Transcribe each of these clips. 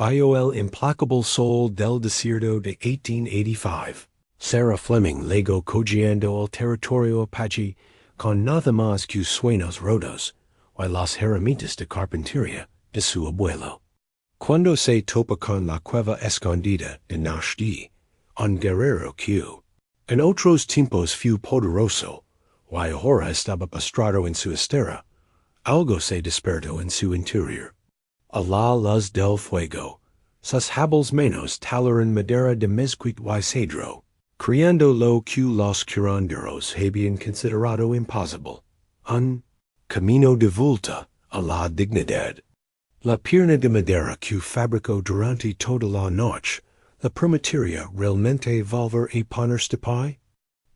Bajo el implacable sol del desierto de 1885. Sarah Fleming legó cojeando el territorio apache con nada más que sueños rotos, y las herramientas de carpintería de su abuelo. Cuando se topa con la cueva escondida de Náshdí, un guerrero que, en otros tiempos fue poderoso, y ahora estaba postrado en su estera, algo se despertó en su interior. A la luz del fuego, sus hables manos talaron madera de mezquite y cedro, creando lo que los curanderos habían considerado imposible, un camino de vuelta a la dignidad. La pierna de madera que fabricó durante toda la noche, la permitiría realmente volver a ponerse de pie?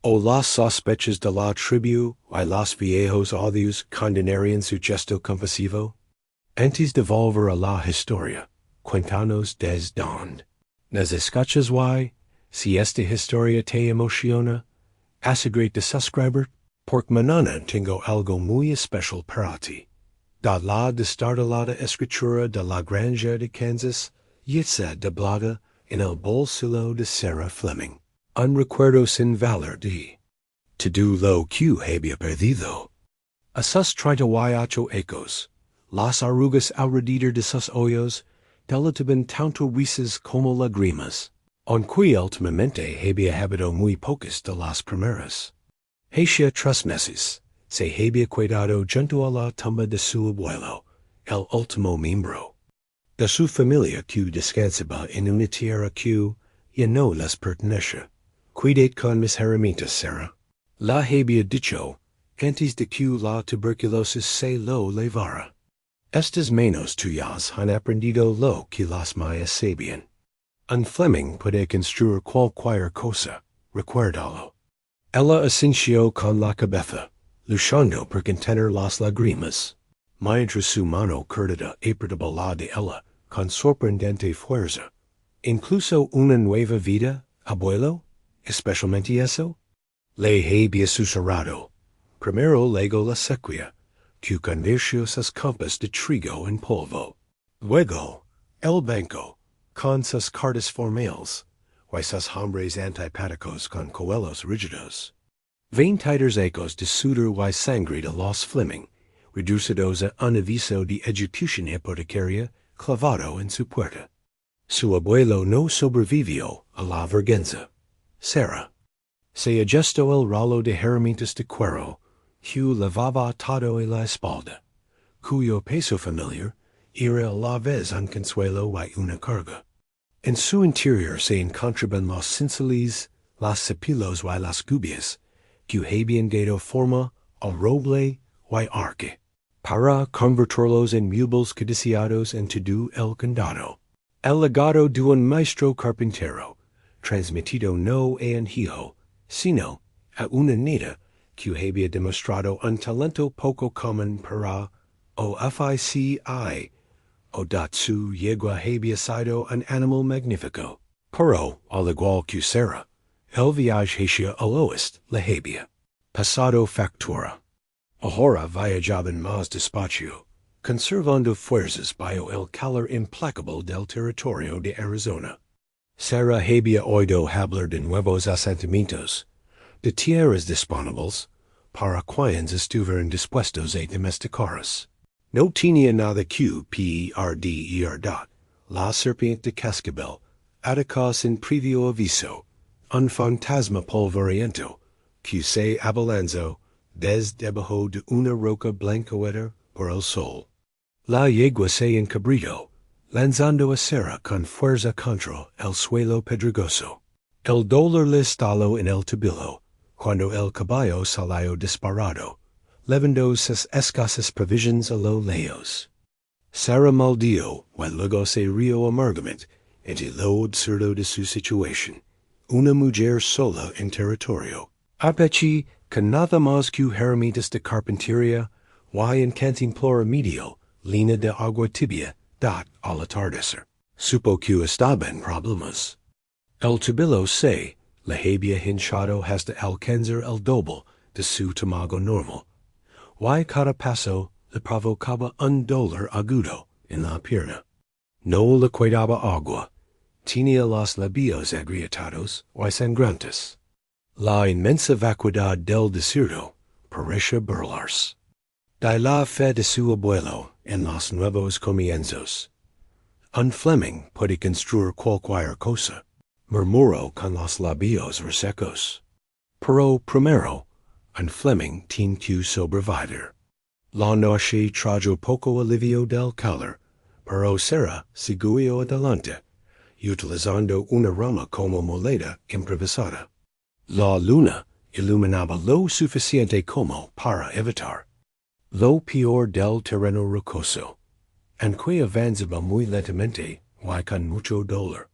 ¿O las sospechas de la tribu y los viejos odios condenarían su gesto compasivo? Antes de volver a la historia, cuéntanos desde dónde. ¿Nos escuchas y, si esta historia te emociona, asegúrate de suscribir, porque mañana tengo algo muy especial para ti. Da la destartalada escritura de la granja de Kansas, yitza de blaga en el bolsillo de Sarah Fleming. Un recuerdo sin valor de todo lo que había perdido. A sus 38 ecos, las arrugas alrededor de sus ojos delataban tanto risas como lágrimas, aunque últimamente había habitado muy pocas de las primeras. Hacía 3 meses se había quedado junto a la tumba de su abuelo, el último miembro de su familia que descansaba en una tierra que ya no les pertenece. Cuidad con mis herramientas, Sarah. La había dicho antes de que la tuberculosis se lo llevara. Estas manos tuyas han aprendido lo que las mías sabían. Un Fleming puede construir cualquier cosa, recuérdalo. Ella asintió con la cabeza, luchando por contener las lágrimas, mientras su mano curtida apretaba la de ella con sorprendente fuerza. Incluso una nueva vida, abuelo, especialmente eso. Le había susurrado. Primero legó la sequía, que convirtió sus copas de trigo en polvo. Luego, el banco, con sus cartas formales, y sus hombres antipáticos con cuellos rígidos. 20 ecos de sudor y sangre de los Fleming, reducidos a un aviso de ejecución hipotecaria clavado en su puerta. Su abuelo no sobrevivió a la vergüenza. Sarah. Se ajustó el rolo de herramientas de cuero, que levaba atado a la espalda, cuyo peso familiar era a la vez un consuelo y una carga. En su interior se encontraban los cinceles, las cepilos y las gubias, que habían dado forma al roble y arque, para convertirlos en muebles codiciados en todo el condado. El legado de un maestro carpintero, transmitido no a un hijo, sino a una nieta que había demostrado un talento poco común para ofici o datsu yegua había sido un animal magnífico. Pero, al igual que Sarah, el viaje hacia el oeste le había pasado factura. Ahora viajaban más despacio, conservando fuerzas bajo el calor implacable del territorio de Arizona. Sarah había oído hablar de nuevos asentamientos, de tierras disponibles, para quienes estuvieran dispuestos a domesticarlas. No tenía nada que perder. La serpiente cascabel, atacó sin previo aviso, un fantasma polvoriento, que se abalanzó desde debajo de una roca blanqueada por el sol. La yegua se encabrilló, lanzando a Sarah con fuerza contra el suelo pedregoso. El dolor le estalló en el tobillo, cuando el caballo salió disparado, levando sus escasas provisiones a lo lejos. Sarah maldijo y luego se rió amargamente ante lo absurdo de su situación. Una mujer sola en territorio apache con nada más que herramientas de carpintería y en cantimplora medio, lina de agua tibia, al atardecer. Supo que estaba en problemas. El tobillo se le había hinchado hasta alcanzar el doble de su tamaño normal, y cada paso le provocaba un dolor agudo en la pierna. no le quedaba agua, tenía los labios agrietados y sangrantes. La inmensa vacuidad del desierto parecía burlarse de la fe de su abuelo en los nuevos comienzos. Un Fleming puede construir cualquier cosa, murmuró con los labios resecos. Pero primero, un Fleming tiene que sobrevivir. La noche trajo poco alivio del calor, pero Sarah siguió adelante, utilizando una rama como muleta improvisada. La luna iluminaba lo suficiente como para evitar lo peor del terreno rocoso, aunque avanzaba muy lentamente y con mucho dolor.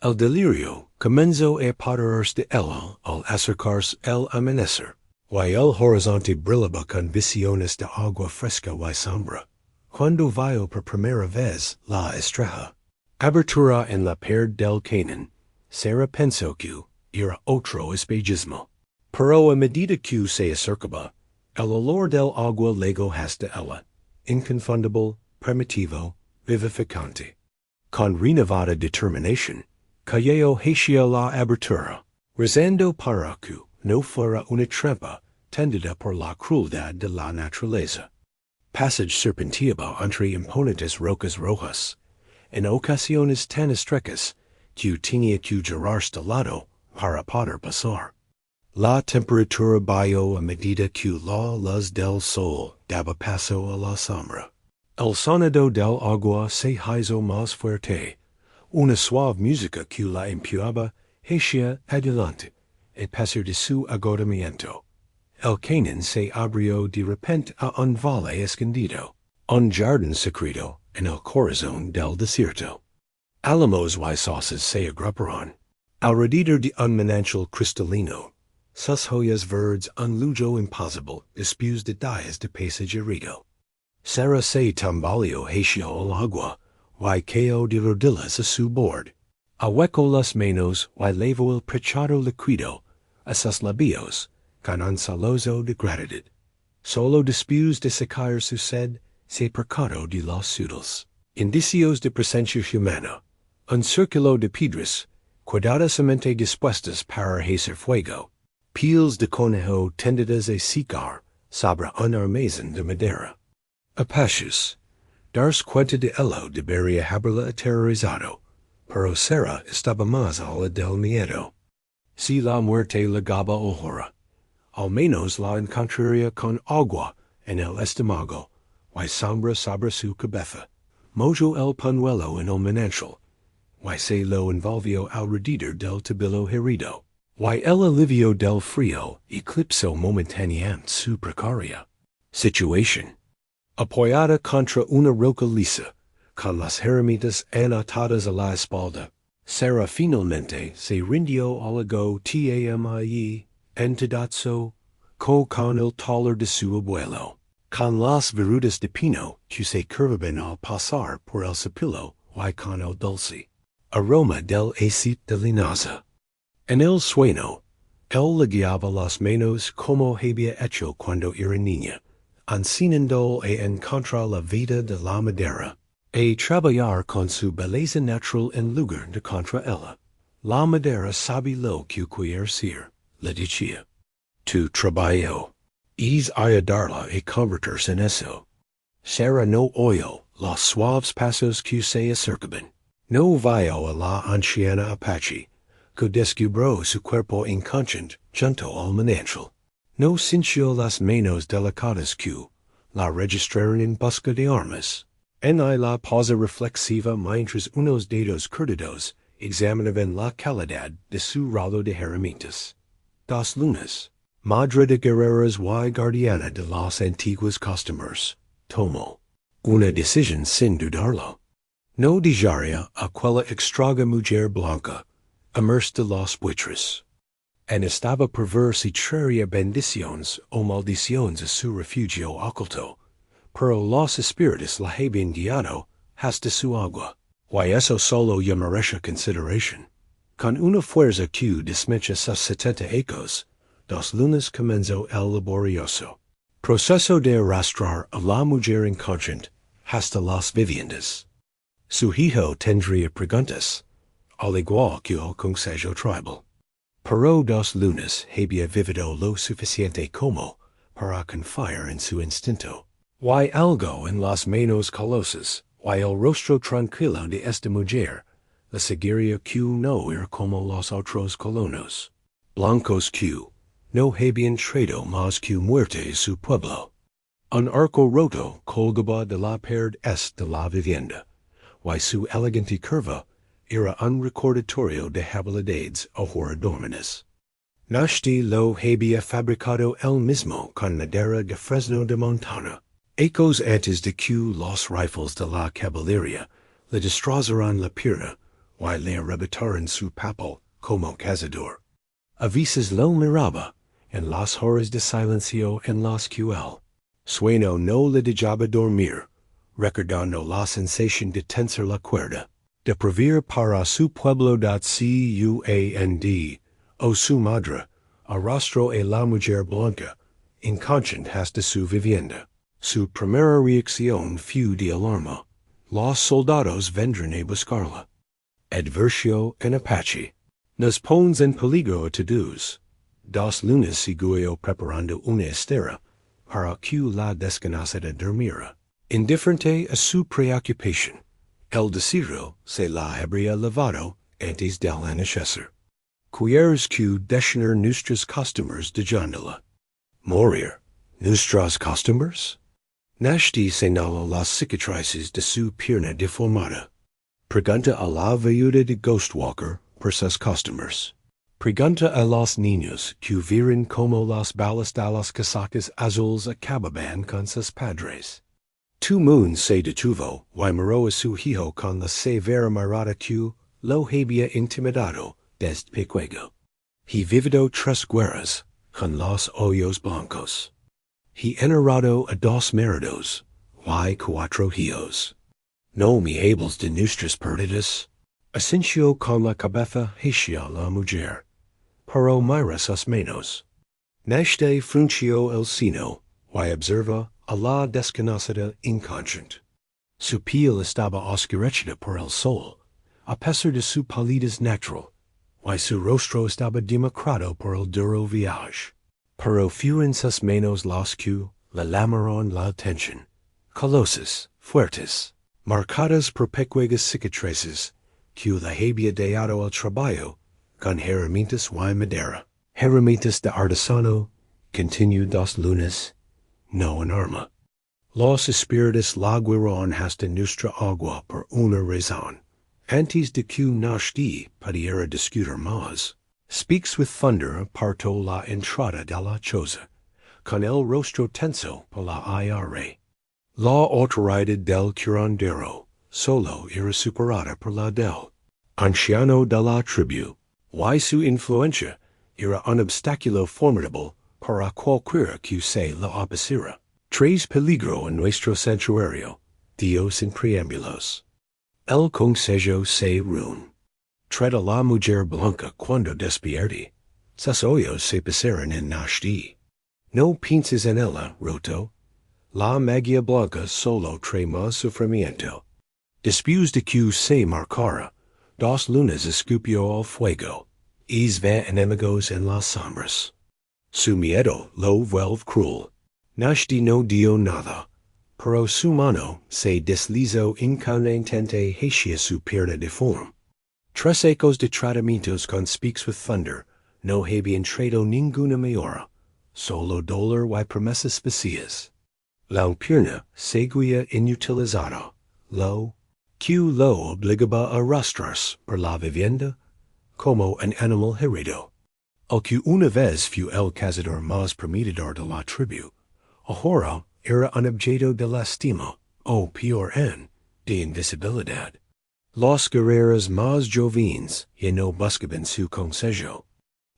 El delirio comenzó a apoderarse de ella al acercarse el amanecer, y el horizonte brillaba con visiones de agua fresca y sombra. Cuando vio por primera vez la estrella abertura en la pared del cañón, Sarah pensó que era otro espejismo. Pero a medida que se acercaba, el olor del agua llegó hasta ella, inconfundible, primitivo, vivificante. Con renovada determinación, cayó hacia la abertura, rezando para que no fuera una trampa tendida por la crueldad de la naturaleza. Passage serpenteaba entre imponentes rocas rojas, en ocasiones tan estrechas que tenía que girarse de lado para poder pasar. La temperatura bajó a medida que la luz del sol daba paso a la sombra. El sonido del agua se hizo más fuerte, una suave música que la empujaba hacia adelante, a pesar de su agotamiento. El cañón se abrió de repente a un valle escondido, un jardín secreto en el corazón del desierto. Álamos y sauces se agruparon alrededor de un manantial cristalino, sus hojas verdes un lujo imposible después de días de pasajero. Sarah se tambaleó hacia el agua, y cayó de rodillas a su bord. Ahuecó las manos y levó el pechado líquido a sus labios con un saloso de gratitud. Solo después de secar su sed, se percató de los sutiles indicios de presencia humana, un círculo de piedras cuidadosamente dispuestas para hacer fuego, piels de conejo tendidas a secar sobre un armazón de madera. Apaches, darse cuenta de ello debería haberla aterrorizado, pero Sarah estaba más allá del miedo. Si la muerte le daba horror, al menos la encontraría con agua en el estómago y sombra sobre su cabeza. Movió el pañuelo en el manantial, y se lo envolvió alrededor del tobillo herido, y el alivio del frío eclipsó momentáneamente su precaria situación. Apoyada contra una roca lisa, con las herramientas atadas a la espalda, Sarah finalmente se rindió al agotamiento entedazo con el taller de su abuelo, con las verrugas de pino que se curvaban al pasar por el cepillo y con el dulce aroma del aceite de linaza. En el sueño, él le guiaba las manos como había hecho cuando era niña, enseñando a encontrar la vida de la madera, a trabajar con su belleza natural en lugar de contra ella. La madera sabe lo que quiere ser, le decía. Tu trabajo es ayudarla a convertirse en eso. Sarah no oyó los suaves pasos que se acercaban. No vio a la anciana apache, que descubrió su cuerpo inconsciente junto al manantial. No sintió las manos delicadas que la registraron en busca de armas. En la pausa reflexiva mientras unos dedos curtidos examinaban la calidad de su rolo de herramientas. 2 lunas, madre de guerreros y guardiana de los antiguos costumbres, tomó una decisión sin dudarlo. No dejaría aquella extraña mujer blanca, inmersa los buitres. En estaba por ver si traería bendiciones o maldiciones a su refugio oculto, pero los espíritus la habían guiado hasta su agua, y eso solo ya merece consideración. Con una fuerza que desmecha sus 70 ecos, 2 lunas comenzó el laborioso proceso de arrastrar a la mujer inconsciente hasta las viviendas. Su hijo tendría preguntas, al igual que el consejo tribal. Pero dos lunas había vivido lo suficiente como para confiar en su instinto. Hay algo en las manos calosas, hay el rostro tranquilo de esta mujer, la seguiría que no era como los otros colonos. Blancos que no habían traído más que muerte a su pueblo. Un arco roto colgaba de la pared de la vivienda, y su elegante curva era un recordatorio de habilidades ahora dormidas. Náshdí lo había fabricado él mismo con madera de fresno de montana. Ecos antes de que los rifles de la caballería le destrozaran la pierna, y le arrebataran su papel como cazador. A veces lo miraba en las horas de silencio en las que él, sueño no le dejaba dormir, recordando la sensación de tensar la cuerda, de proveer para su pueblo cuando, o su madre, arrastró a la mujer blanca, inconsciente hasta su vivienda. Su primera reacción fue de alarma. Los soldados vendrán a buscarla. Adversió en apache. Nos pones en peligro a todos. 2 lunas siguió preparando una estera para que la desconocida durmiera. Indiferente a su preocupación, el desierto se la habría lavado antes del anochecer. Quieres que detener nuestros customers de jándola. Morir. ¿Nuestros customers? Náshdí señaló las cicatrices de su pierna deformada. Pregunta a la viuda de Ghostwalker por sus customers. Pregunta a los niños que vieron como las balas de las casacas azules acababan con sus padres. 2 moons se detuvo y miró a su hijo con la severa mirada que lo había intimidado desde pequeño. He vivido 3 guerras con los ojos blancos. He enterrado a 2 maridos y 4 hijos. No me hables de nuestras pérdidas. Asintió con la cabeza hacia la mujer, pero mira sus manos. Náshdí frunció el ceño y observa a la desconocida inconsciente. Su piel estaba oscurecida por el sol, a pesar de su palidez natural, y su rostro estaba demacrado por el duro viaje. Pero fueron sus manos las que le llamaron la atención, colosas, fuertes, marcadas por pequeñas cicatrices, que le había dado el trabajo con herramientas y madera. Herramientas de artesano, continuó 2 lunas, no en arma. Los espíritus la guiaron hasta nuestra agua por una razón. Antes de que Náshdí pudiera discutir más, Speaks with Thunder apartó la entrada de la choza, con el rostro tenso por la IRA. La autoridad del curandero solo era superada por la del anciano de la tribu, y su influencia era un obstáculo formidable para cualquiera que se la opusiera. 3 peligro en nuestro santuario, Dios sin preámbulos. El consejo se reúne. Trata la mujer blanca cuando despierte. Sus ojos se pasaron en Náshdí. No pienses en ella, roto. La magia blanca solo trae más sufrimiento. Después de que se marcara, 2 lunas escupió al fuego. Van enemigos en las sombras. Su miedo lo vuelve cruel. Náshdí no dio nada, pero su mano se deslizó inconscientemente hacia su pierna deforme. 3 ecos de tratamientos con Speaks with Thunder no habían traído ninguna mejora, solo dolor y promesas vacías. La pierna seguía inutilizada, que lo obligaba a arrastrarse por la vivienda como un animal herido. El que una vez fue el cazador más prometedor de la tribu, ahora era un objeto de lástima, o peor aún, de invisibilidad. Los guerreros más jóvenes ya no buscaban su consejo.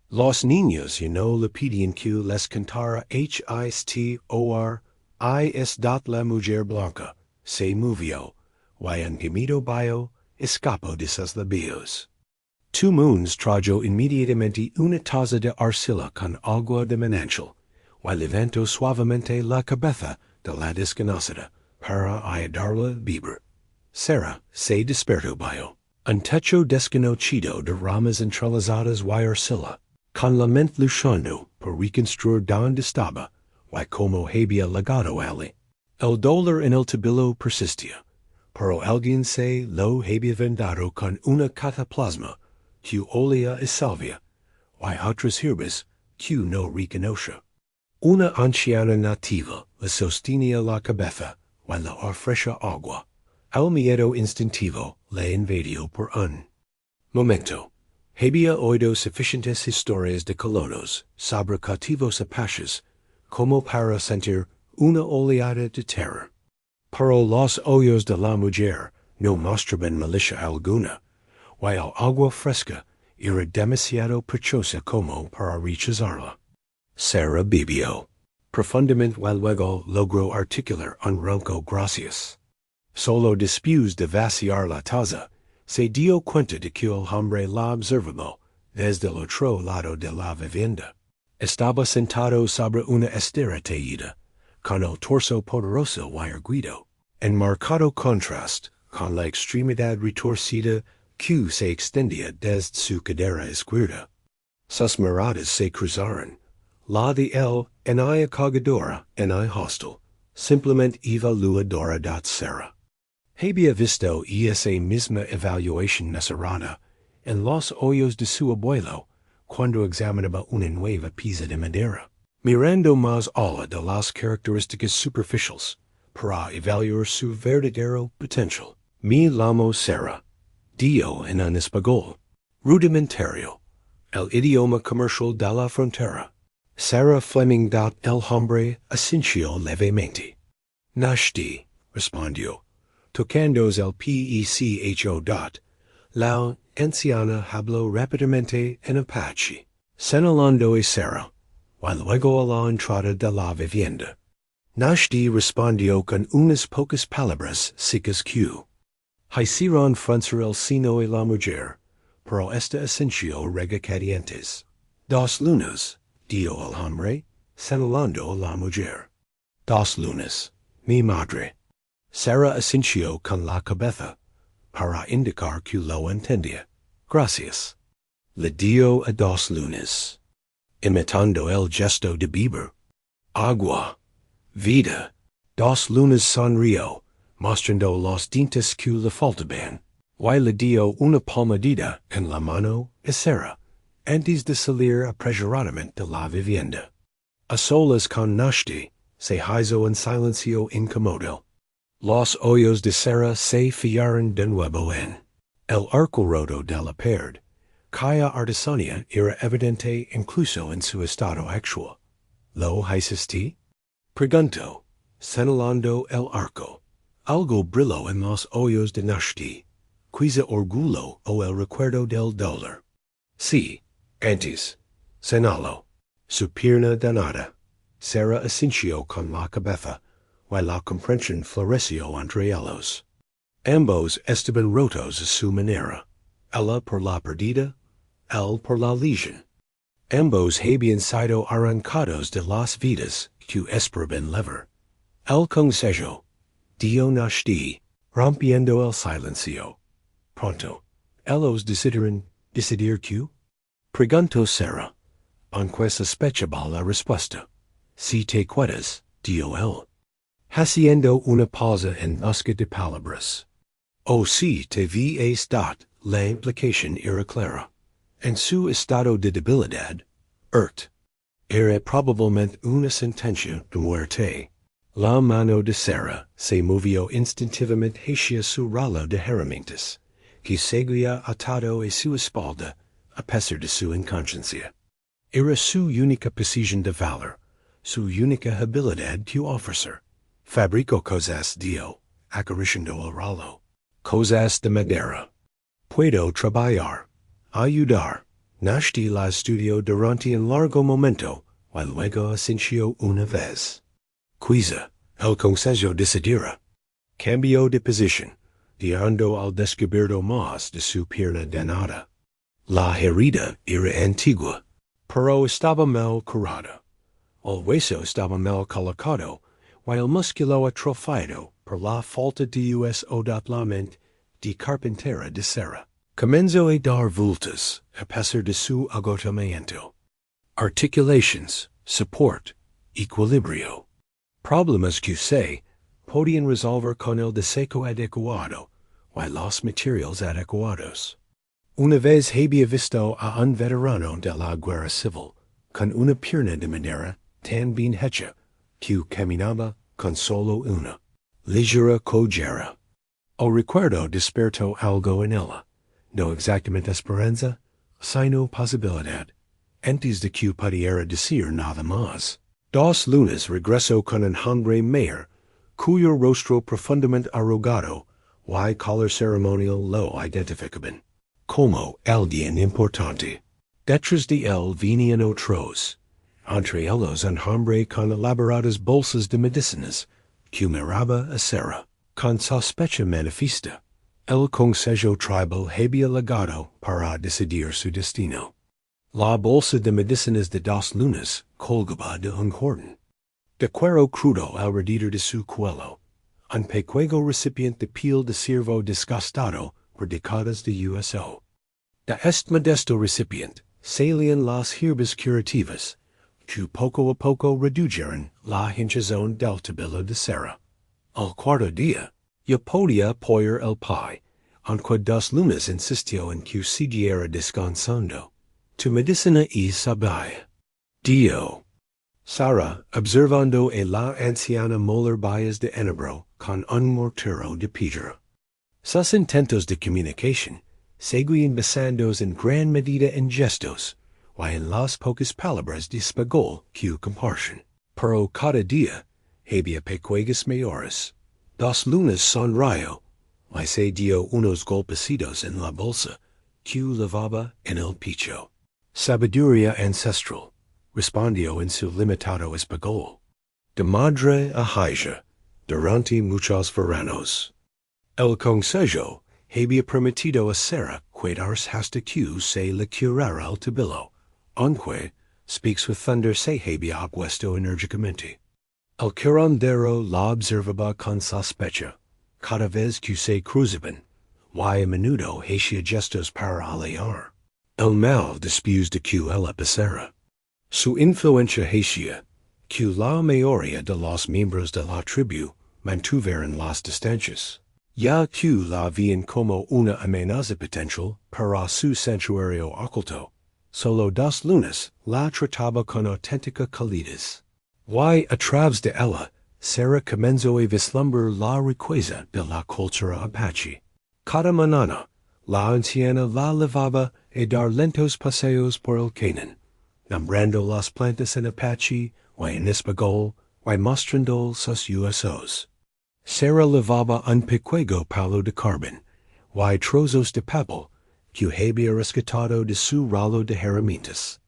Los niños ya no le pedían que les cantara histor, la mujer blanca se movió, y un gemido bajo escapó de sus labios. 2 moons trajo inmediatamente una taza de arcilla con agua de manantial, y levantó suavemente la cabeza de la desconocida para ayudarla a beber. Sarah, se desperto bio. Un techo desconocido de ramas entrelazadas y arcilla. Con la mente luchando por reconstruir donde estaba, y como había llegado allí. El dolor en el tabilo persistía, pero alguien se lo había vendado con una cataplasma, que olía y salvia, y otras hierbas, que no reconoce. Una anciana nativa le sostenía la cabeza, y la ofrecia agua. El miedo instintivo le invadió por un momento. Había oído suficientes historias de colonos sobre cautivos apaches como para sentir una oleada de terror. Pero los ojos de la mujer no mostraban malicia alguna, y el agua fresca era demasiado precoce como para rechazarla. Sarah bebió profundamente y luego logró articular un ronco gracias. Solo después de vaciar la taza, se dio cuenta de que el hombre la observaba desde el otro lado de la vivienda. Estaba sentado sobre una estera teída, con el torso poderoso y erguido, en marcado contraste con la extremidad retorcida que se extendía desde su cadera izquierda. Sus miradas se cruzaron, la de él en la acogedora en el hostel, simplemente evaluadora de Sarah. Había visto esa misma evaluación nacerada en los ojos de su abuelo cuando examinaba una nueva pieza de madera, mirando más allá de las características superficiales para evaluar su verdadero potencial. Me llamo Sarah, dio en un español rudimentario, el idioma comercial de la frontera. Sarah Fleming dot el hombre asintió levemente. Náshdí, respondió, tocándose el pecho dot. La anciana habló rápidamente en apache, señalando a Sarah, y luego a la entrada de la vivienda. Náshdí respondió con unas pocas palabras secas que hicieron fruncir el seno a la mujer, pero esta asintió regañadientes. 2 lunas, dijo el hombre, señalando a la mujer. 2 lunas, mi madre. Sarah asintió con la cabeza, para indicar que lo entendía. Gracias. Le dio a 2 lunas, imitando el gesto de beber. Agua. Vida. 2 lunas sonrió, mostrando los dientes que le faltaban, y le dio una palmadita en la mano a Sarah, antes de salir apresuradamente de la vivienda. A solas con Náshdí, se hizo en silencio incómodo. Los ojos de Sarah se fijaron de nuevo en el arco roto de la pared, cuya artesanía era evidente incluso en su estado actual. ¿Lo hiciste? Preguntó, señalando el arco. Algo brilló en los ojos de Náshdí, quizá orgullo o el recuerdo del dolor. Sí, antes, señaló. Su pierna danada. Sarah asintió con la cabeza, y la comprensión floreció entre ellos. Ambos estaban rotos a su manera, ella por la perdida, él por la lesión. Ambos habían sido arrancados de las vidas que esperaban lever. El consejo, dio Náshdí, rompiendo el silencio. Pronto, ellos decidir que? Preguntó Sarah, aunque sospechaba la respuesta. Si te quedas, dio él, haciendo una pausa en busca de palabras. O si te ves dot, la implicación era clara. En su estado de debilidad, era probablemente una sentencia de muerte. La mano de Sarah se movió instintivamente hacia su ralo de herramientas, que seguía atado a su espalda, a pesar de su inconsciencia. Era su única posición de valor, su única habilidad que ofrecer. Fabricó cosas, dio, acariciando el ralo. Cosas de madera. Puedo trabajar, ayudar. Náshdí la estudió durante un largo momento, y luego asintió una vez. Quizá, el consejo decidira. Cambió de posición, dejando al descubierto más de su pierna danada. La herida era antigua, pero estaba mal curada. El hueso estaba mal colocado, y el músculo atrofiado per la falta de us odatlament de carpintera de serra. Comenzo a dar vultas, a pesar de su agotamiento. Articulations, support, equilibrio. Problemas que se podían resolver con el deseco adecuado, y los materiales adecuados. Una vez había visto a un veterano de la guerra civil, con una pierna de madera tan bien hecha, que caminaba con solo una ligera cojera. O recuerdo despertó algo en ella, no exactamente esperanza, sino posibilidad, antes de que pudiera decir nada más. 2 lunas regresó con un hombre mayor, cuyo rostro profundamente arrugado, y color ceremonial lo identificaban como alguien importante. Detrás de él venían otros, entre ellos un hombre con elaboradas bolsas de medicinas, que miraba a Sarah con sospecha manifiesta. El consejo tribal había llegado para decidir su destino. La bolsa de medicinas de 2 lunas colgaba de un cordón. De cuero crudo alrededor de su cuello, un pequeño recipiente de piel de ciervo desgastado por décadas de uso. De este modesto recipiente salían las hierbas curativas, que poco a poco redujeron la hinchazón del tabilo de Sarah. Al cuarto día, yo podía apoyar el pie, aunque 2 lunas insistió en que siguiera descansando. Tu medicina y sabía. Dio. Sarah, observando a la anciana moler bayas de enebro con un mortero de piedra. Sus intentos de comunicación seguían basados en gran medida en gestos, y en las pocas palabras de español que comparten. Pero cada día había pequeñas mayores. 2 lunas sonrió, y se dio unos golpecitos en la bolsa que llevaba en el pecho. Sabiduría ancestral, respondió en su limitado español. De madre a hija, durante muchos veranos. El consejo había permitido a Sarah quedarse hasta que se le curara el tabilo, aunque, speaks with thunder, se había opuesto enérgicamente. El curandero la observaba con sospecha, cada vez que se cruzaban, y a menudo hacía gestos para alejar el mal después de que ella pasara. Su influencia hacía que la mayoría de los miembros de la tribu mantuvieran las distancias, ya que la veían como una amenaza potencial para su santuario oculto. Solo 2 lunas la trataba con auténtica calidez. Y a través de ella, Sarah comenzó a vislumbrar la riqueza de la cultura apache. Cada mañana, la anciana la llevaba a dar lentos paseos por el cañón, nombrando las plantas en apache y en español, y mostrando sus usos. Sarah llevaba un pequeño palo de carbón, y trozos de papel, que había rescatado de su ralo de herramientas.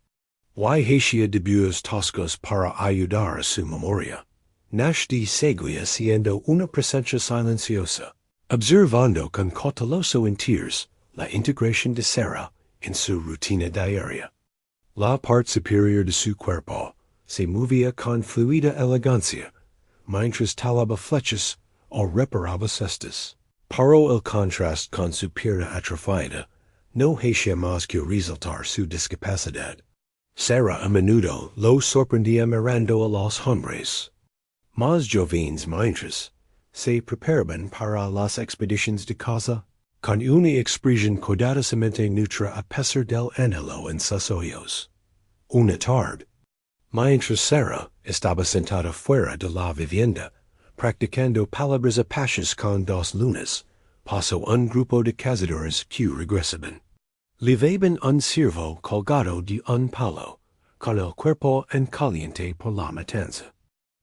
Y hacía dibujos toscos para ayudar a su memoria. Náshdí seguía siendo una presencia silenciosa, observando con cauteloso interés la integración de Sarah en su rutina diaria. La parte superior de su cuerpo se movía con fluida elegancia, mientras talaba flechas o reparaba cestas. Para el contraste con su pierna atrofiada, no hacía más que resaltar su discapacidad. Sarah a menudo lo sorprendía mirando a los hombres más jóvenes mientras se preparaban para las expediciones de caza, con una expresión cuidadosamente neutra a pesar del anhelo en sus ojos. Una tarde, mientras Sarah estaba sentada fuera de la vivienda, practicando palabras apaches con 2 lunas, pasó un grupo de cazadores que regresaban. Llevaban un ciervo colgado de un palo, con el cuerpo en caliente por la matanza.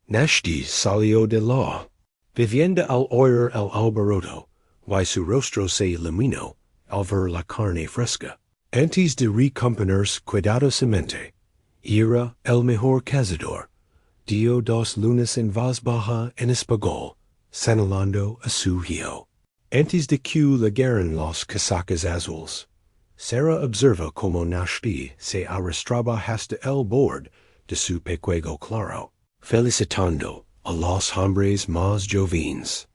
Náshdí salió de la vivienda al oír el alboroto, y su rostro se iluminó al ver la carne fresca. Antes de recomponerse cuidadosamente, era el mejor cazador. Dio 2 lunas en voz baja en español, señalando a su hijo. Antes de que llegaran los casacas azules, Sarah observa como Náshdí se arrastraba hasta el borde de su pequeño claro, felicitando a los hombres más jóvenes.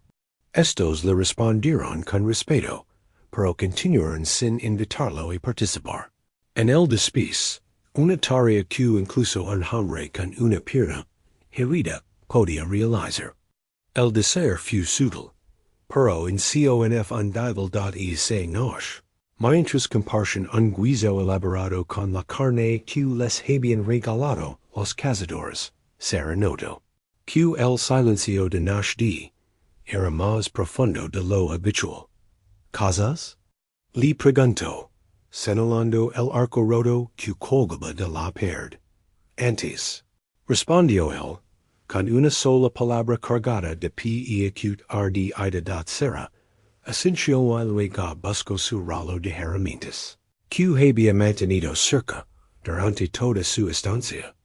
Estos le respondieron con respeto, pero continuaron sin invitarlo a participar. En el despis, una tarea que incluso un hombre con una pierna herida podía realizar. El deseo fue sutil, pero en conf noche, mientras compartían un guiso elaborado con la carne que les habían regalado los cazadores, se notó que el silencio de Náshdí era más profundo de lo habitual. ¿Casas? Le preguntó, señalando el arco roto que colgaba de la pared. Antes, respondió él, con una sola palabra cargada de pi y acute ardida cera, asintió y luego buscó su rolo de herramientas, que había mantenido cerca durante toda su estancia.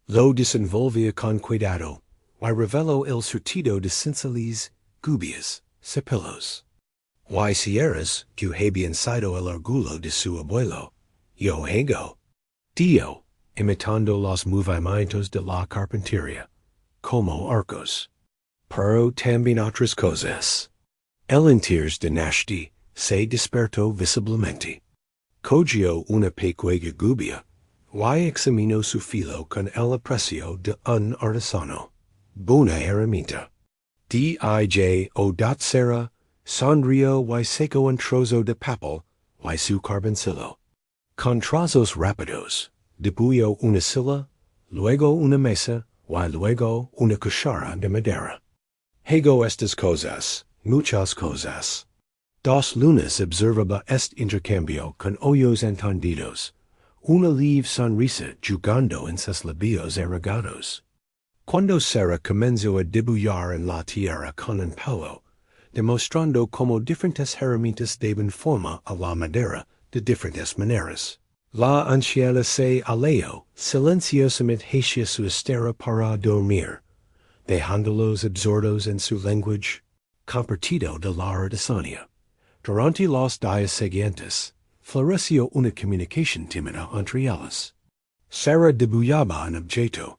Lo desenvolvía con cuidado, y reveló el surtido de cinceliz, gubias, cepillos y sierras que habían sido el orgullo de su abuelo. Yo hago, tío, imitando los movimientos de la carpintería, como arcos. Pero también otras cosas. El interés de Náshdí se despertó visiblemente. Cogió una pequeña gubia, y examinó su filo con el aprecio de un artesano. Buena herramienta. Dijo cera, sonrió y sacó un trozo de papel y su carboncillo. Con trazos rápidos, dibujó una silla, luego una mesa y luego una cuchara de madera. Hago estas cosas, muchas cosas. 2 lunas observaba este intercambio con ojos entendidos, una leve sonrisa jugando en sus labios arrugados. Cuando Sara comenzó a dibujar en la tierra con un palo, demostrando cómo diferentes herramientas daban forma a la madera de diferentes maneras, la anciana se alejó silenciosamente hacia su estera para dormir, dejándolos absortos en su lenguaje compartido de la artesanía. Durante los días siguientes, floreció una comunicación tímida entre ellas. Sara dibujaba un objeto,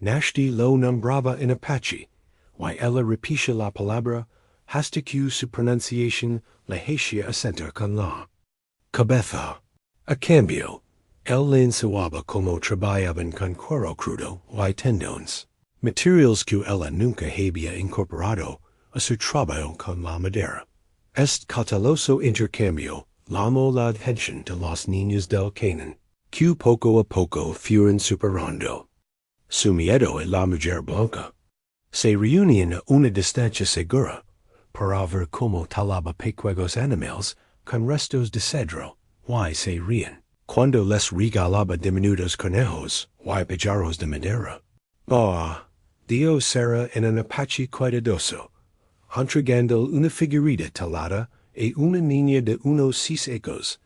Náshdí lo nombraba en apache, y ella repetía la palabra hasta que su pronunciación le hacía asentir con la cabeza. A cambio, él le enseñaba cómo trabajaban con cuero crudo y tendones, materiales que ella nunca había incorporado a su trabajo con la madera. Este cauteloso intercambio llamó la atención de los niños del cañón, que poco a poco fueron superando su miedo a la mujer blanca. Se reunían a una distancia segura para ver cómo talaba pequeños animales con restos de cedro, y se rían cuando les regalaba diminutos conejos y pajaros de madera. Dijo Sara en un apache cuidadoso, entregando una figurita talada a una niña de unos 6 años,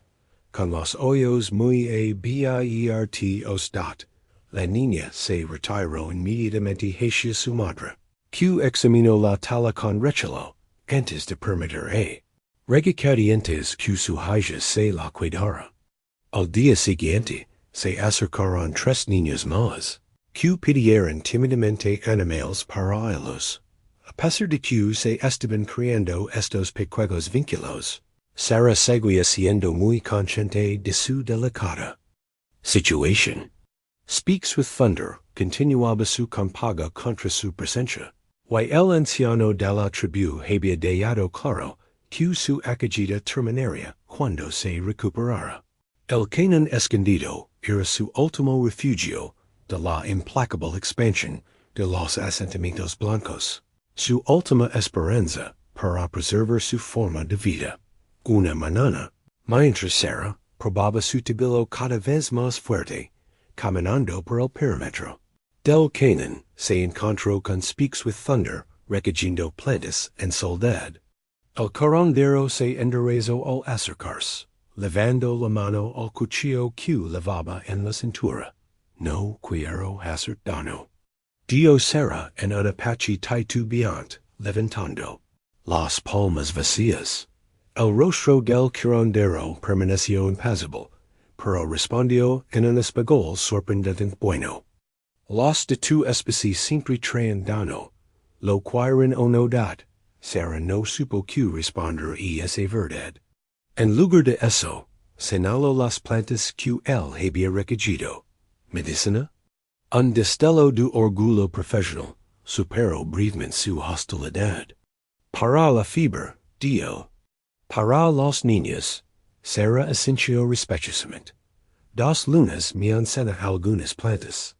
con los ojos muy abiertos. La niña se retiró inmediatamente hacia su madre, que examinó la tala con recelo antes de permitir a regañadientes que su hija se la cuidara. Al día siguiente se acercaron 3 niños más, que pidieron tímidamente animales para ellos. A pesar de que se estaban creando estos pequeños vínculos, Sara seguía siendo muy consciente de su delicada situación. Speaks with thunder, continuaba su campaga contra su presencia, y el anciano de la tribu había dejado claro que su acogida terminaría cuando se recuperara. El cañón escondido era su último refugio de la implacable expansión de los asentamientos blancos, su última esperanza para preservar su forma de vida. Una mañana, mientras Sara probaba su tibilo cada vez más fuerte, caminando por el perímetro del cañón, se encontró con Speaks with Thunder recogiendo plantas en soledad. El curandero se enderezó al acercarse, levando la mano al cuchillo que llevaba en la cintura. No quiero hacer daño, dijo Sara en un apache titubeante, levantando las palmas vacías. El rostro del curandero permaneció impasible, pero respondió en un español sorprendente bueno. Los de tu especie siempre traen daño, lo quieren o no dat, Sarah no supo que responder y ese verdad. En lugar de eso, señaló las plantas que él había recogido. Medicina? Un destello de orgullo profesional, superó brevemente su hostilidad. Para la fiebre, dio. Para los niños, Sarah asintió respetuosamente. 2 lunas me enseña algunas plantas.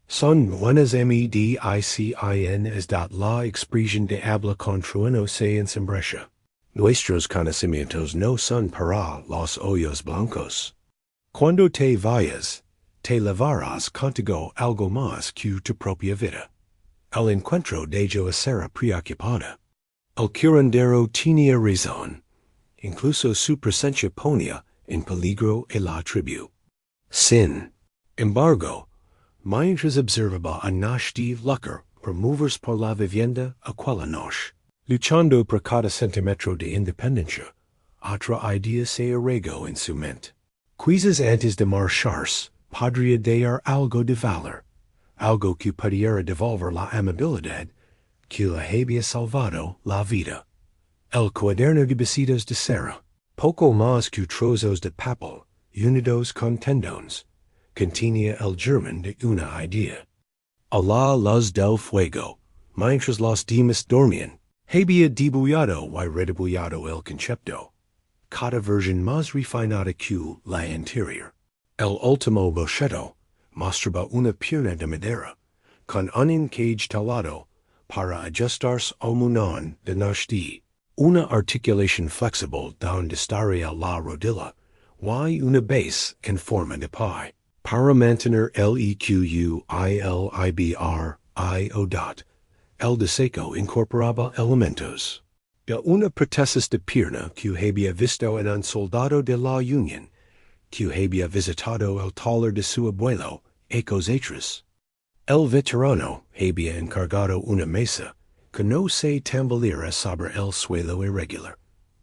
Son buenas medicin es dat la expresión de habla con trueno se ensambrecha. Nuestros conocimientos no son para los hoyos blancos. Cuando te vayas, te llevarás contigo algo más que tu propia vida. El encuentro de yo será preocupada. El curandero tenía razón. Incluso su presencia ponía en peligro a la tribu. Sin embargo, mientras observaba a Náshdí luchar por moverse por la vivienda aquella noche, luchando por cada centímetro de independencia, otra idea se arraigó en su mente. Quizás antes de marcharse, podría dar algo de valor, algo que pudiera devolver la amabilidad que le había salvado la vida. El cuaderno de besitos de Sarah, poco más que trozos de papel, unidos con tendones, contenía el germen de una idea. A la luz del fuego, mientras los demás dormían, había dibujado y redibujado el concepto, cada versión más refinada que la anterior. El último boceto mostraba una pierna de madera, con un encage talado para ajustarse al muñón de Náshdí, una articulación flexible donde estaría la rodilla, y una base en forma de pie, para mantener el equilibrio. El diseco incorporaba elementos de una prótesis de pierna que había visto en un soldado de la Unión, que había visitado el taller de su abuelo, otros. El veterano había encargado una mesa que no se tambaleara sobre el suelo irregular,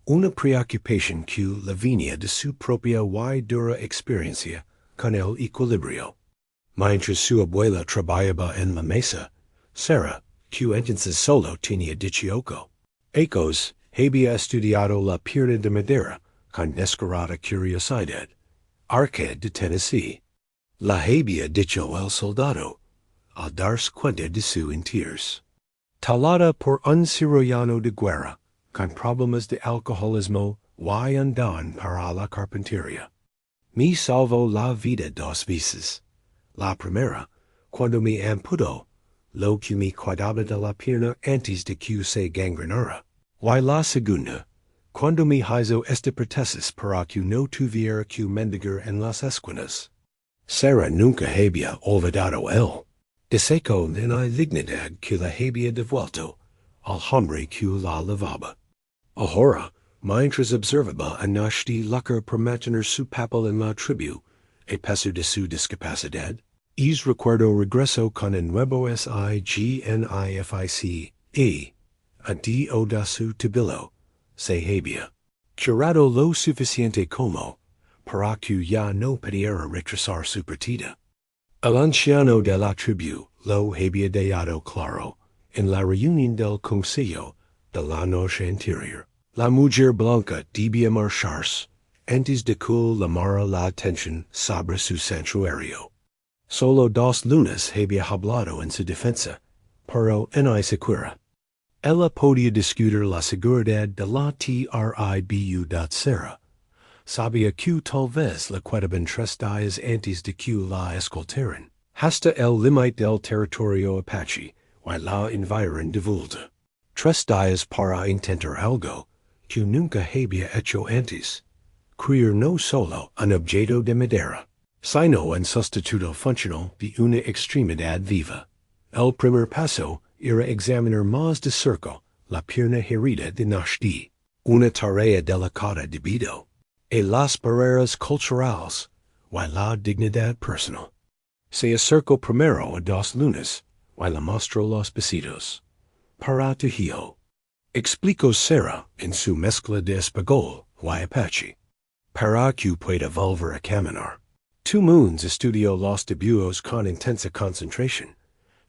una preocupación que le venía de su propia y dura experiencia con el equilibrio. Mientras su abuela trabajaba en la mesa, Sarah, que entonces solo tenía 18 años, había estudiado la pierna de madera con descarada curiosidad. Arcade de Tennessee. La había dicho el soldado, al darse cuenta de su interés. Talada por un cirujano de guerra, con problemas de alcoholismo y un don para la carpintería. Me salvó la vida 2 veces. La primera, cuando me amputó, lo que me cuidaba de la pierna antes de que se gangrenara. Y la segunda, cuando me hizo esta prótesis para que no tuviera que mendigar en las esquinas. Sarah nunca había olvidado el deseco de la dignidad que le había devuelto al hombre que la lavaba. Ahora, mientras observaba a Náshdí luchar por mantener su papel en la tribu, a pesar de su discapacidad, es recuerdo regresó con el nuevo signific a dio da su tibilo, se había curado lo suficiente como para que ya no pudiera retrasar su partida. El anciano de la tribu lo había dejado claro en la reunión del consejo de la noche anterior. La mujer blanca debía marcharse antes de que llamara la atención sobre su santuario. Solo 2 lunas había hablado en su defensa, pero en insecura. Ella podía discutir la seguridad de la tribu de Sarah. Sabía que tal vez le quedaban 3 días antes de que la escoltaran, hasta el límite del territorio apache, y la enviaran de vuelta. 3 días para intentar algo que nunca había hecho antes. Crear no solo un objeto de madera, sino un sustituto funcional de una extremidad viva. El primer paso era examinar más de cerca la pierna herida de Náshdí, una tarea delicada debido a las barreras culturales y la dignidad personal. Se acercó primero a 2 lunas y le mostró los besitos. Para tu hijo, explicó Sarah en su mezcla de español y apache. Para que pueda volver a caminar. 2 moons estudió los dibujos con intensa concentración,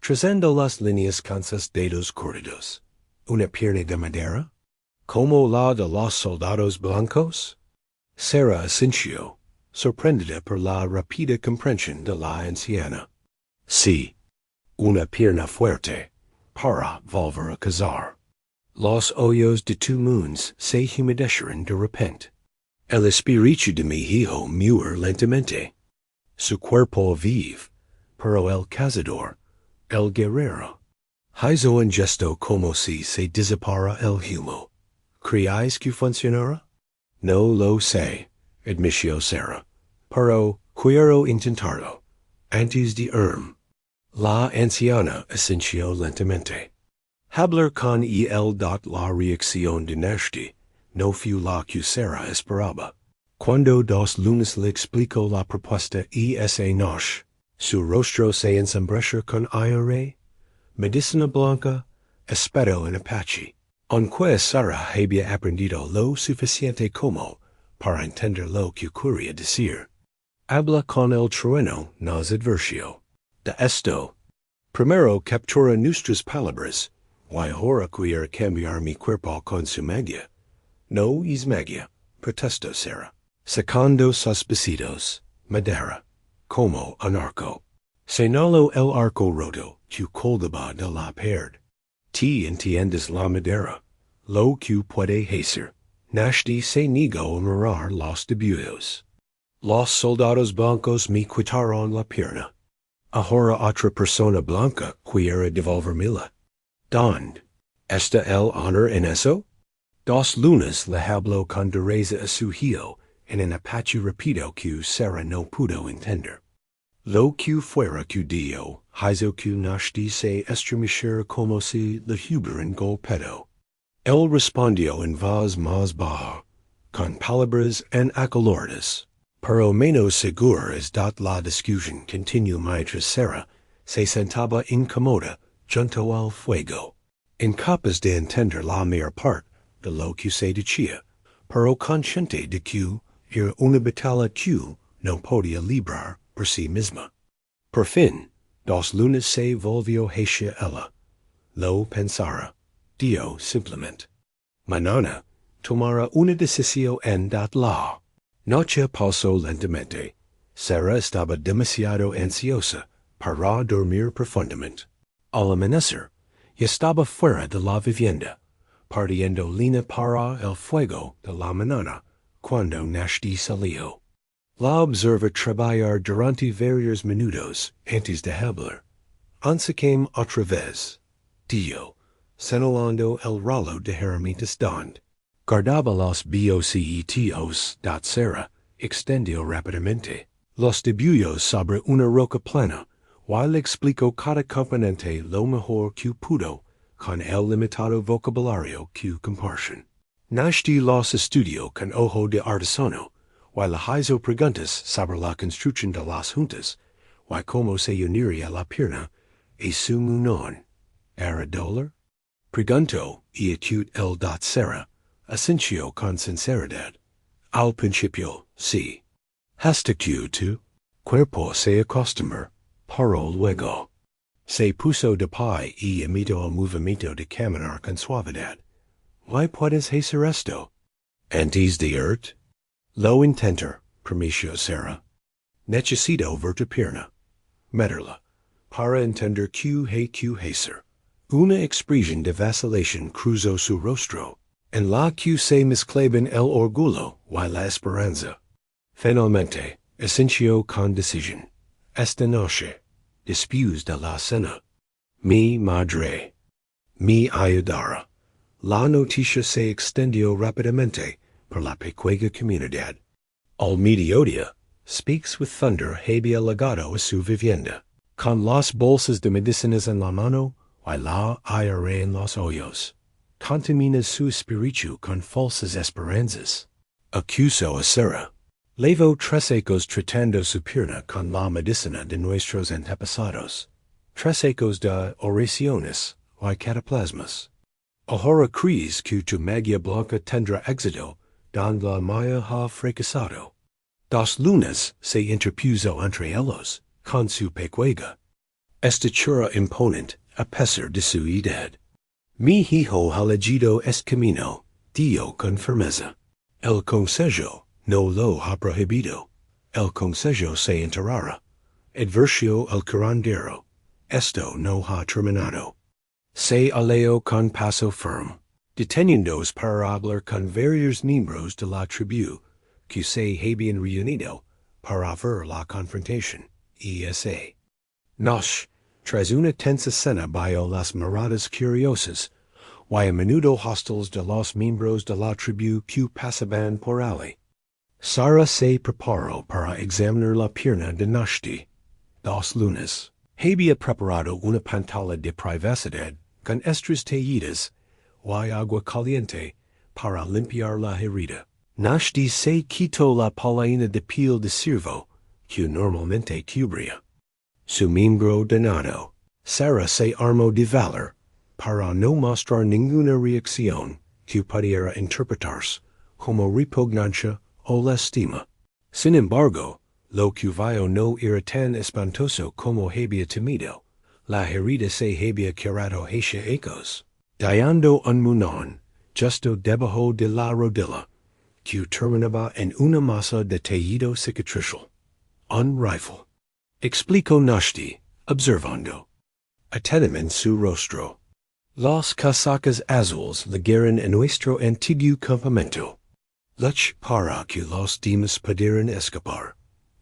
trazando las líneas con sus dedos cortados. una pierna de madera, como la de los soldados blancos. Sarah Asensio, sorprendida por la rápida comprensión de la anciana. Sí, una pierna fuerte, para volver a cazar. Los ojos de tu moons se humedecieron de repente. El espíritu de mi hijo muere lentamente. Su cuerpo vive, pero el cazador, el guerrero, hizo un gesto como si se disipara el humo. ¿Creáis que funcionará? No lo sé, admitió Sarah, pero quiero intentarlo, antes de irme. La anciana asintió lentamente. Hablar con él. La reacción de Náshdí no fue la que Sarah esperaba. Cuando 2 lunes le explicó la propuesta y esa noche, su rostro se ensombrece con aire, medicina blanca, espero en apache. Aunque Sarah había aprendido lo suficiente como para entender lo que quería decir. Habla con el trueno nos advirtió. De esto, primero captura nuestras palabras, y ahora quiere cambiar mi cuerpo con su magia. No es magia, protestó Sarah. Sacando sus besitos, madera, como un arco. Señaló el arco roto que colgaba de la pared. Ti entiendes la madera, lo que puede hacer. Náshdí se negó a mirar los dibujos. Los soldados blancos me quitaron la pierna. Ahora otra persona blanca quiere devolvermela. ¿Dónde? ¿Está el honor en eso? 2 lunes le habló con dureza a su hijo en un apache rápido que Sarah no pudo entender. Lo que fuera que dio, hizo que Náshdí se estremeciera como si le hubieran golpeado. Él respondió en voz más baja, con palabras acaloradas, pero menos seguras. La discusión continuó mientras Sarah se sentaba incómoda junto al fuego, incapaz de entender la mayor parte de lo que se decía, pero consciente de que era una batalla que no podía librar por sí misma. Por fin, 2 lunes se volvió hacia ella. Lo pensara, dio simplemente. Mañana tomará una decisión en la noche pasó lentamente. Sarah estaba demasiado ansiosa para dormir profundamente. Al amanecer, ya estaba fuera de la vivienda, partiendo línea para el fuego de la mañana, cuando Náshdí salió. La observa traballar durante varios minutos antes de hablar. Ansacame otra vez, dio, señalando el rollo de herramientas donde guardaba los bocetos. Sarah extendió rápidamente los dibujos sobre una roca plana, y le explicó cada componente lo mejor que pudo con el limitado vocabulario que comparten. Náshdí los estudió con ojo de artesano, y le hizo preguntas sobre la construcción de las juntas, y cómo se uniría la pierna y su muñón. ¿Era dólar? Preguntó y acute el. Sarah asintió con sinceridad. Al principio, sí. Hasta que tu cuerpo se acostumbró, pero luego se puso de pie y imitó el movimiento de caminar con suavidad. ¿Why puedes hacer esto? Antes de irte? Lo intento, prometió Sarah. Necesito ver tu pierna. Meterla, para entender que hacer. Una expresión de vacilación cruzó su rostro, en la que se mezclaban el orgullo y la esperanza. Finalmente, asintió con decisión. Esta noche, después de la cena, mi madre me ayudará. La noticia se extendió rápidamente por la pequeña comunidad. Al mediodía, Speaks with Thunder había llegado a su vivienda, con las bolsas de medicinas en la mano y la aire en los ojos. Contamina su espíritu con falsas esperanzas. Acusó a Sarah. Llevo 3 ecos tratando su pierna con la medicina de nuestros antepasados. 3 ecos de oraciones y cataplasmas. Ahora crees que tu magia blanca tendrá éxito donde la maya ha fracasado. 2 lunas se interpuso entre ellos, con su pecuega estatura imponente a pesar de su edad. Mi hijo elegido es camino, dio con firmeza. El consejo no lo ha prohibido. El consejo se enterrará. Advertio el curandero. Esto no ha terminado. Se aleo con paso firme, deteniéndose para hablar con varios miembros de la tribu, que se habían reunido para ver la confrontación, e.s.a. Nos, tras una tensa cena bajo las miradas curiosas, y a menudo hostiles de los miembros de la tribu que pasaban por allí. Sara se preparó para examinar la pierna de Náshdí. 2 lunes. Había preparado una pantalla de privacidad con estras teñidas y agua caliente para limpiar la herida. Náshdí se quitó la palaina de piel de ciervo que normalmente cubría su miembro donado. Sara se armó de valor para no mostrar ninguna reacción que pudiera interpretarse como repugnancia o lastima. Sin embargo, lo que vio no era tan espantoso como había temido. La herida se había quedado hecha ecos, dando un muñón justo debajo de la rodilla, que terminaba en una masa de tejido cicatricial. Un rifle. Explicó Náshdí, observando atentamente su rostro. Las casacas azules ligaron en nuestro antiguo campamento. Luch para que los demás pudieran escapar.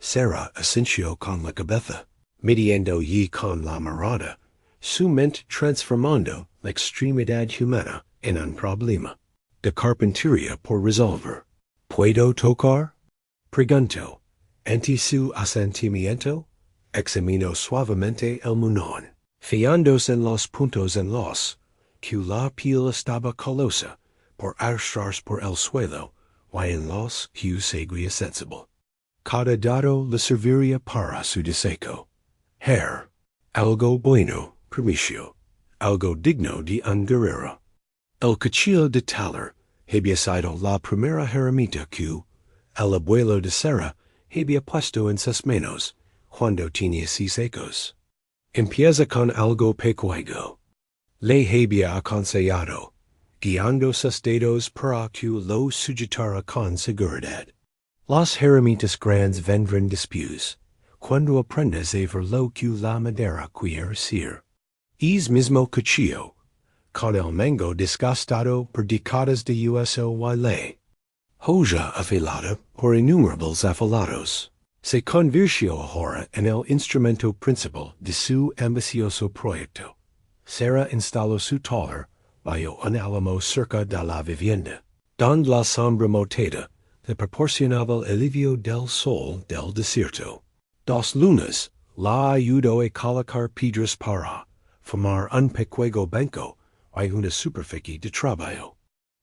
Sara asintió con la cabeza, midiendo y con la mirada, su mente transformando la extremidad humana en un problema de carpintería por resolver. ¿Puedo tocar? Preguntó. Ante su asentimiento, examinó suavemente el muñón, fijándose en los puntos en los que la piel estaba calosa por arrastrarse por el suelo, y en los que seguía sensible. Cada dado le serviría para su deseco. Algo bueno, primicio, algo digno de un guerrero. El cuchillo de taller había sido la primera herramienta que el abuelo de Sara había puesto en sus manos cuando tenía 6 años. Empieza con algo pequeño. Le había aconsejado, guiando sus dedos para que lo sujetara con seguridad. Las herramientas grandes vendrán después, cuando aprendas a ver lo que la madera quiere decir. Es mismo cuchillo, con el mango desgastado por décadas de uso y la hoja afilada por innumerables afilados, se convirtió ahora en el instrumento principal de su ambicioso proyecto. Sara instaló su taller bajo un álamo cerca de la vivienda, donde la sombra motada le proporcionaba el alivio del sol del desierto. 2 lunes la ayudó a colocar piedras para formar un pequeño banco y una superficie de trabajo.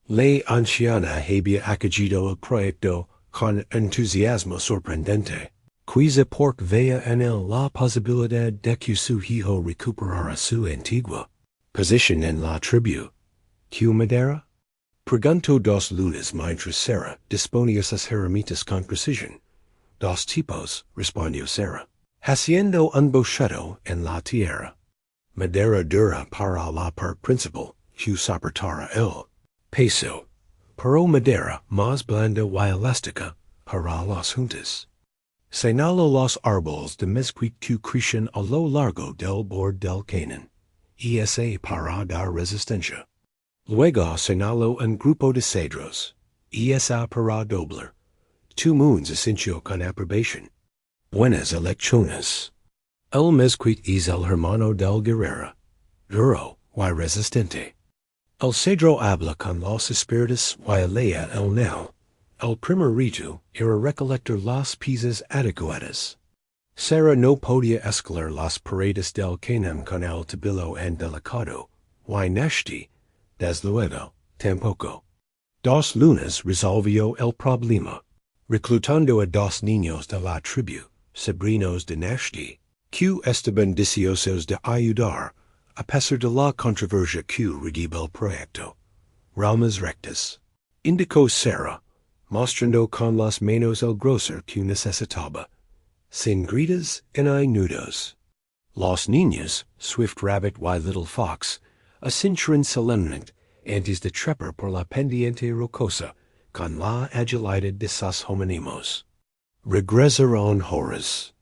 La anciana había acogido el proyecto con entusiasmo sorprendente, quizá porque veía en él la posibilidad de que su hijo recuperara su antigua posición en la tribu. ¿Qué madera? Preguntó 2 lunes mientras Sara disponía sus herramientas con precisión. 2 tipos, respondió Sara, haciendo un boceto en la tierra. Madera dura para la parte principal, que soportara el peso, pero madera más blanda y elástica para las juntas. Señaló los árboles de mezquite que crecen a lo largo del borde del cañón, esa para dar resistencia. Luego señaló un grupo de cedros, esa para doblar. 2 moons asintió con aprobación. Buenas elecciones. El mezquite es el hermano del guerrero, duro y resistente. El cedro habla con los espíritus y lea el neo. El primer rito era recolectar las piezas adecuadas. Sara no podía escalar las paredes del cañón con el tabilo en delicado, y Náshdí, desde luego, tampoco. 2 lunes resolvió el problema, reclutando a 2 niños de la tribu, sobrinos de Náshdí, que estaban deseosos de ayudar, a pesar de la controversia que regía el proyecto. Ramas rectas. Indicó Sara, mostrando con las manos el grosor que necesitaba, sin grietas ni nudos. Los niños, Swift Rabbit y Little Fox, a cinturon solemnant, antes de trepar por la pendiente rocosa, con la agilidad de sus homonimos. Regresaron horas.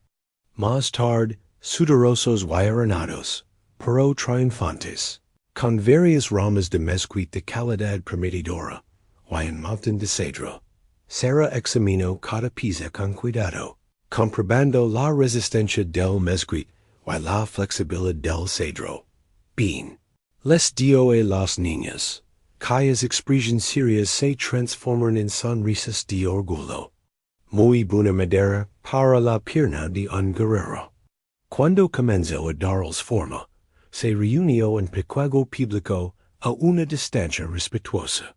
Más tarde, sudorosos y arenados, pero triunfantes, con varias ramas de mezquite de calidad prometedora, y en montón de cedro. Sara examinó cada pieza con cuidado, comprobando la resistencia del mezquite y la flexibilidad del cedro. Bien. Les dio a las niñas, cuyas expresiones serias se transforman en sonrisas de orgullo. Muy buena madera para la pierna de un guerrero. Cuando comenzó a darles forma, se reunió en pequeño público a una distancia respetuosa.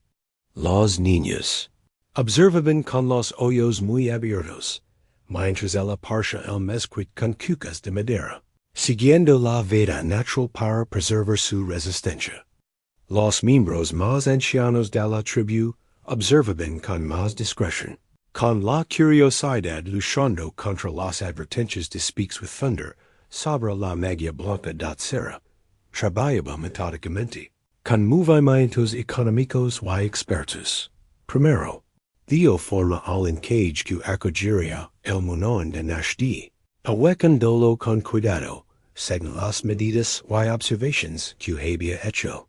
Las niñas observaban con los ojos muy abiertos, mientras ella parcha el mezquite con cucas de madera, siguiendo la veda natural para preservar su resistencia. Los miembros más ancianos de la tribu observaban con más discreción, con la curiosidad luchando contra las advertencias de Speaks with Thunder sobre la magia blanca de Sara. Trabajaba metódicamente, con movimientos económicos y expertos. Primero, dio forma al encage que acogería el muñón de Náshdí, ahuecándolo con cuidado, según las medidas y observaciones que había hecho.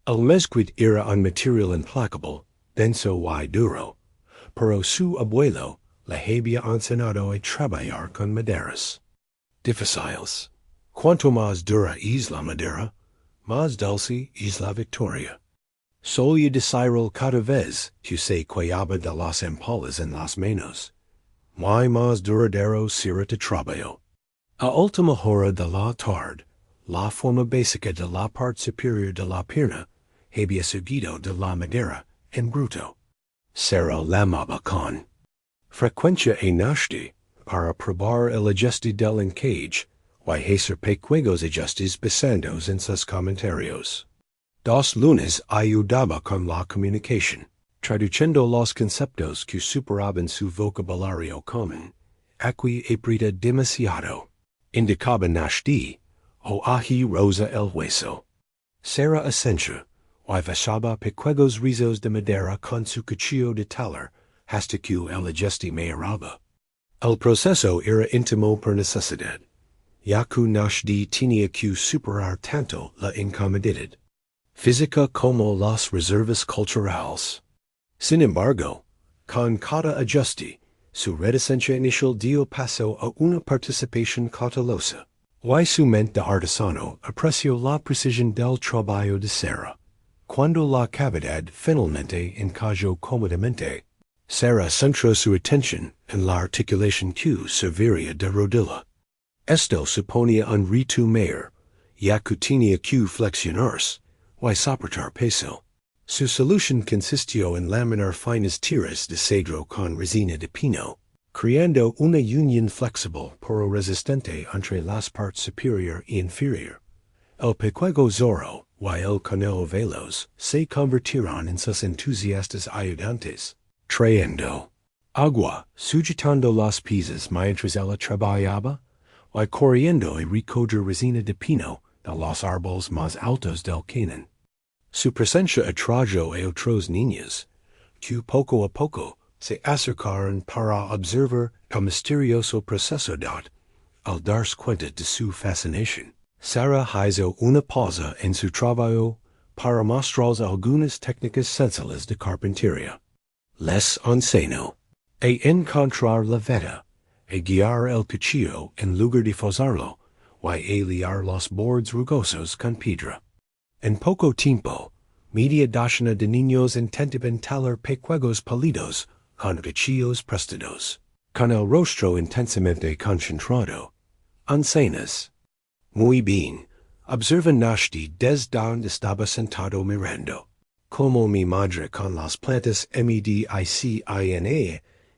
El mezquite era un material implacable, denso y duro, pero su abuelo le había enseñado a trabajar con maderas difíciles. Cuanto más dura es la madera, más dulce es la victoria. Solía decirlo cada vez que se cuajaba de las empolas en las manos. Muy más duradero será tu trabajo. A última hora de la tarde, la forma básica de la parte superior de la pierna había seguido de la madera en bruto. Sara la amaba con frecuencia a Náshdí para probar el ajuste del encage y hacer pequeños ajustes basados en sus comentarios. Dos lunes ayudaba con la comunicación, traduciendo los conceptos que superaban su vocabulario común. Aquí aprieta demasiado. Indicaba Náshdí, o ají rosa el hueso. Sara asentia, y vachaba pequeños rizos de madera con su cuchillo de talar, hasta que el ajuste mejoraba. El proceso era íntimo por necesidad, ya que Náshdí tenía que superar tanto la incomodidad física como las reservas culturales. Sin embargo, con cada ajuste, su reticencia inicial dio paso a una participación cautelosa, y su mente de artesano apreció la precisión del trabajo de Sara. Cuando la cavidad finalmente encajó cómodamente, Sara centró su atención en la articulación que serviría de rodilla. Esto suponía un reto mayor, ya que tenía que flexionarse y soportar peso. Su solución consistió en laminar finas tiras de cedro con resina de pino, creando una unión flexible pero resistente entre las partes superior y inferior. El pequeño zorro y el conejo veloz se convirtieron en sus entusiastas ayudantes, trayendo agua, sujetando las piezas mientras ella trabajaba, y corriendo a recoger resina de pino de los árboles más altos del cañón. Su presencia atrajo a otros niños, que poco a poco se acercaron para observar el misterioso proceso al darse cuenta de su fascinación. Sara hizo una pausa en su trabajo para mostrarles algunas técnicas sencillas de carpintería. Les enseñó a encontrar la veta, a guiar el cuchillo en lugar de forzarlo, y a liar los bordes rugosos con piedra. En poco tiempo, media docena de niños intentaban talar pequeños palitos con cuchillos prestados, con el rostro intensamente concentrado. Ancianas. Muy bien, observa Náshdí desde donde estaba sentado mirando. Como mi madre con las plantas medicina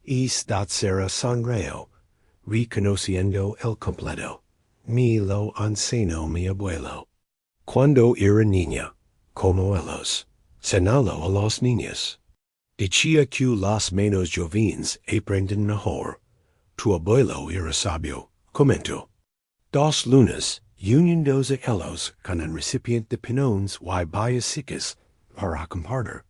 es dat Sara sonrió, reconociendo el completo. Me lo enseñó mi abuelo. Cuando era niña, como ellos, señaló a los niños. Decía que las menos jóvenes aprenden mejor. Tu abuelo era sabio, comentó. Dos lunas, Union dos elos con un recipient de pinones y biasicas para compartir.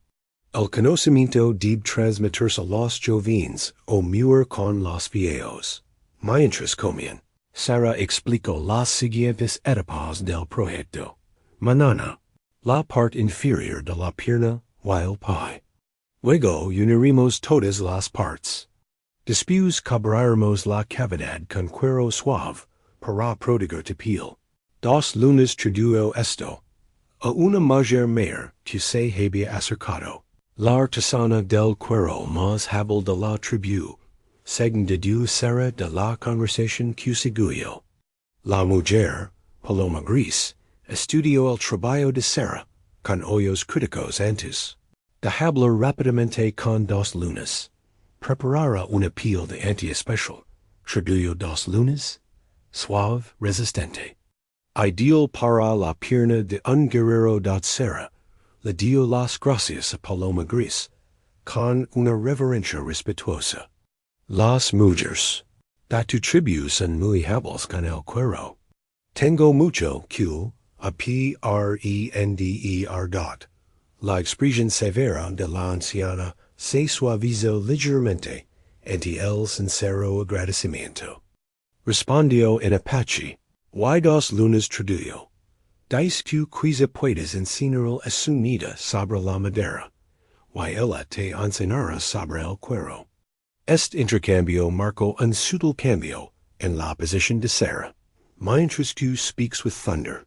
El conocimiento debe transmitirse a los jóvenes o mujer con los viejos. Mientras comían, Sara explicó las siguientes etapas del proyecto. Manana, la parte inferior de la pierna y el pie. Luego uniremos todas las partes. Después cubriremos la cavidad con cuero suave para proteger tu piel. 2 lunas tradujo esto a una mujer mayor que se había acercado. La artesana del cuero más hábil de la tribu, según dedujo Sara de la conversación que siguió. La mujer, paloma gris, estudió el trabajo de Sara con ojos críticos antes de hablar rápidamente con 2 lunas. Preparara una piel de anti-especial. Tradujo 2 lunas, suave, resistente. Ideal para la pierna de un guerrero. Sara le dio las gracias a Paloma Gris, con una reverencia respetuosa. Las mujeres de tu tribu son muy hábiles con el cuero. Tengo mucho que aprender. La expresión severa de la anciana se suavizó ligeramente ante el sincero agradecimiento. Respondió en apache, y 2 lunas tradujo. Dice que quizá puedes enseñar a su nieta sobre la madera, y ella te enseñará sobre el cuero. Este intercambio marcó un sutil cambio en la posición de Sara, mientras que speaks with thunder.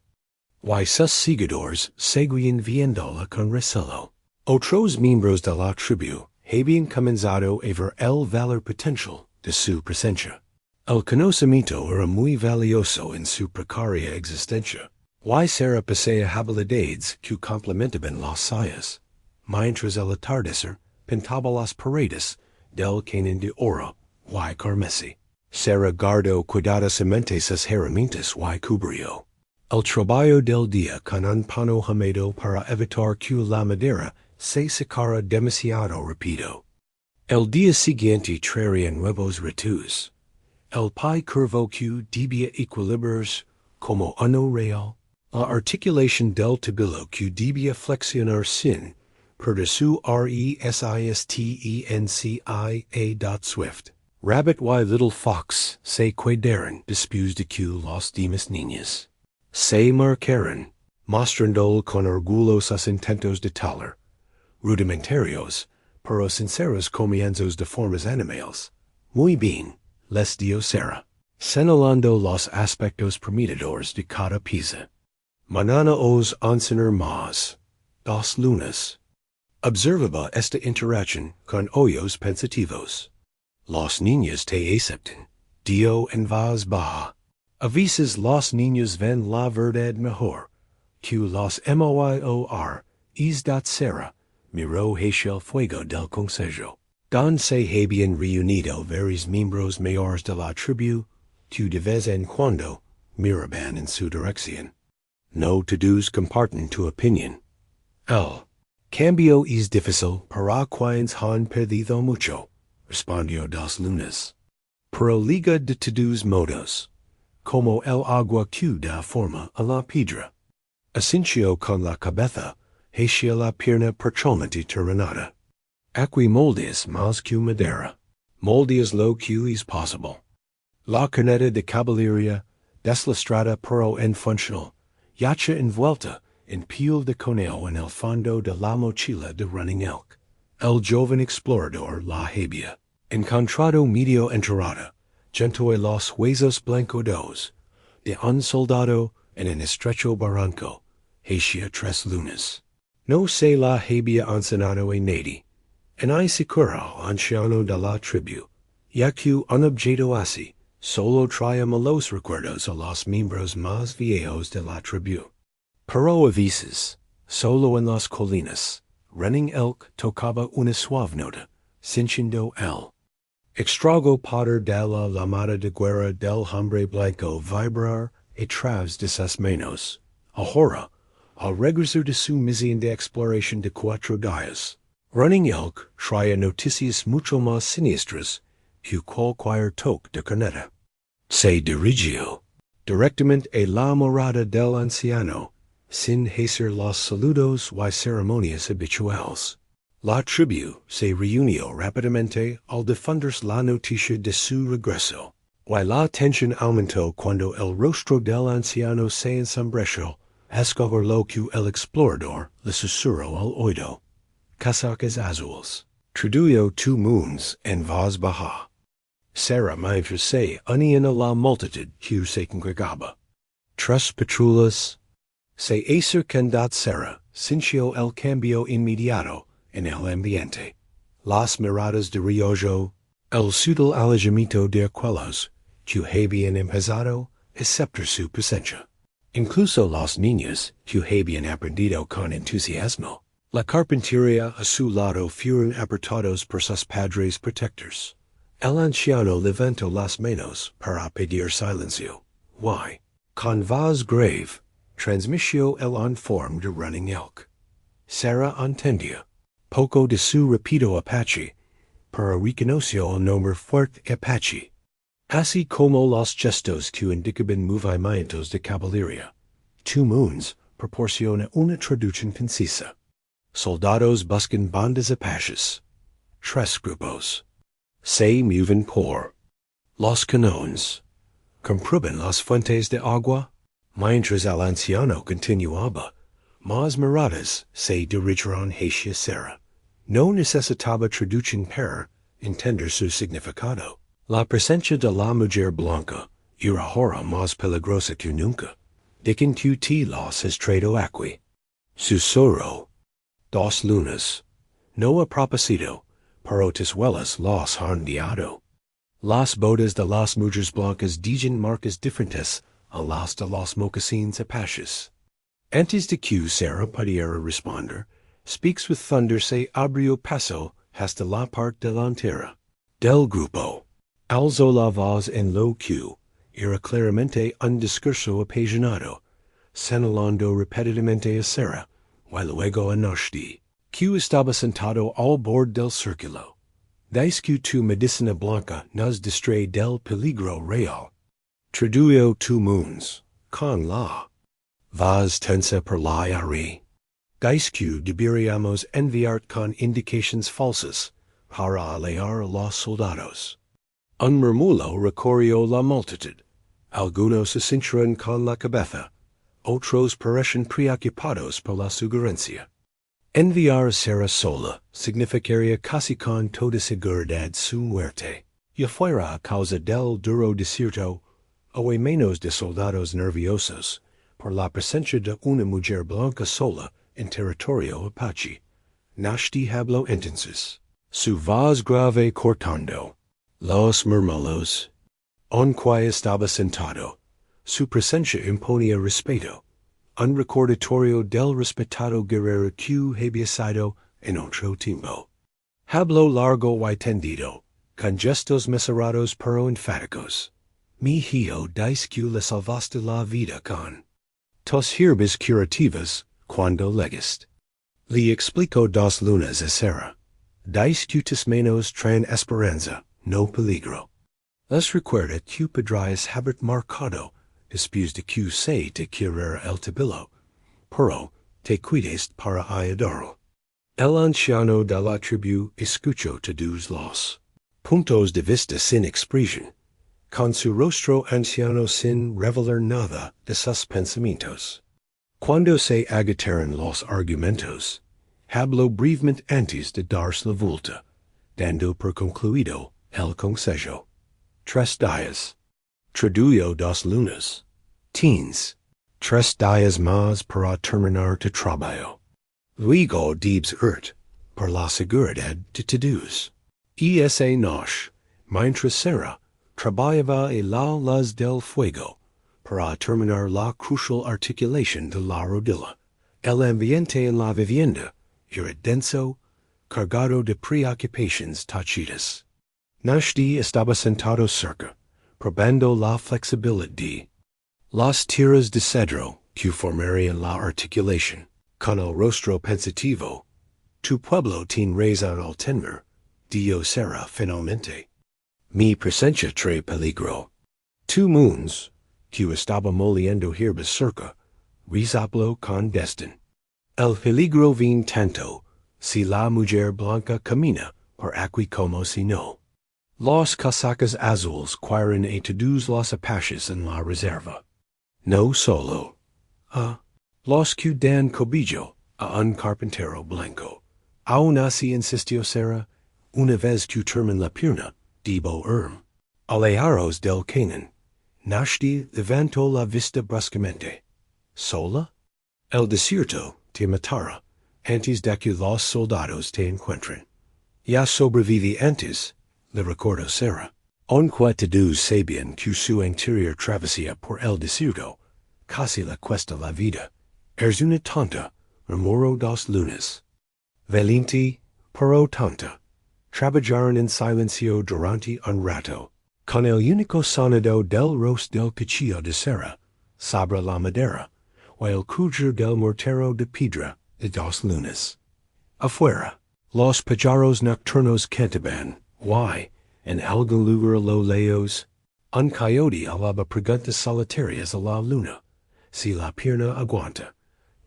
Y sus seguidores seguían viéndola con recelo. Otros miembros de la tribu habían comenzado a ver el valor potencial de su presencia. El conocimiento era muy valioso en su precaria existencia. Y Sara poseía habilidades que complementaban las suyas, mientras el atardecer pintaba las paredes del cañón de oro y carmesí. Sara guardó cuidadosamente sus herramientas y cubrió el trabajo del día con un pano húmedo para evitar que la madera se secara demasiado rápido. El día siguiente traería nuevos retos. El pie curvo que debía equilibrarse como uno real. La articulación del tobillo que debía flexionar sin perder su resistencia. Swift. Rabbit y Little Fox se quedaron después de que los demás niños se marcaron, mostrando con orgullo sus intentos de taller, rudimentarios, pero sinceros comienzos de formas animales. Muy bien, les dio Sara, señalando los aspectos prometedores de cada pieza. Manana os enseñar más. 2 lunas. Observaba esta interacción con ojos pensativos. Los niños te aceptan. Dio en voz baja. A veces los niños ven la verdad mejor que los moir. Sara miró hacia el fuego del consejo, donde se habían reunido varios miembros mayores de la tribu que de vez en cuando miraban en su dirección. No todos comparten tu opinión. El cambio es difícil para quienes han perdido mucho, respondió 2 lunas. Pero liga de todos modos, como el agua que da forma a la piedra. Asintió con la cabeza hacia la pierna parcialmente terminada. Aquí moldes más que madera. Moldes lo que es posible. La corneta de caballería deslastrada pero en funcional, yacha envuelta en piel de conejo en el fondo de la mochila de Running Elk. El joven explorador la había encontrado medio enterrada, junto a los huesos blancos de un soldado en un estrecho barranco, hacia 3 lunas. No se la había enseñado a nadie, en hay seguro anciano de la tribu, ya que un objeto así solo trae malos recuerdos a los miembros más viejos de la tribu. Pero a veces, solo en las colinas, Running Elk tocaba una suave nota, sintiendo el extrago poder de la llamada de guerra del hombre blanco vibrar a través de sus manos. Ahora, al regresar de su misión de exploración de 4 días, Running Elk traía noticias mucho más siniestras que cualquier toque de corneta. Se dirigió Directamente a la morada del anciano, sin hacer los saludos y ceremonias habituales. La tribu se reunió rápidamente al difundirse la noticia de su regreso, y la tensión aumentó cuando el rostro del anciano se ensambreció, escoger lo que el explorador le susurró al oído. Casacas azules. Traduyo 2 moons en voz baja. Sarah mientras se unían a la multitud que se congregaba. 3 patrullas. Se acercan Sarah sintió el cambio inmediato en el ambiente. Las miradas de reojo, el sutil alejamiento de aquellos que habían empezado a aceptar su presencia. Incluso los niños que habían aprendido con entusiasmo la carpintería a su lado fueron apartados por sus padres protectores. El anciano levantó las manos para pedir silencio. Y, con voz grave, transmitió el informe de running elk. Sarah entendía poco de su rápido apache, pero reconoció el nombre fuerte apache, así como los gestos que indicaban movimientos de caballería. 2 moons proporciona una traducción concisa. Soldados buscan bandas apaches. 3 grupos. Se mueven por los cañones. Comprueben las fuentes de agua. Mientras el anciano continuaba, más miradas se dirigieron hacia Sarah. No necesitaba traducción para entender su significado. La presencia de la mujer blanca era ahora más peligrosa que nunca. De que los has traído aquí. Susurro. 2 lunas. No a propósito, pero tishuelas los han guiado. Las bodas de las mujeres blancas digen marcas diferentes a las de los mocasines apaches. Antes de que Sarah pudiera responder, Speaks with Thunder se abrió paso hasta la parte delantera del grupo. Alzó la voz en lo que era claramente un discurso apasionado, señalando repetidamente a Sarah, y luego a Náshdí, que estaba sentado al borde del círculo. Dice que tu medicina blanca nos distrae del peligro real. Traduyo 2 moons, con la voz tensa por la ari. Dice que deberíamos enviar con indicaciones falsas para alejar a los soldados. Un murmullo recorrió la multitud. Algunos se cincharon con la cabeza. Otros parecen preocupados por la sugerencia. Enviar a Sarah sola significaría casi con toda seguridad su muerte, y fuera a causa del duro desierto, o a menos de soldados nerviosos, por la presencia de una mujer blanca sola en territorio apache. Náshdí habló entonces, su voz grave cortando los murmullos. Aunque estaba sentado, su presencia imponía respeto. Un recordatorio del respetado guerrero que había sido en otro tiempo. Habló largo y tendido, con gestos mesurados pero enfáticos. Mi hijo dice que le salvaste la vida con tus hierbas curativas cuando legist. Le explicó 2 lunas a Sarah. Dice que tus manos traen esperanza, no peligro. Les recuerda que podrías haber marcado después de que se te curara el tabilo, pero te cuides para ayudarlo. El anciano de la tribu escuchó todos los puntos de vista sin expresión, con su rostro anciano sin revelar nada de sus pensamientos. Cuando se agitaron los argumentos, habló brevemente antes de darse la vuelta, dando por concluido el consejo. 3 días. Traduyo 2 lunas. Teens. 3 días más para terminar tu trabajo. Luego debes por la seguridad de todos. Esa noche, mientras Sarah trabajaba a la luz del fuego, para terminar la crucial articulación de la rodilla, el ambiente en la vivienda era denso, cargado de preocupaciones tachidas. Náshdí estaba sentado cerca, probando la flexibilidad de las tiras de cedro que formarían la articulación. Con el rostro pensativo, tu pueblo tiene razón al temer, dijo Sarah finalmente. Mi presencia trae peligro. 2 moons, que estaba moliendo hierbas cerca, risaplo con destin. El peligro vin tanto, si la mujer blanca camina, por aquí como si no. Los casacas azules quieren a todos los apaches en la reserva. No solo. Los que dan cobijo a un carpintero blanco. Aún así insistió Sarah, una vez que termin la pierna, debo Alejaros del cañón. Náshdí levantó la vista bruscamente. ¿Sola? El desierto te matará, antes de que los soldados te encuentren. Ya sobreviví antes, le recordó Sarah. Aunque todos sabían que su anterior travesía por el desierto casi le cuesta la vida. Eres una tonta, murmuró 2 lunas. Valiente, pero tonta. Trabajaron en silencio durante un rato, con el único sonido del roast del cuchillo de Sarah, sobre la madera, o el crujir del mortero de piedra de 2 lunas. Afuera, los pájaros nocturnos cantaban, en algún lugar lo lejos, un coyote alaba preguntas solitarias a la luna, si la pierna aguanta.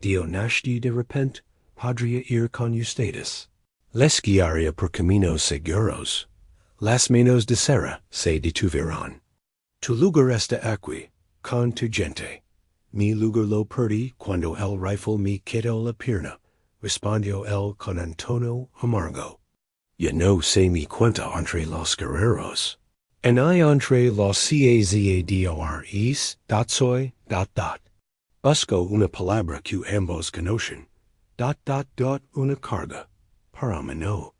Dio Náshdí de repente, podría ir con ustedes. Les guiaría por caminos seguros. Las manos de Sarah se detuvieron. Tu lugar está aquí, con tu gente. Mi lugar lo perdí cuando el rifle me quitó la pierna, respondió él con un tono amargo. Ya no se me cuenta entre los guerreros. En I entre los cazadores, soy, Busco una palabra que ambos conocen, una carga, para mí no.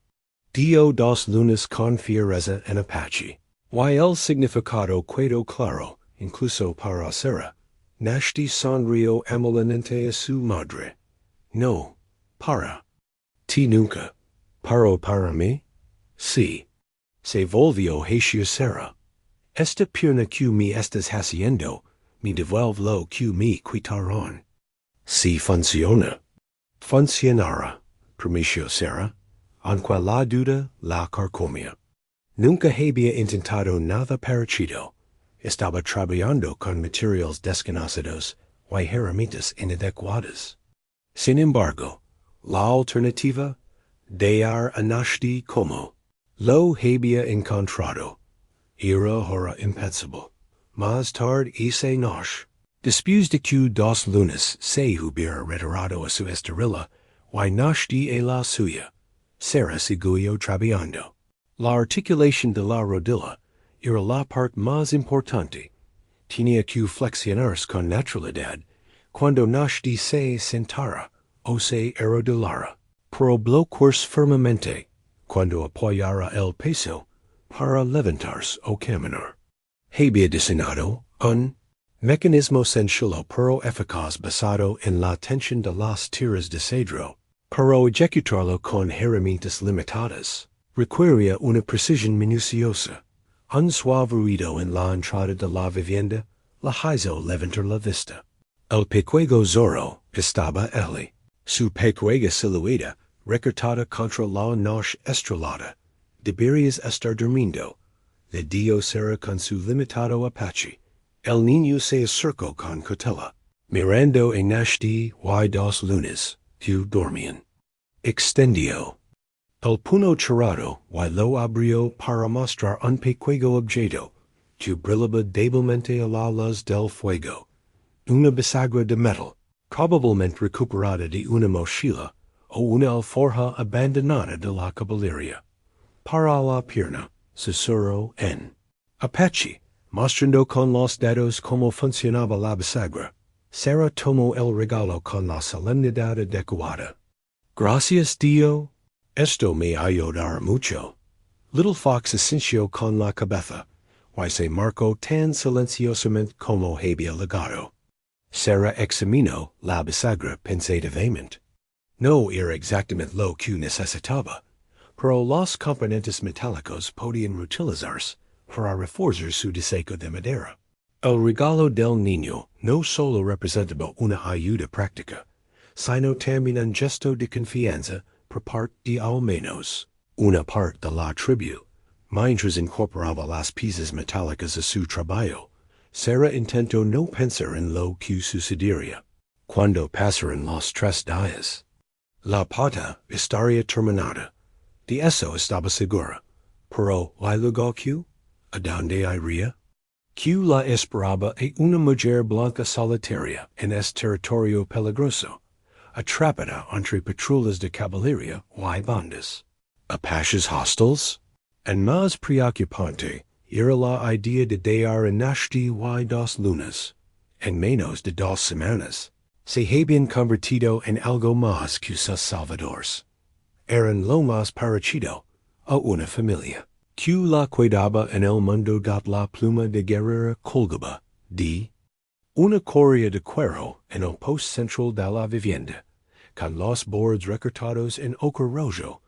Dio 2 lunas con fiereza en apache. Y el significado quedó claro, incluso para Sarah. Náshdí sonrió amablemente a su madre. No, para ti nunca. Para mí? Sí. Se volvió hacia Sarah. Esta pierna que me estás haciendo, me devuelve lo que me quitaron. Si funciona. Funcionará, prometió Sarah, aunque la duda la carcomía. Nunca había intentado nada parecido. Estaba trabajando con materiales desconocidos y herramientas inadecuadas. Sin embargo, la alternativa, dar a Náshdí como lo había encontrado, era ahora impensable. Más tarde esa noche, después de que 2 lunas se hubiera retirado a su estorila, y Náshdí a la suya, Sarah siguió trabajando. La articulación de la rodilla era la parte más importante. Tenía que flexionarse con naturalidad cuando Náshdí se sentara o se arrodillara, pero bloquearse firmemente cuando apoyara el peso para levantarse o caminar. Había diseñado un mecanismo sencillo pero eficaz basado en la tensión de las tiras de cedro, pero ejecutarlo con herramientas limitadas requería una precisión minuciosa. Un suave ruido en la entrada de la vivienda la hizo levantar la vista. El pequeño zorro estaba allí, su pequeña silueta recortada contra la noche estrellada. Deberías estar durmiendo, le dijo Sarah con su limitado apache. El niño se acercó con cautela, mirando a Náshdí y 2 lunas, que dormían. Extendió el puño cerrado y lo abrió para mostrar un pequeño objeto que brillaba débilmente a la luz del fuego. Una bisagra de metal, probablemente recuperada de una mochila o una alforja abandonada de la caballería. Para la pierna, susurró en apache, mostrando con los dedos cómo funcionaba la bisagra. Sarah tomó el regalo con la solemnidad adecuada. Gracias, Dio. Esto me ayudará mucho. Little Fox asintió con la cabeza, y se marcó tan silenciosamente como había legado. Sarah examinó la bisagra pensativamente. No era exactamente lo que necesitaba, pero los componentes metálicos podían utilizarse para reforzar su diseño de madera. El regalo del niño no solo representaba una ayuda práctica, sino también un gesto de confianza por parte de al menos una parte de la tribu. Mientras incorporaba las piezas metálicas a su trabajo, Sera intento no pensar en lo que sucedería. Cuando pasaron los 3 días. La pata estaría terminada. De eso estaba segura. Pero luego que, ¿a dónde iría? Que la esperaba una mujer blanca solitaria en este territorio peligroso, atrapada entre patrullas de caballería y bandas. Apaches hostiles? En más preocupante era la idea de dar en Náshdí y 2 lunas. En menos de 2 semanas, se habían convertido en algo más que sus salvadores. Eran lo más parecido a una familia. Que la cuidaba en el mundo la pluma de guerrero colgaba de una correa de cuero en el post central de la vivienda, con los bordes recortados en ochre rojo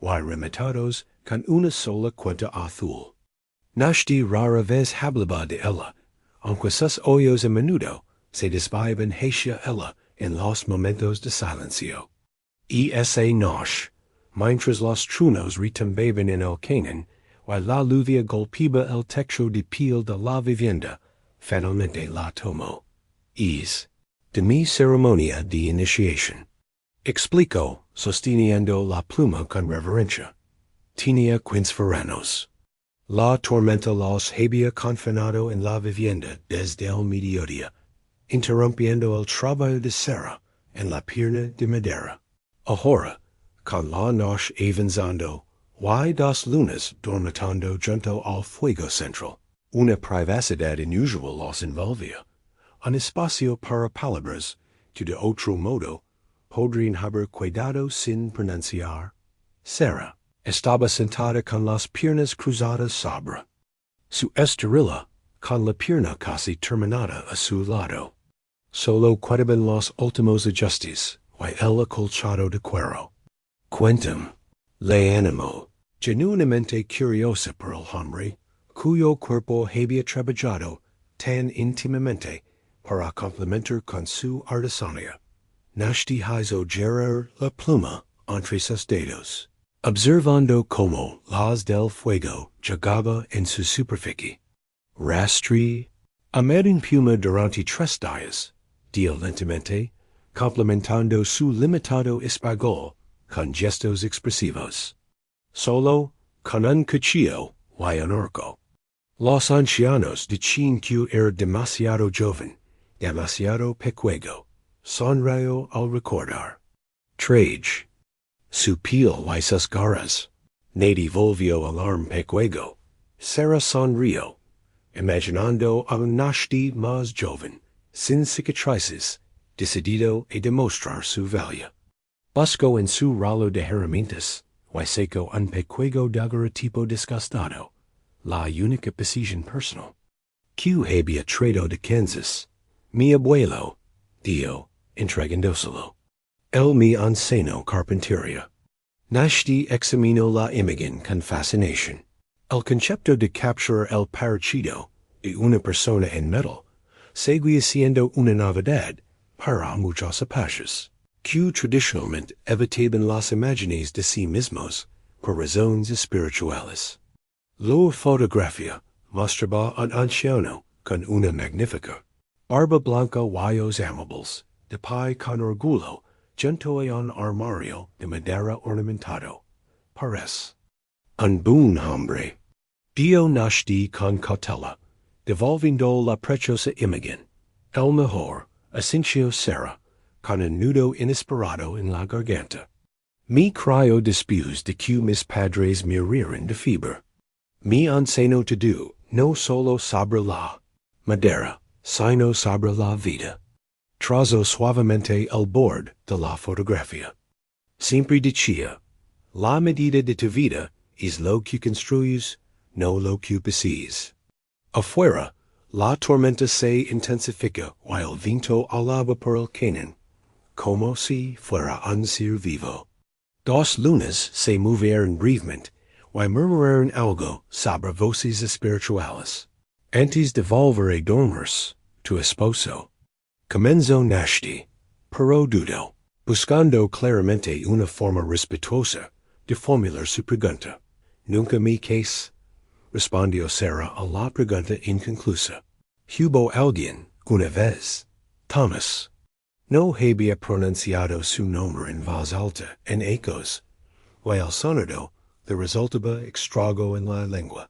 y rematados con una sola cuenta azul. Náshdí rara vez hablaba de ella, aunque sus oídos a menudo se desviaban hacia ella en los momentos de silencio. Y esa noche, mientras los truenos retumbaban en el cañón, y la lluvia golpeaba el techo de piel de la vivienda, finalmente la tomó. Es de mi ceremonia de iniciación. Explico, sosteniendo la pluma con reverencia. Tenía 15 veranos. La tormenta los había confinado en la vivienda desde el mediodía, interrumpiendo el trabajo de Sera en la pierna de madera. Ahora, con la noche avanzando, y 2 lunas dormitando junto al fuego central, una privacidad inusual los envolvía, un espacio para palabras que de otro modo podrían haber quedado sin pronunciar. Sera estaba sentada con las piernas cruzadas sobre su estorila, con la pierna casi terminada a su lado. Solo quedaban los últimos ajustes y el acolchado de cuero. Cuentam, le animó, genuinamente curiosa por el hombre, cuyo cuerpo había trabajado tan íntimamente para complementar con su artesanía. Náshdí hizo girar la pluma entre sus dedos, observando cómo las del fuego llegaba en su superficie. Rastri, a media pluma durante 3 días, dijo lentamente, complementando su limitado español con gestos expresivos. Solo con un cuchillo y un arco. Los ancianos decían que era demasiado joven, demasiado pequeño. Sonrió al recordar. Trage. Su piel y sus garras. Nádí volvió al arm pequeño. Sera sonrió, imaginando a un Náshdí más joven, sin cicatrices, decidido a demostrar su valía. Buscó en su ralo de herramientas, y sacó un pequeño daguerrotipo disgustado, la única posesión personal. Que había traído de Kansas. Mi abuelo, dijo, entregándoselo. Él me enseñó carpintería. Náshdí examinó la imagen con fascinación. El concepto de capturar el parecido de una persona en metal seguía siendo una novedad para muchos apaches, que tradicionalmente evitaban las imágenes de sí mismos por razones espirituales. La fotografía mostraba a un anciano con una magnífica barba blanca y ojos amables, de pie con orgullo, junto a un armario de madera ornamentado. Parece un buen hombre, dijo Náshdí con cautela, devolviendo la preciosa imagen. El mejor, asintió Sera, con un nudo inesperado en la garganta. Me creo después de que mis padres murieron de fiebre. Me enseñó todo, no solo sobre la madera, sino sobre la vida. Trazó suavemente el borde de la fotografía. Siempre decía, la medida de tu vida es lo que construyes, no lo que posees. Afuera, la tormenta se intensifica y el viento alaba por el cañón, como si fuera un ser vivo. 2 lunas se movieron brevemente y murmuraron algo sobre voces espirituales. Antes de volver a dormirse, tu esposo. Comenzó Náshdí, pero dudó, buscando claramente una forma respetuosa de formular su pregunta. Nunca me quise, respondió Sera a la pregunta inconclusa. Hubo alguien, una vez. Thomas. No había pronunciado su nombre en voz alta, en ecos, y el sonido le resultaba extraño en la lengua.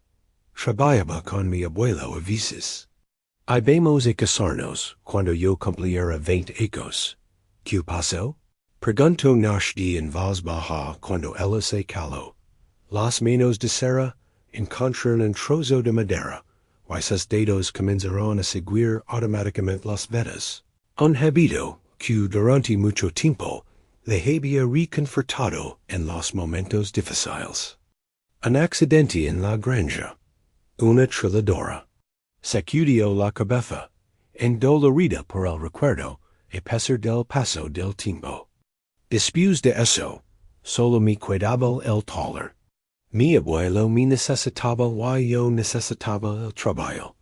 Trabajaba con mi abuelo a veces. Íbamos a casarnos cuando yo cumpliera 20 ecos. ¿Qué pasó? Preguntó Náshdí en voz baja cuando ella se caló. Las manos de Sarah encontraron un trozo de madera, y sus dedos comenzaron a seguir automáticamente las vetas. Un hábito que durante mucho tiempo le había reconfortado en los momentos difíciles. Un accidente en la granja. Una trilladora. Sacudió la cabeza, endolorida por el recuerdo, a pesar del paso del tiempo. Después de eso, solo me quedaba el taller. Mi abuelo me necesitaba y yo necesitaba el trabajo.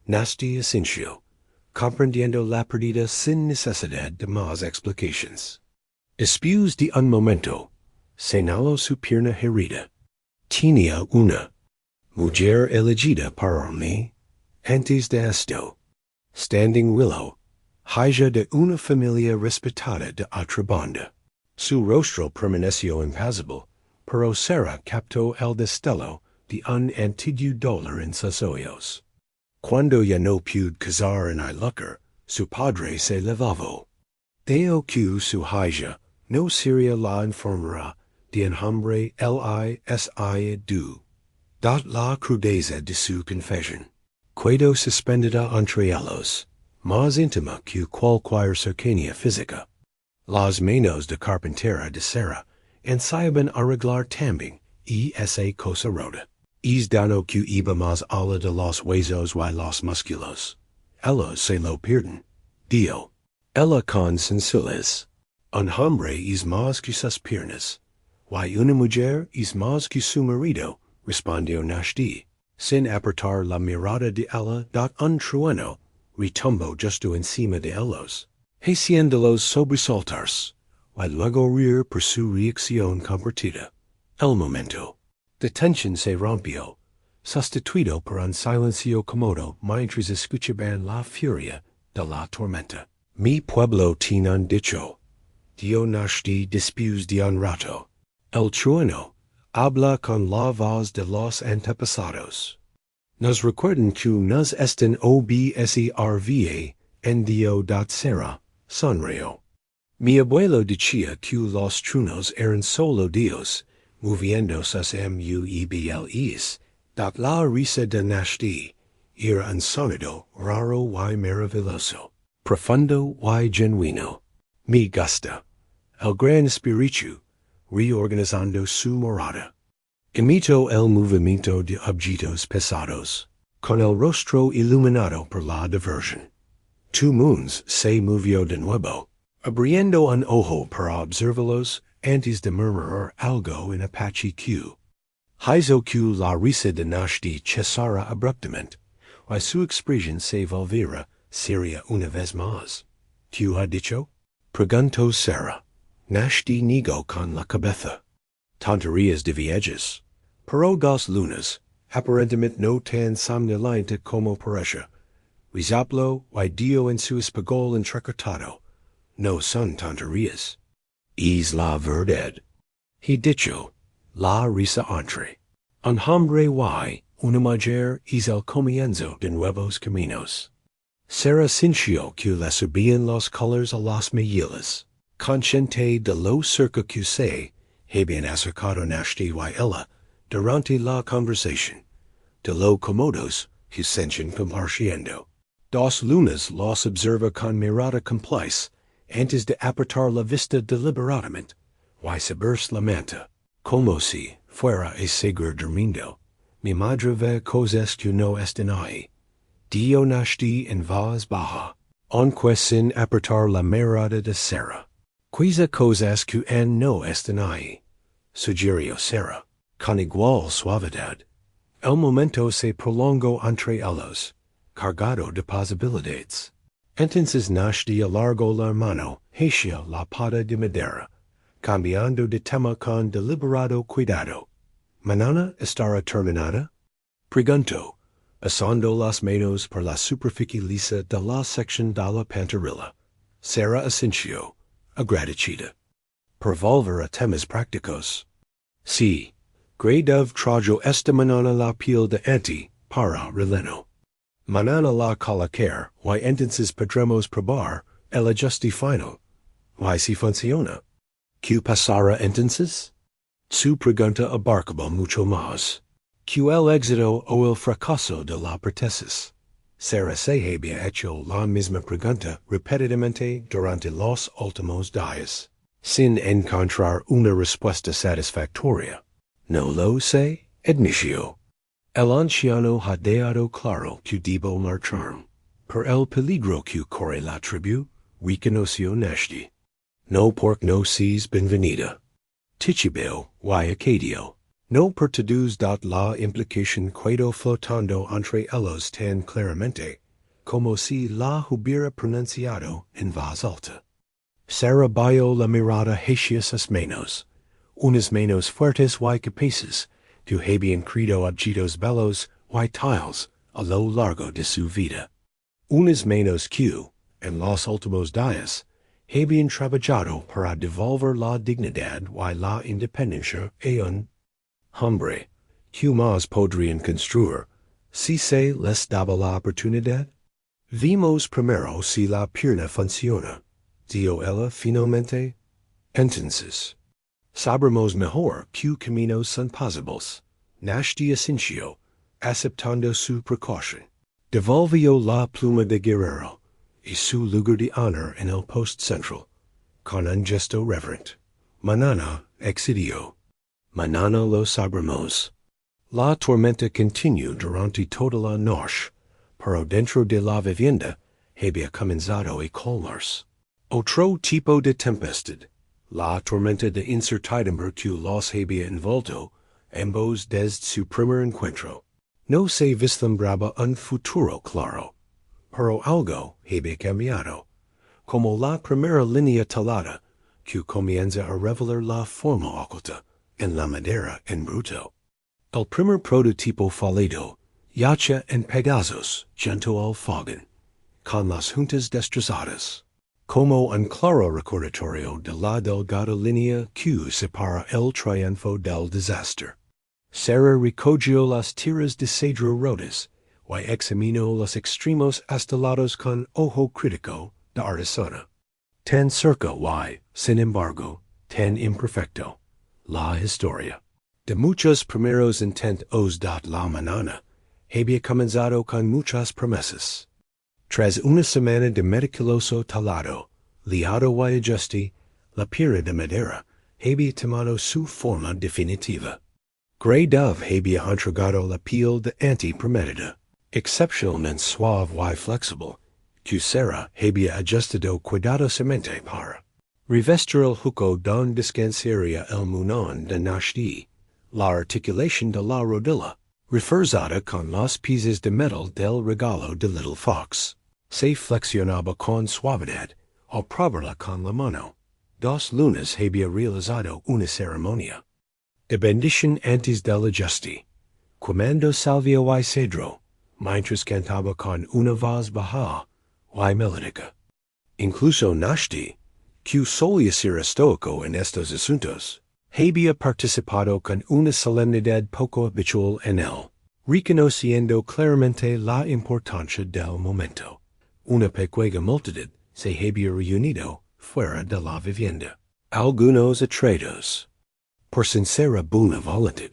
Náshdí asintió, comprendiendo la pérdida sin necesidad de más explicaciones. Después de un momento, señaló su pierna herida. Tenía una mujer elegida para mí. Antes de esto, Standing Willow, hija de una familia respetada de otra banda. Su rostro permaneció impasible, pero Sarah captó el destello de un antiguo dolor en sus ojos. Cuando ya no pudo cazar en el lugar, su padre se levantó. Dijo que su hija no sería la enfermera de un hombre lisiado, dad la crudeza de su confesión. Quedó suspendida entre ellos, más íntima que cualquier cercanía física. Las manos de carpintería de Sarah ensayaban arreglar también esa cosa rota. Es dado que iba más allá de los huesos y los músculos. Ella se lo pierden. Dio. Ella con sensuales. Un hombre es más que sus piernas. Y una mujer es más que su marido, respondió Náshdí. Sin apartar la mirada de ella, un trueno retumbó justo encima de ellos, haciéndolos sobresaltarse, y luego reír por su reacción compartida. El momento de tensión se rompió, sustituido por un silencio cómodo mientras escuchaban la furia de la tormenta. Mi pueblo tiene un dicho, dio Náshdí después de un rato. El trueno habla con la voz de los antepasados. Nos recuerdan que nos están observa en Dio dat Sarah, sonrió. Mi abuelo decía que los truenos eran solo dios, moviendo sus muebles, dat la risa de Náshdí era un sonido raro y maravilloso, profundo y genuino. Me gusta. El gran espíritu, reorganizando su morada. Imito el movimiento de objetos pesados, con el rostro iluminado por la diversión. Two moons se movió de nuevo, abriendo un ojo para observarlos antes de murmurar algo en apache Q. Hizo que la risa de Náshdí cesara abruptamente, y su expresión se volviera seria una vez más. ¿Qué ha dicho? Preguntó Sarah. Náshdí negó con la cabeza. Tonterías de viejas. Pero 2 lunas, aparentemente no tan somnolienta como parece. Rizaplo y dio en su espigol entrecotado. No son tonterías. Es la verdad. He dicho, la risa entre. Un hombre y una mujer es el comienzo de nuevos caminos. Sarah sintió que le subían los colores a las mejillas, consciente de lo cerca que se habían acercado Náshdí y ella durante la conversación, de lo cómodos que sentían compartiendo. 2 lunas los observa con mirada complice antes de apartar la vista deliberadamente, y saberse lamenta, como si fuera a seguir durmiendo. Mi madre ve cosas que no están ahí. Dio Náshdí en voz baja, aunque sin apartar la mirada de Sarah. Quizá cosas que no están ahí, sugirió Sarah, con igual suavidad. El momento se prolongó entre ellos, cargado de posibilidades. Entonces Náshdí alargó la mano hacia la pata de madera, cambiando de tema con deliberado cuidado. ¿Mañana estará terminada? Preguntó, Asando las manos por la superficie lisa de la sección de la pantorrilla. Serra Asensio, agradecida. Per volver a temas prácticos. C. Grey dove trajo esta manana la piel de anti, para releno. Manana la calaquer, y entonces podremos probar el ajuste final. Y si funciona. ¿Qué pasará entonces? Su pregunta abarcaba mucho más. ¿Qué el éxito o el fracaso de la prótesis? Será se había hecho la misma pregunta repetidamente durante los últimos días, sin encontrar una respuesta satisfactoria. No lo sé, admitió. El anciano ha dejado claro que debo marchar. Por el peligro que corre la tribu, reconoció Náshdí. No porque no seas benvenida. Tichibeo y acadio. No per todos dat la implicación quedo flotando entre ellos tan claramente, como si la hubiera pronunciado en voz alta. Serra bajo la mirada hacia sus manos, unas manos fuertes y capaces, que habían creado objetos bellos y tiles a lo largo de su vida. Unas manos que, en los últimos días, habían trabajado para devolver la dignidad y la independencia a un hombre, que más podrían construir, si se les daba la oportunidad. Vimos primero si la pierna funciona, dijo ella finalmente. Entonces, sabremos mejor qué caminos son posibles. Náshdí asintió, aceptando su precaución. Devolvió la pluma de guerrero y su lugar de honor en el post central, con un gesto reverent. Mañana exidió. Mañana lo sabremos. La tormenta continuó durante toda la noche, pero dentro de la vivienda había comenzado a calmarse. Otro tipo de tempestad, la tormenta de incertidumbre que los había envuelto, ambos desde su primer encuentro. No se vislumbraba un futuro claro, pero algo había cambiado, como la primera línea talada que comienza a revelar la forma oculta en la madera en bruto. El primer prototipo fallido yace en pedazos junto al fogón, con las juntas destrozadas, como un claro recordatorio de la delgada línea que separa el triunfo del desastre. Serra recogió las tiras de cedro rotas y examinó los extremos astelados con ojo crítico de artesana. Tan cerca y, sin embargo, tan imperfecto. La historia de muchos primeros intentos de la mañana había comenzado con muchas promesas. Tras una semana de meticuloso talado, liado y ajuste, la piedra de madera había tomado su forma definitiva. Grey dove había entregado la piel de anti prometida, excepcionalmente suave y flexible, que Serra había ajustado cuidadosamente para revestir el juco donde descansaría el muñón de Náshdí. La articulación de la rodilla, reforzada con los piezas de metal del regalo de Little Fox, se flexionaba con suavidad al probarla con la mano. 2 lunas había realizado una ceremonia de bendición antes del ajuste, cuando salvio y cedro, mientras cantaba con una voz baja y melódica. Incluso Náshdí, que solía ser estoico en estos asuntos, había participado con una solemnidad poco habitual en él, reconociendo claramente la importancia del momento. Una pequeña multitud se había reunido fuera de la vivienda. Algunos atraídos por sincera buena voluntad,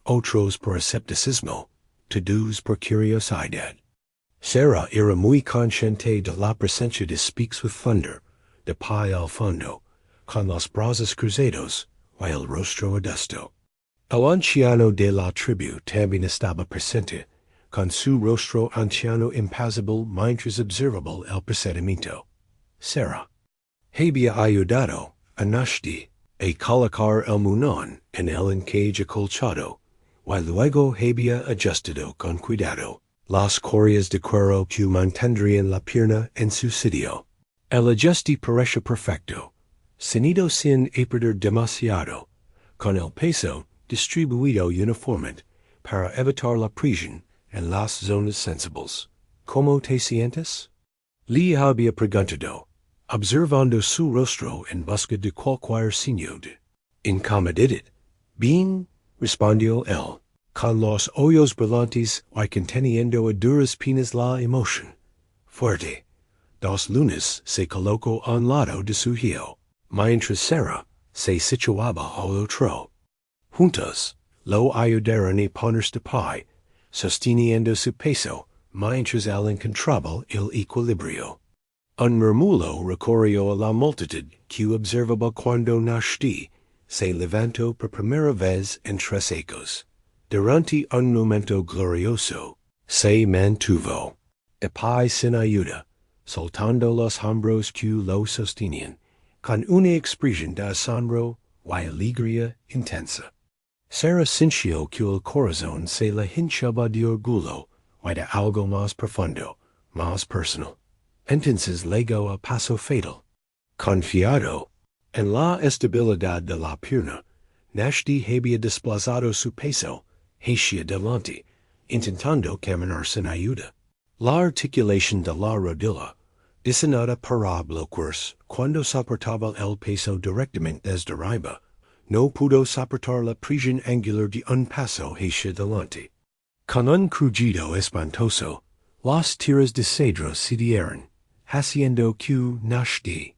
otros por escepticismo, todos por curiosidad. Serra era muy consciente de la presencia de Speaks with Thunder, de pie al fondo, con los brazos cruzados y el rostro adusto. El anciano de la tribu también estaba presente, con su rostro anciano impasible mientras observaba el procedimiento. Serra había ayudado a Náshdí a colocar el muñón en el encaje acolchado, y luego había ajustado con cuidado las correas de cuero que mantendrían la pierna en su sitio. El ajuste pareció perfecto, ceñido sin apretar demasiado, con el peso distribuido uniformemente para evitar la presión en las zonas sensibles. ¿Cómo te sientes? Le había preguntado, observando su rostro en busca de cualquier signo de incomodidad. Bien, respondió él, con los ojos brillantes y conteniendo a duras penas la emoción. Fuerte. 2 lunas se colocó a un lado de su hijo, mientras Sara se situaba al otro. Juntos, lo ayudaron a ponerse de pie, sosteniendo su peso, mientras él encontraba el equilibrio. Un murmullo recorrió a la multitud que observaba cuando Náshdí se levantó por primera vez en 3 ecos. Durante un momento glorioso, se mantuvo, de pie sin ayuda, soltando los hombros que lo sostenían, con una expresión de asombro y alegría intensa. Sara sintió que el corazón se le hinchaba de orgullo y de algo más profundo, más personal. Entonces legó a paso fatal. Confiado en la estabilidad de la pierna, Náshdí había desplazado su peso hacia adelante, intentando caminar sin ayuda. La articulación de la rodilla, diseñada para bloquearse cuando soportaba el peso directamente desde arriba, no pudo soportar la presión angular de un paso hacia adelante. Con un crujido espantoso, las tiras de cedro se dieron, haciendo que Náshdí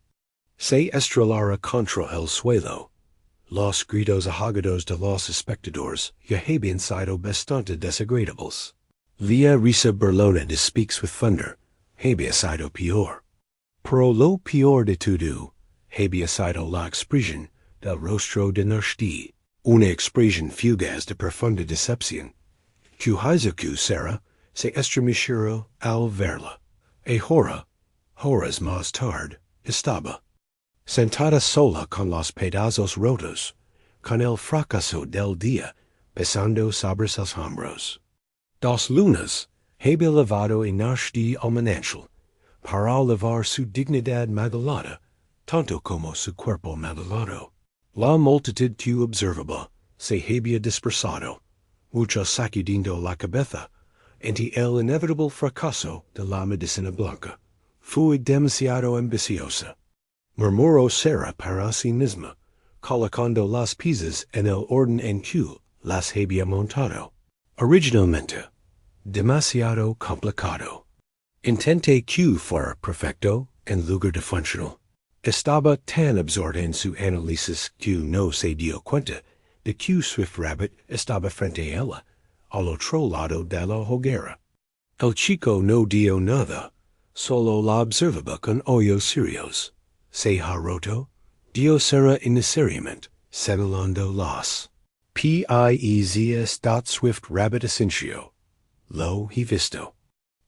se estrelara contra el suelo. Los gritos ahogados de los espectadores ya habían sido bastante desagradables. La risa burlona de Speaks with Thunder había sido peor. Pero lo peor de todo había sido la expresión del rostro de Náshdí, una expresión fugaz de profunda decepción, que hizo que Sara se estremeciera al verla. Horas más tarde, estaba sentada sola con los pedazos rotos, con el fracaso del día pesando sobre sus hombros. 2 lunas había levado a Náshdí al manantial para elevar su dignidad magullada, tanto como su cuerpo magullado. La multitud que observaba se había dispersado, muchos sacudiendo la cabeza ante el inevitable fracaso de la medicina blanca. Fue demasiado ambiciosa, murmuró Sara para sí misma, colocando las piezas en el orden en que las había montado. Originalmente, demasiado complicado. Intenté que fuera perfecto en lugar de funcional. Estaba tan absorta en su análisis que no se dio cuenta de que Swift Rabbit estaba frente a ella, al otro lado de la hoguera. El chico no dio nada, solo la observaba con ojos serios. Se ha roto, dio Sara innecesariamente, señalando las piezas. Swift Rabbit asintió. Lo he visto.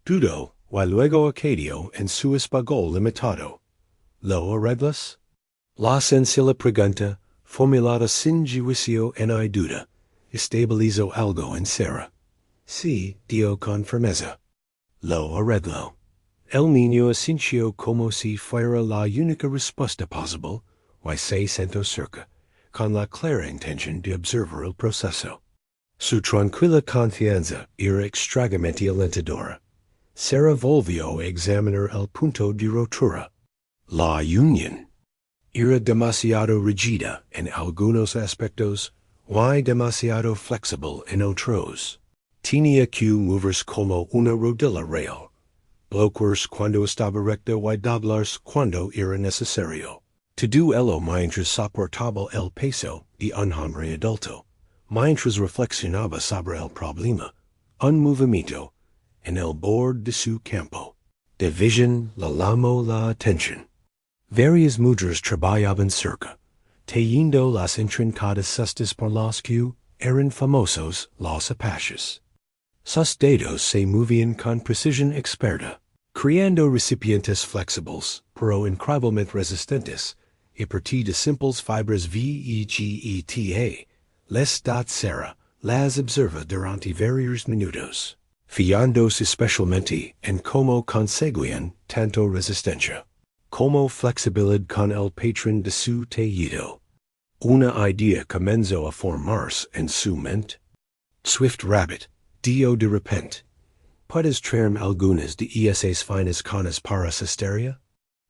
Dudó, y luego accedió en su español limitado. ¿Lo arreglas? La sencilla pregunta, formulada sin juicio ni duda, estabilizó algo en Sara. Sí, dijo con firmeza. Lo arregló. El niño asintió como si fuera la única respuesta posible, y se sentó cerca, con la clara intención de observar el proceso. Su tranquila confianza era extrañamente alentadora. Sara volvió a examinar el punto de rotura. La unión era demasiado rígida en algunos aspectos y demasiado flexible en otros. Tenía que moverse como una rodilla real, bloquearse cuando estaba recta y doblarse cuando era necesario. Todo ello mientras soportaba el peso de un hombre adulto, mientras reflexionaba sobre el problema, un movimiento en el borde de su campo de visión le llamó la atención. Varias mujeres trabajaban cerca, tejiendo las intrincadas cestas por las que eran famosos los apaches. Sus dedos se movían con precisión experta, creando recipientes flexibles, pero increíblemente resistentes, a partir de simples fibras vegeta. Sara las observa durante varios minutos, fijándose especialmente en cómo conseguían tanto resistencia como flexibilidad con el patrón de su tejido. Una idea comenzó a formarse en su mente. Swift Rabbit, dio de repente, Puedes traerme algunas de esas finas canas para cesteria?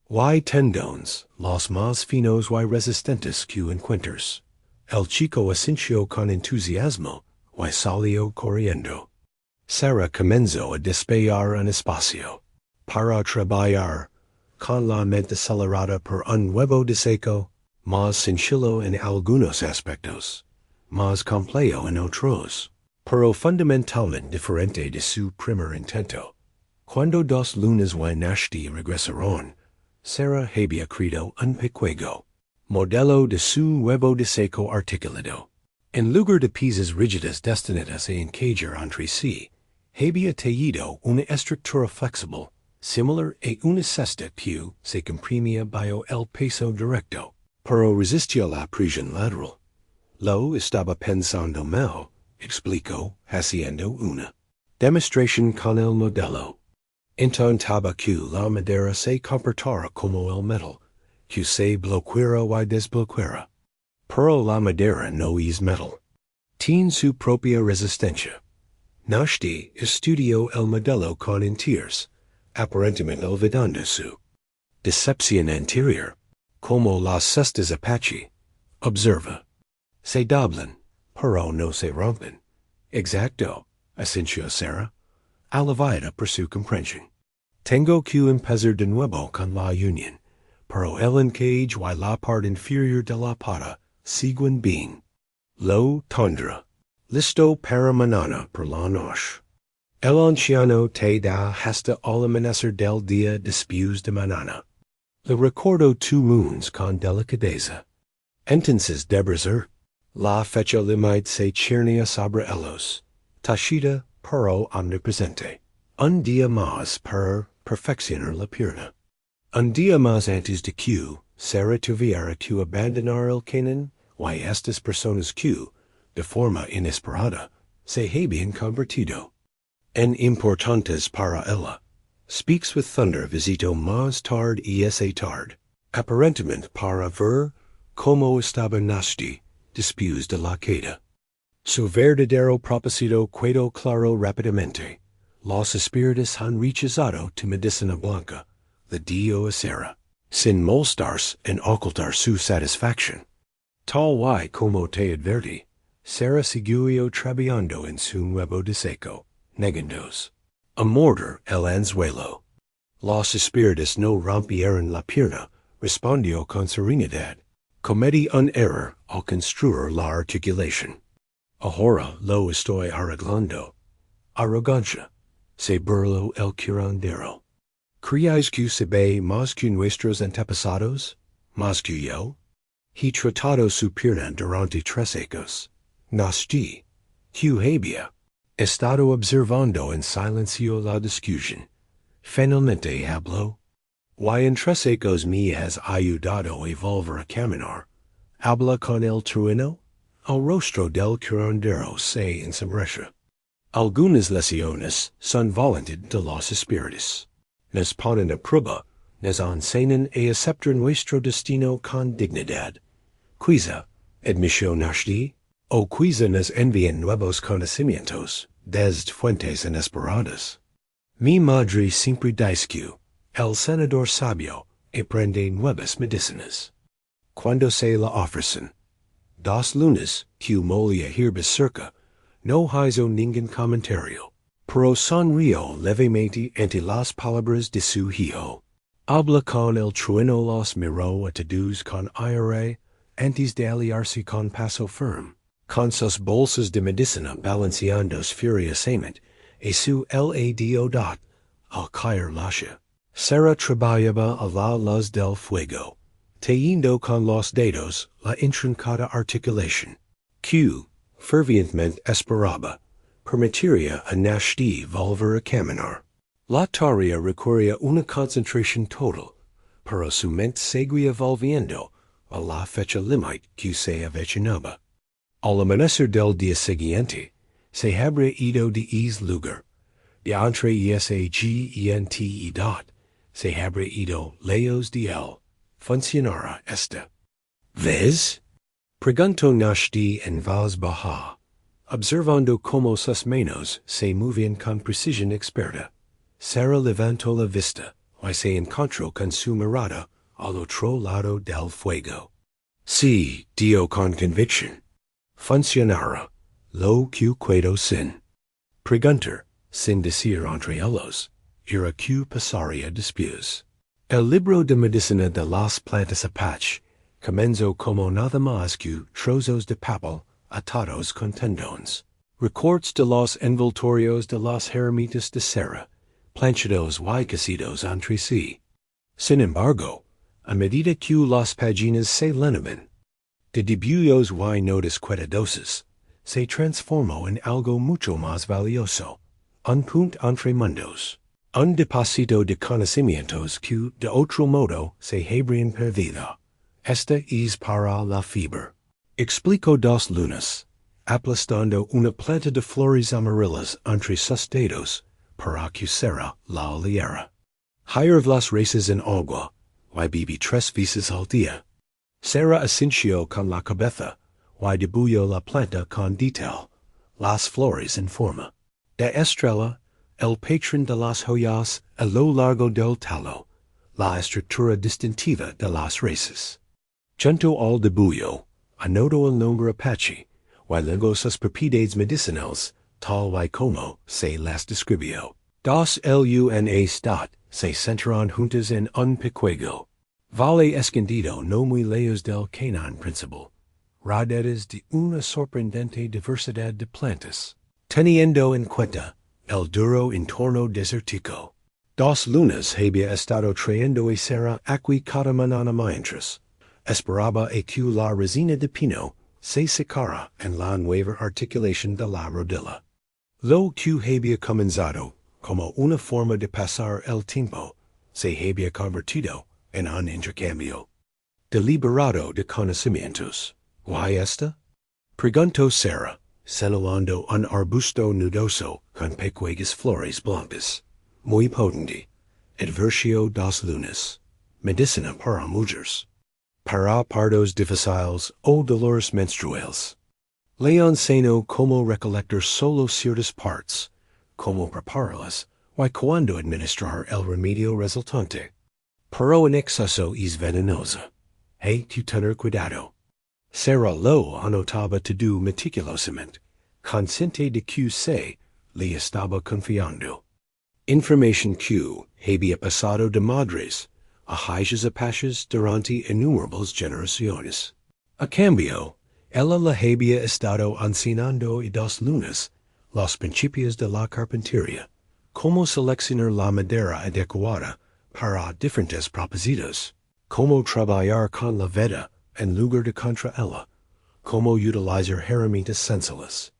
Y tendones, los más finos y resistentes que encuentras. El chico asintió con entusiasmo, y salió corriendo. Sara comenzó a desplegar un espacio para trabajar, con la mente acelerada por un nuevo deseo, más sencillo en algunos aspectos, más complejo en otros, pero fundamentalmente diferente de su primer intento. Cuando 2 lunas y Náshdí regresaron, Sara había creado un pequeño modelo de su nuevo deseo articulado. En lugar de piezas rígidas destinadas a encajar entre sí, había tejido una estructura flexible, similar a una cesta que se comprimía bajo el peso directo, pero resistía la presión lateral. Lo estaba pensando mal, explicó, haciendo una demostración con el modelo. Intentaba que la madera se comportara como el metal, que se bloqueara y desbloqueara. Pero la madera no es metal. Tiene su propia resistencia. Náshdí estudió el modelo con entiers, aparentemente olvidando su decepción anterior, como las cestas apache. Observa. Se doblan, pero no se rompen. Exacto, asintió Sara, alivada por su comprensión. Tengo que empezar de nuevo con la unión, pero el encage y la parte inferior de la pata siguen bien. Lo tendrá listo para mañana por la noche. El anciano te da hasta el amanecer del día después de mañana. Le recuerdo tu lunes con delicadeza. Entonces debes la fecha límite se chirnia sobre ellos, tachida pero omnipresente. Un día más para perfeccionar la pierna. Un día más antes de que Sara tuviera que abandonar el cañón, y estas personas que, de forma inesperada, se habían convertido en importantes para ella. Speaks with thunder visitó más tarde y esa tarde, aparentemente para ver cómo estaba Náshdí después de la queda. Su verdadero propósito quedó claro rápidamente. Los espíritus han rechazado tu medicina blanca, le dio a Sara, sin molestarse en ocultar su satisfacción. Tal y como te advertí, Sara siguió trabajando en su nuevo deseo, negándose a morder el anzuelo. Los espíritus no rompieron la pierna, respondió con serenidad. Cometí un error al construir la articulación. Ahora lo estoy arreglando. Arrogancia, se burló el curandero. ¿Creáis que se ve más que nuestros antepasados? ¿Más que yo? He tratado su pierna durante 3 años. Náshdí, que había estado observando en silencio la discusión. Finalmente habló. Y en 3 años me has ayudado a volver a caminar. Habla con el trueno. El rostro del curandero se ensombrece. Algunas lesiones son voluntad de los espíritus. Nos ponen a prueba, nos enseñan a aceptar nuestro destino con dignidad. Quizá, admitió Náshdí, o quizá nos envían nuevos conocimientos, desde fuentes inesperadas. Mi madre siempre dice que el senador sabio aprende nuevas medicinas cuando se la ofrecen. 2 lunas que molia hierbas cerca, no hizo ningún comentario, pero sonrió levemente ante las palabras de su hijo. Habla con el trueno, los miró a todos con aire, antes de aliarse con paso firme, con sus bolsas de medicina balanceándose furiosamente, y su lado al caer lascia. Sara trabajaba a la luz del fuego, tejiendo con los dedos la intrincada articulación, que, fervientemente esperaba, permitiría a Náshdí volver a caminar. La tarea requería una concentración total, pero su mente seguía volviendo a la fecha límite que se avecinaba. Al amanecer del día siguiente, se habría ido de ese lugar. De entre ese gente y dot, se habría ido lejos de él. Funcionará esta ¿Ves? Preguntó Náshdí en voz baja. observando como sus manos se movían con precisión experta. Sara levantó la vista, y se encontró con su mirada al otro lado del fuego. Sí, dio con convicción. Funcionara. Lo que puedo sin preguntar, sin decir entre ellos, era que pasaría después. El libro de medicina de las plantas apache comenzó como nada más que trozos de papel atados con tendones. Records de los envoltorios de las herramientas de cera, planchados y cosidos entre sí. Sin embargo, a medida que las páginas se llenaban de dibujos y notas cuidadosas, se transformó en algo mucho más valioso, un puente entre mundos, un depósito de conocimientos que de otro modo se habrían perdido. Esta es para la fiebre. Explicó 2 lunas, aplastando una planta de flores amarillas entre sus dedos para que Sara la oliera. Hierve las raíces en agua, y bebí 3 veces al día. Sara asintió con la cabeza, y dibujó la planta con detalle, las flores en forma de estrella, el patrón de las joyas a lo largo del talo, la estructura distintiva de las raíces. Junto al dibujo, anotó el nombre apache, y luego sus propiedades medicinales, tal y como se las describió. Dos lunas se centraron juntas en un pequeño valle escondido no muy lejos del cañón principal, rodeadas de una sorprendente diversidad de plantas, teniendo en cuenta el duro entorno desértico. 2 lunas había estado trayendo a Sara aquí cada mañana mientras esperaba a que la resina de pino se secara en la nueva articulación de la rodilla. Lo que había comenzado como una forma de pasar el tiempo se había convertido en un intercambio deliberado de conocimientos. ¿Y esta? Preguntó Sara, señalando un arbusto nudoso con pequeñas flores blancas. Muy potente. Adversio 2 lunas. Medicina para mujeres. Para partos difíciles o dolores menstruales. Le enseñó cómo recolectar solo ciertas partes, cómo prepararlas, y cuándo administrar el remedio resultante. Pero en exceso es venenosa. Hay que tener cuidado. Sara lo anotaba todo meticulosamente, consciente de que se le estaba confiando. Información que había pasado de madres a hijas apaches durante innumerables generaciones. A cambio, ella le había estado enseñando a 2 lunas los principios de la carpintería, cómo seleccionar la madera adecuada para diferentes propósitos, cómo trabajar con la veda en lugar de contra ella, cómo utilizar herramientas sencillas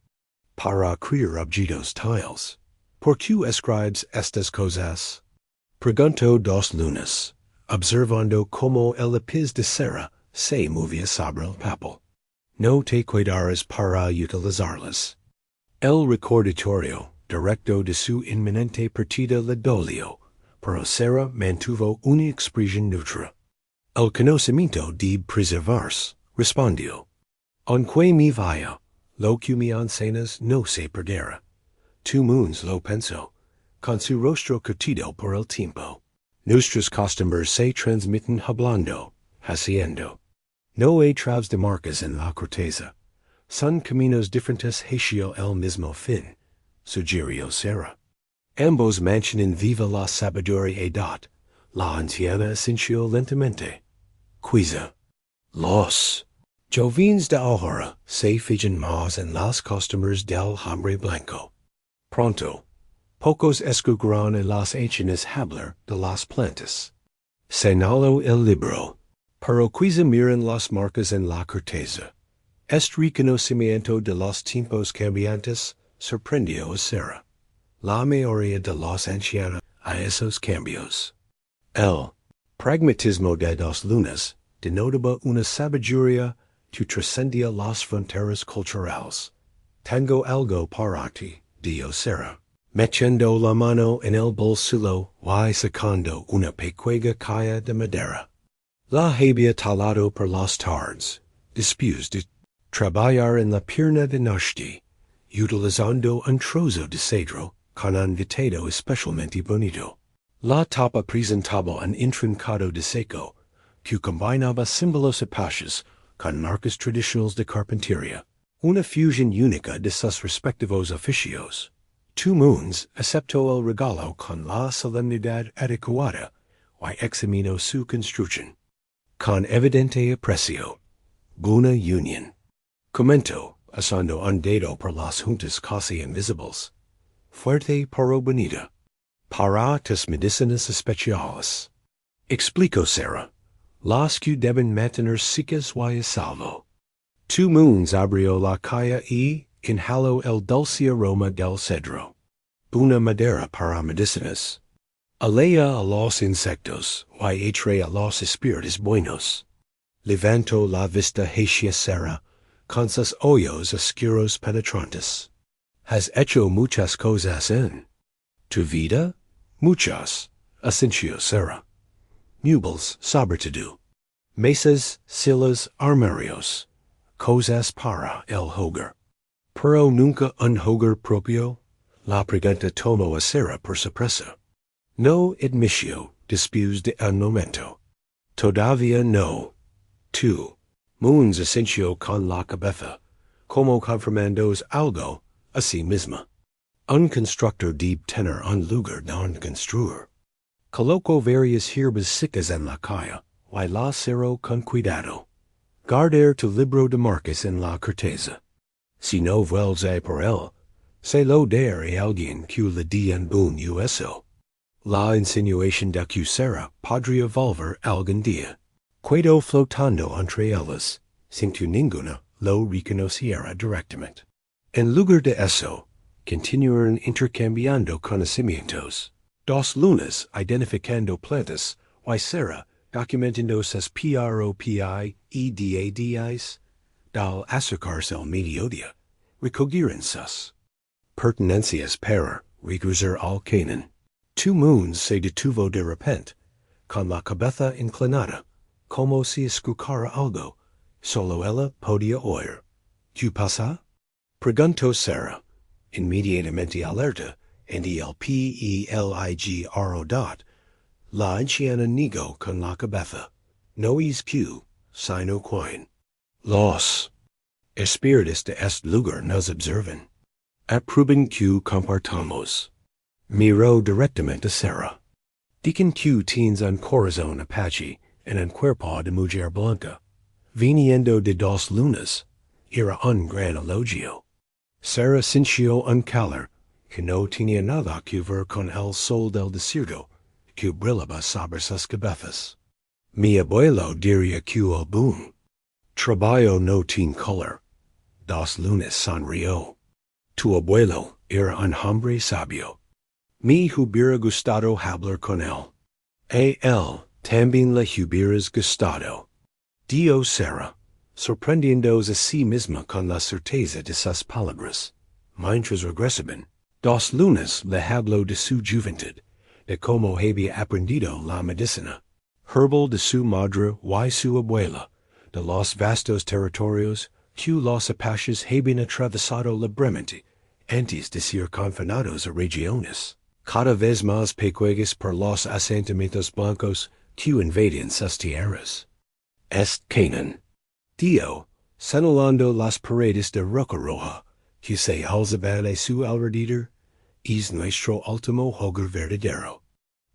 para crear objetos tiles. ¿Por qué escribes estas cosas? Preguntó 2 lunas, observando cómo el lápiz de Sara se movía sobre el papel. No te cuidarás para utilizarlas. El recordatorio directo de su inminente partida le dolió, pero Sara mantuvo una expresión neutra. El conocimiento de preservarse, respondió. Aunque me vaya, lo que me enseñas no se perderá. Tu moons lo pensó, con su rostro curtido por el tiempo. Nuestras costumbres se transmiten hablando, haciendo. No hay trabas de marcas en la corteza. Son caminos diferentes hacia el mismo fin, sugirió Sara. Ambos mantienen viva la sabiduría edad. La anciana asintió lentamente. Quiza. Los jóvenes de ahora se fijan más en las costumbres del hombre blanco. Pronto, pocos escucharán en las ancianas hablar de las plantas. Señaló el libro. Pero quiza miran las marcas en la corteza. Este reconocimiento de los tiempos cambiantes sorprendió a Sara. La mayoría de los ancianos a esos cambios. El pragmatismo de 2 lunas denotaba una sabiduría que trascendía las fronteras culturales. Tengo algo para ti, dijo Sara, metiendo la mano en el bolsillo y sacando una pequeña caja de madera. La había talado por las tardes, después de trabajar en la pierna de Náshdí, utilizando un trozo de cedro, con un vitado especialmente bonito. La tapa presentaba un intrincado de seco, que combinaba símbolos apaches con marcas tradicionales de carpintería, una fusión única de sus respectivos oficios. 2 moons aceptó el regalo con la solemnidad adecuada, y examinó su construcción. Con evidente aprecio. Buena unión. Comentó, usando un dedo por las juntas casi invisibles. Fuerte pero bonita. Para tus medicinas especiales. Explicó Sarah. Las que deben mantener secas y a salvo. 2 moons abrió la calle y inhaló el dulce aroma del cedro. Una madera para medicinas. Alea a los insectos, y etre a los espíritus buenos. Levantó la vista hacia Sarah, con sus ojos oscuros penetrantes. Has hecho muchas cosas en tu vida? Muchas, asintió Sarah. Muebles, sobre todo. Mesas, sillas, armarios. Cosas para el hogar. Pero nunca un hogar propio. La pregunta tomó a Sarah por sorpresa. No admitió, después de un momento. Todavía no. 2 moons asintió con la cabeza, como confirmando algo a sí misma. Un constructor debe tener un lugar donde construir. Colocó varias hierbas secas en la calle, y la cerró con cuidado. Guardar tu libro de marcas en la corteza. Si no vuelves a por él, se lo daré a alguien que le di un buen uso. La insinuación de que Sarah podría volver algún día. Quedó flotando entre ellas, sin que ninguna lo reconociera directamente. En lugar de eso, continuaron intercambiando conocimientos. 2 lunas identificando plantas, y Sarah documentando sus PROPIEDADIs, dal acercarse al mediodía, recogieron sus pertenencias para regresar al cañón. 2 moons se detuvo de repente, con la cabeza inclinada, como si escuchara algo. Solo ella podía oír. ¿Qué pasa? Preguntó Sarah, inmediatamente alerta, en el PELIGRO. La anciana negó con la cabeza. No es que, sino quien. Los espíritus de este lugar nos observan. Aprueben que compartamos. Miró directamente a Sarah. Dicen que tienes un corazón apache en un cuerpo de mujer blanca. Viniendo de 2 lunas, era un gran elogio. Sarah sintió un calor que no tenía nada que ver con el sol del desierto que brillaba sobre sus cabezas. Mi abuelo diría que el boom. Trabajo no tiene color. 2 lunas sonrió. Tu abuelo era un hombre sabio. Me hubiera gustado hablar con él. A él también le hubieras gustado. Dio Sarah, sorprendiéndose a sí misma con la certeza de sus palabras. Mientras regresaban, 2 lunas le habló de su juventud, de cómo había aprendido la medicina, herbal de su madre y su abuela, de los vastos territorios que los apaches habían atravesado libremente antes de ser confinados a regiones cada vez más pequeñas por los asentamientos blancos que invadían sus tierras. Est Canaan. Dio, señalando las paredes de roca roja que se alzaban a su alrededor, es nuestro último hogar verdadero.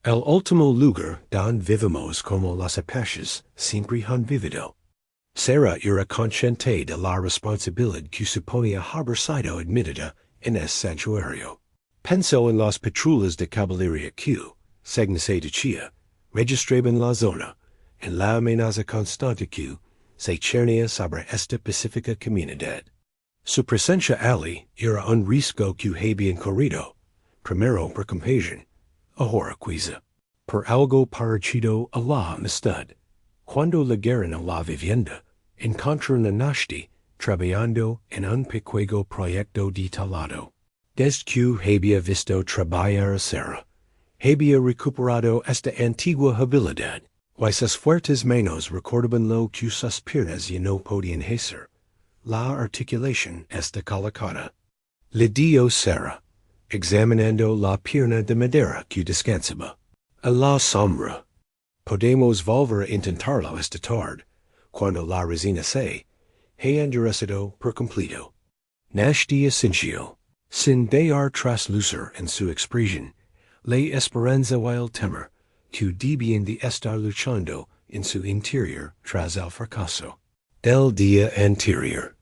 El último lugar donde vivimos como los apaches siempre han vivido. Sarah era consciente de la responsabilidad que suponía haber sido admitida en ese santuario. Pensó en las patrullas de caballería que, según se decía, registraban la zona, en la amenaza constante que se cernía sobre esta pacífica comunidad. Su presencia allí era un riesgo que habían corrido, primero por compasión, ahora quizá por algo parecido a la amistad. Cuando llegaron a la vivienda, encontraron a Náshdí trabajando en un pequeño proyecto de talado. Desde que había visto trabajar a Sarah, había recuperado esta antigua habilidad, y sus fuertes manos recordaban lo que sus piernas ya no podían hacer. La articulación está colocada. Le dio Sera, examinando la pierna de madera que descansaba. A la sombra. Podemos volver a intentarlo esta tarde, cuando la resina se he endurecido por completo. Náshdí essential, sin dejar traslucir en su expresión, la esperanza o el temor, que debían de estar luchando en su interior tras el fracaso del día anterior.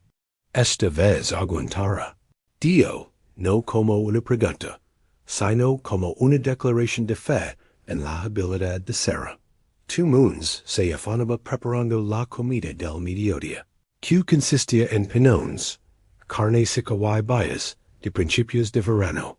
Esta vez aguantará. Dio, no como una pregunta, sino como una declaración de fe en la habilidad de Sara. 2 moons se afanaba preparando la comida del mediodía, que consistía en pinones, carne seca y bayas, de principios de verano.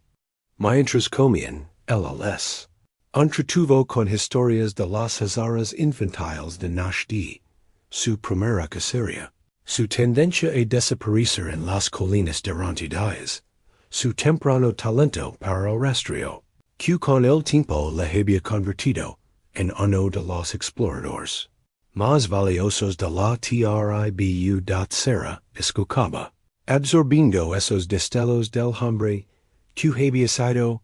Mientras comían, LLS. Entretuvo con historias de las hazaras infantiles de Náshdí, su primera cacería, su tendencia a desaparecer en las colinas durante días, su temprano talento para el rastreo, que con el tiempo le había convertido en uno de los exploradores más valiosos de la tribu. Sara escuchaba, absorbiendo esos destellos del hambre que había sido,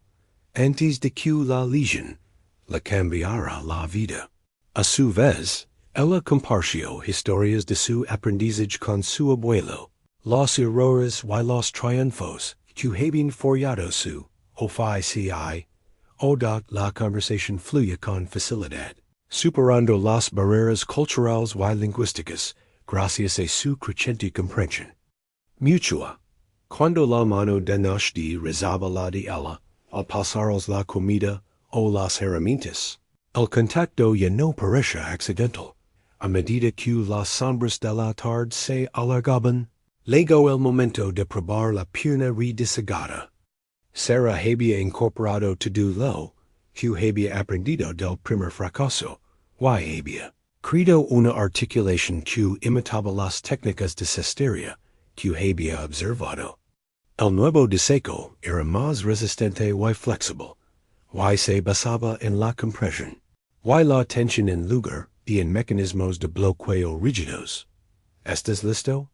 antes de que la legión le cambiara la vida. A su vez, ella compartió historias de su aprendizaje con su abuelo, los errores y los triunfos que habían forjado su oficio, la conversación fluye con facilidad, superando las barreras culturales y lingüísticas gracias a su creciente comprensión mutua. Cuando la mano de Náshdí rezaba la de ella, al pasarles la comida o las herramientas, el contacto ya no parecía accidental. A medida que las sombras de la tarde se alargaban, llegó el momento de probar la pierna redesegada. Sara había incorporado todo lo que había aprendido del primer fracaso, y había creado una articulación que imitaba las técnicas de cestería que había observado. El nuevo diseco era más resistente y flexible, y se basaba en la compresión, y la tensión en lugar de en mecanismos de bloqueo rígidos. ¿Estás listo?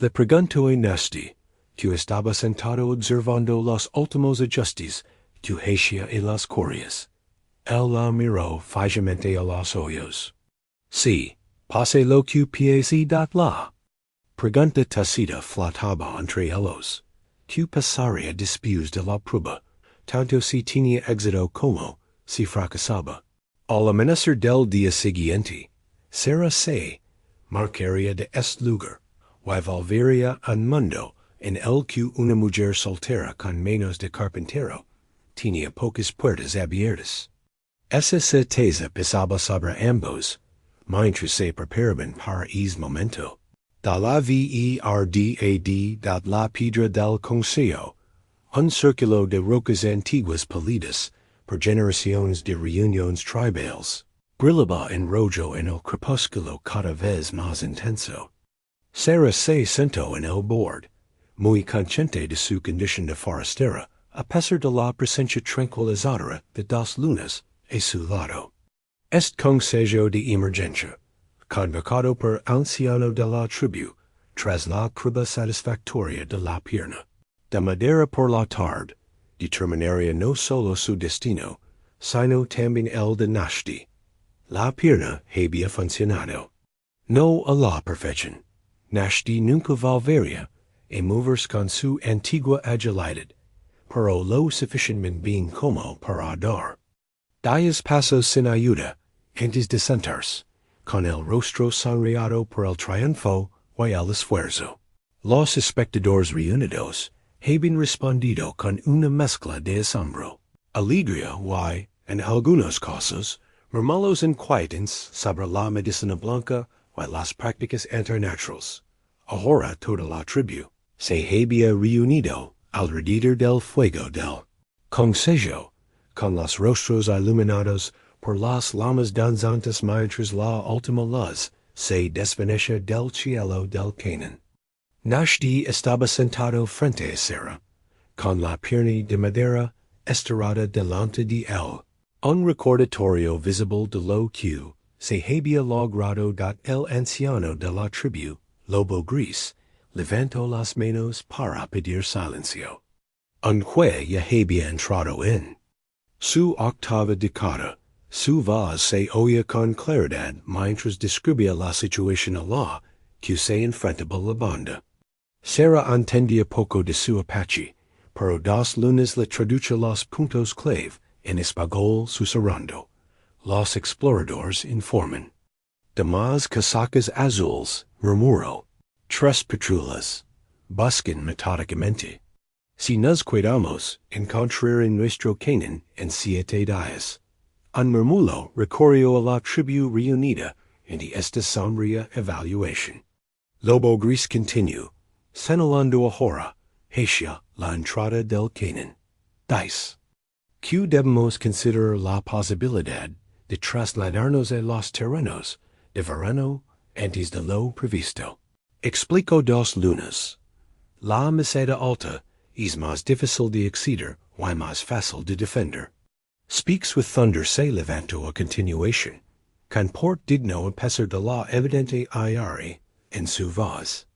Le preguntó a Náshdí, que estaba sentado observando los últimos ajustes que hacía en las correas. Él la miró fijamente a los ojos. Sí, pase lo que piense de la pregunta tácita flotaba entre ellos. Que pasaría después de la prueba, tanto si tenía éxito como si fracasaba. Al amanecer del día siguiente, Sara se marcharía de este lugar, y volvería al mundo en el que una mujer soltera con manos de carpintero tenía pocas puertas abiertas. Esa certeza pesaba sobre ambos, mientras se preparaban para ese momento. Da la verdad de la piedra del consejo, un círculo de rocas antiguas polidas por generaciones de reuniones tribales, brillaba en rojo en el crepúsculo cada vez más intenso. Sara se sentó en el borde, muy consciente de su condición de forastera, a pesar de la presencia tranquilizadora de 2 lunas a su lado. Este consejo de emergencia, convocado por anciano de la tribu, tras la cruda satisfactoria de la pierna de madera por la tarde, determinaría no solo su destino, sino también el de Náshdí. La pierna había funcionado. No a la perfección. Náshdí nunca volvería a moverse con su antigua agilidad, pero lo suficientemente bien como para dar 10 pasos sin ayuda, antes de sentarse, con el rostro sonriado por el triunfo y el esfuerzo. Los espectadores reunidos habían respondido con una mezcla de asombro, alegría y, en algunos casos, murmullos inquietantes sobre la medicina blanca y las prácticas internaturales. Ahora toda la tribu se había reunido alrededor del fuego del consejo, con los rostros iluminados por las llamas danzantes mientras la última luz se desvanecía del cielo del cañón. Náshdí estaba sentado frente a Sara, con la pierna de madera estirada delante de él, un recordatorio visible de lo que se había logrado. El anciano de la tribu, lobo gris, levantó las manos para pedir silencio. Unque ya había entrado en su octava decada, su voz se oía con claridad mientras describía la situación a la que se enfrentaba la banda. Sarah entendía poco de su apache, pero dos lunes le traduce los puntos clave en español susurrando. Los exploradores informan. Damas casacas azules, murmuró. Tres patrullas. Busquen metódicamente. Si nos cuidamos, encontrar en nuestro cañón en 7 días. Un murmullo recorrió a la tribu reunida en esta sombría evaluación. Lobo Gris continuó, señalando ahora hacia la entrada del cañón. Dice. Que debemos considerar la posibilidad de trasladarnos a los terrenos de verano antes de lo previsto. Explico 2 lunas. La meseta alta es más difícil de acceder y más fácil de defender. Speaks with thunder se levantó a continuación, con por digno a pesar de la evidente aire en su voz.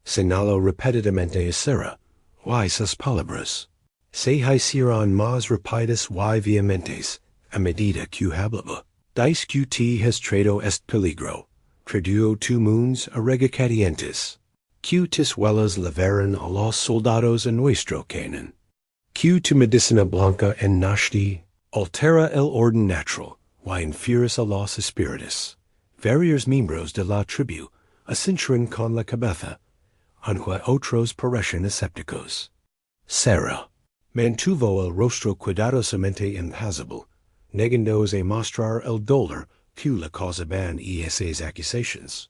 Señaló repetidamente a Sarah, y sus palabras se hicieron más rápidas y vehementes a medida que hablaba. Dice que te has traído este peligro, tradujo tu moons a regacadientes, que tus huellas levaron a los soldados en nuestro cañón, que tu medicina blanca en Náshdí altera el orden natural y infieres a los espíritus. Varios miembros de la tribu asintieren con la cabeza, aunque otros parecen escépticos. Sarah mantuvo el rostro cuidadosamente impasible, negándose a mostrar el dolor que le causaban esas acusaciones.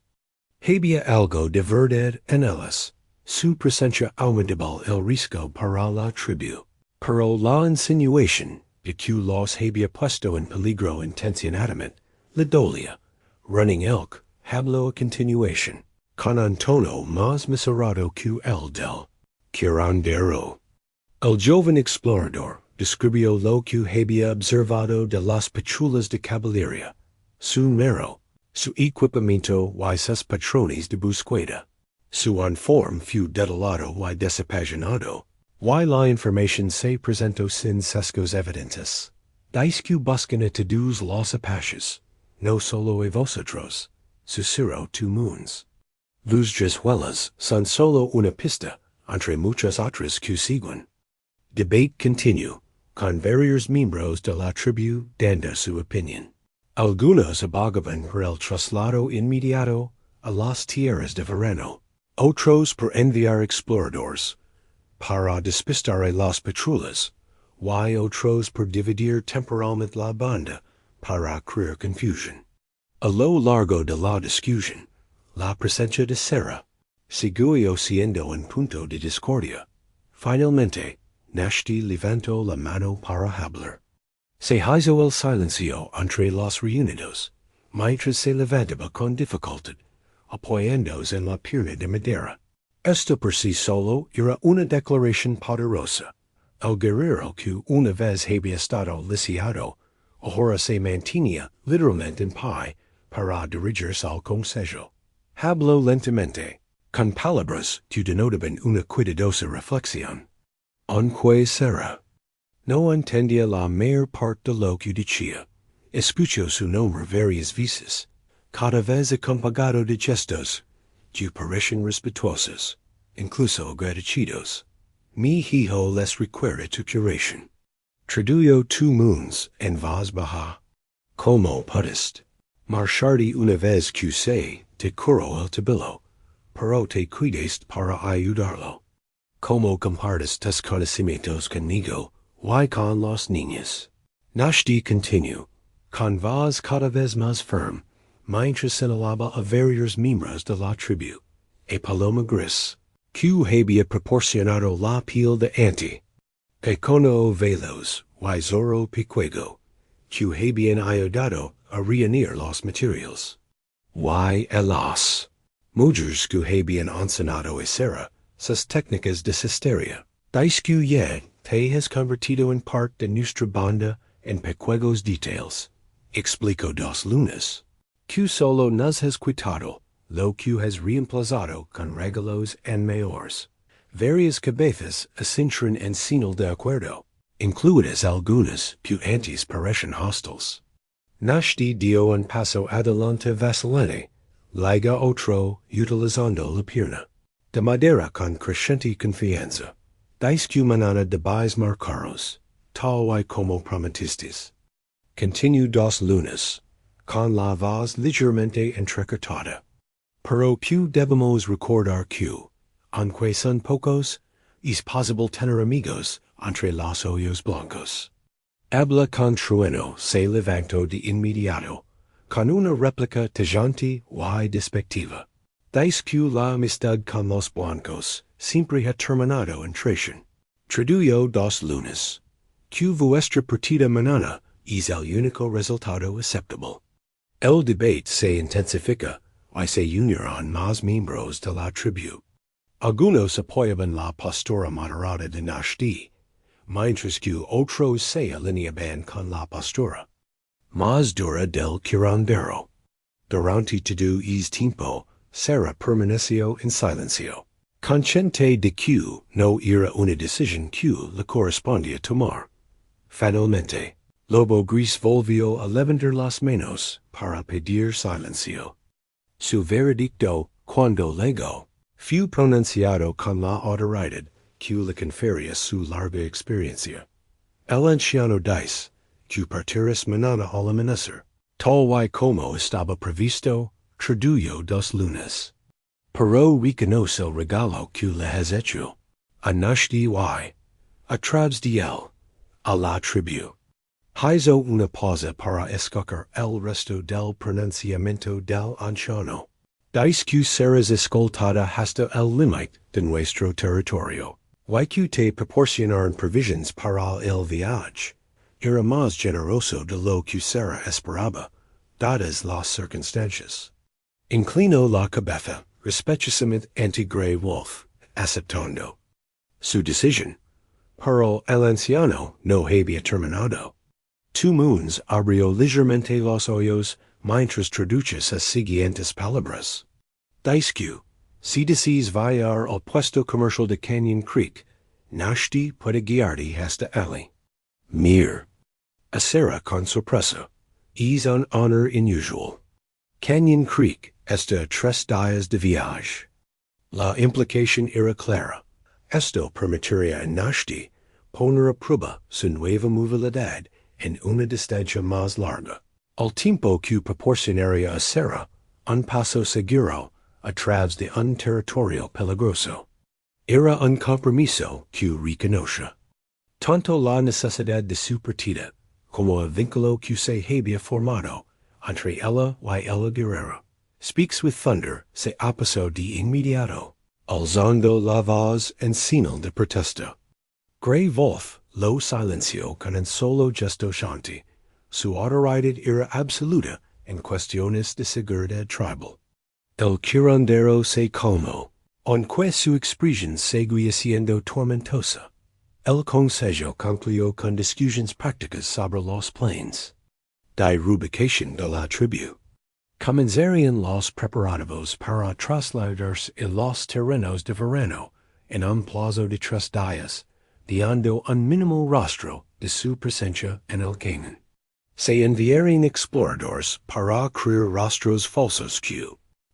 Había algo de verdad en ellas. Su presencia aumentaba el riesgo para la tribu, pero la insinuación de que los había puesto en peligro intencionadamente le dolía. Running Elk habló a continuación, con un tono más mesurado que el del curandero. El joven explorador describió lo que había observado de las patrullas de caballería, su número, su equipamiento y sus patrones de búsqueda. Su uniforme fue detalado y desapasionado, y la información se presentó sin sesgos evidentes. Dice que buscan a todos los apaches, no solo a vosotros, susurró tu moons. Los jesuelas son solo una pista entre muchas otras que siguen. Debate continue, con varios miembros de la tribu dando su opinión. Algunos abogaban por el traslado inmediato a las tierras de verano, otros por enviar exploradores para despistar a las patrullas, y otros por dividir temporalmente la banda para crear confusión. A lo largo de la discusión, la presencia de Sarah siguió siendo un punto de discordia. Finalmente, Náshdí levantó la mano para hablar. Se hizo el silencio entre los reunidos, mientras se levantaba con dificultad, apoyándose en la pierna de madera. Esto por sí solo era una declaración poderosa. El guerrero que una vez había estado lisiado, ahora se mantenía literalmente en pie para dirigirse al consejo. Habló lentamente, con palabras que denotaban una cuidadosa reflexión. Aunque Sarah no entendía la mayor parte de lo que decía, escuchó su nombre varias veces, cada vez acompañado de gestos que parecen respetuosos, incluso agradecidos. Mi hijo les requiere tu curación. Tradujo tu moons en voz baja. Como puedes marcharte una vez que se te curó el tobillo, pero te cuides para ayudarlo. Como compartes tus conocimientos conmigo y con los niños. Náshdí continuó, con voz cada vez más firme, mientras señalaba a varios miembros de la tribu, a paloma gris, que había proporcionado la piel de ante, pecono velos y zorro picuego, que habían ayudado a reunir los materiales. Y las mujeres que habían enseñado a Sarah sus técnicas de cestería. Dice que ya te has convertido en parte de nuestra banda en pequeños details. Explico 2 lunas. Que solo nos has quitado lo que has reemplazado con regalos en mayores. varias cabezas asintran and senil de acuerdo, incluidas algunas puantes parecen hostiles. Náshdí dio un paso adelante vacilante, liga otro utilizando la pierna. De madera con creciente confianza. Disque manana de bais marcaros, tal y como prometistes. Continue dos lunas, con la voz ligeramente entrecortada. Pero que debemos recordar que, aunque son pocos, es posible tener amigos entre los ojos blancos. Habla con trueno se levantó de inmediato, con una réplica tajante y despectiva. Dice que la amistad con los blancos siempre ha terminado en traición. Traduyo dos lunas. Que vuestra partida mañana es el único resultado aceptable. El debate se intensifica y se unieron más miembros de la tribu. Algunos apoyaban la postura moderada de Náshdí, mientras que otros se alineaban con la postura más dura del curandero. Durante todo ese tiempo, Sara permaneció en silencio, consciente de que no era una decisión que le correspondía tomar. Finalmente, Lobo Gris volvió a levantar las manos para pedir silencio. Su veredicto, cuando llegó, fue pronunciado con la autoridad que le confería su larga experiencia. El anciano dice que partiras mañana al amanecer, tal y como estaba previsto, tradujo dos lunas. Pero reconoce el regalo que le has hecho a Náshdí y, a través de él, a la tribu. Hizo una pausa para escoger el resto del pronunciamiento del anciano. Dice que serás escoltada hasta el límite de nuestro territorio. Y que te proporcionaron provisions para el viaje. Era más generoso de lo que Sara esperaba, dadas las circunstancias. Inclinó la cabeza, respetuosamente ante Grey Wolf, aceptando su decisión. Pero el anciano no había terminado. Two Moons abrió ligeramente los ojos mientras traduce las siguientes palabras. Dice que, si deseas viajar al puesto comercial de Canyon Creek, Náshdí puede guiarte hasta allí. Mir. A Sara con sorpresa. Es un honor inusual. Canyon Creek está a 3 días de viaje. La implicación era clara. Esto permitiría a Náshdí poner a prueba su nueva movilidad en una distancia más larga, al tiempo que proporcionaría a Sara un paso seguro a través de un territorio peligroso. Era un compromiso que reconoce tanto la necesidad de su partida como el vínculo que se había formado entre ella y el guerrero. Speaks with thunder se opusó de inmediato, alzando la voz en señal de protesta. Grey Wolf lo silenció con un solo gesto shanti. Su autoridad era absoluta en cuestiones de seguridad tribal. El curandero se calmó, aunque su expresión seguía siendo tormentosa. El consejo concluyó con discusiones prácticas sobre los planes de reubicación de la tribu. Comenzarían los preparativos para trasladarse a los terrenos de verano en un plazo de 3 días, dando un mínimo rastro de su presencia en el cañón. Se enviaron exploradores para crear rastros falsos que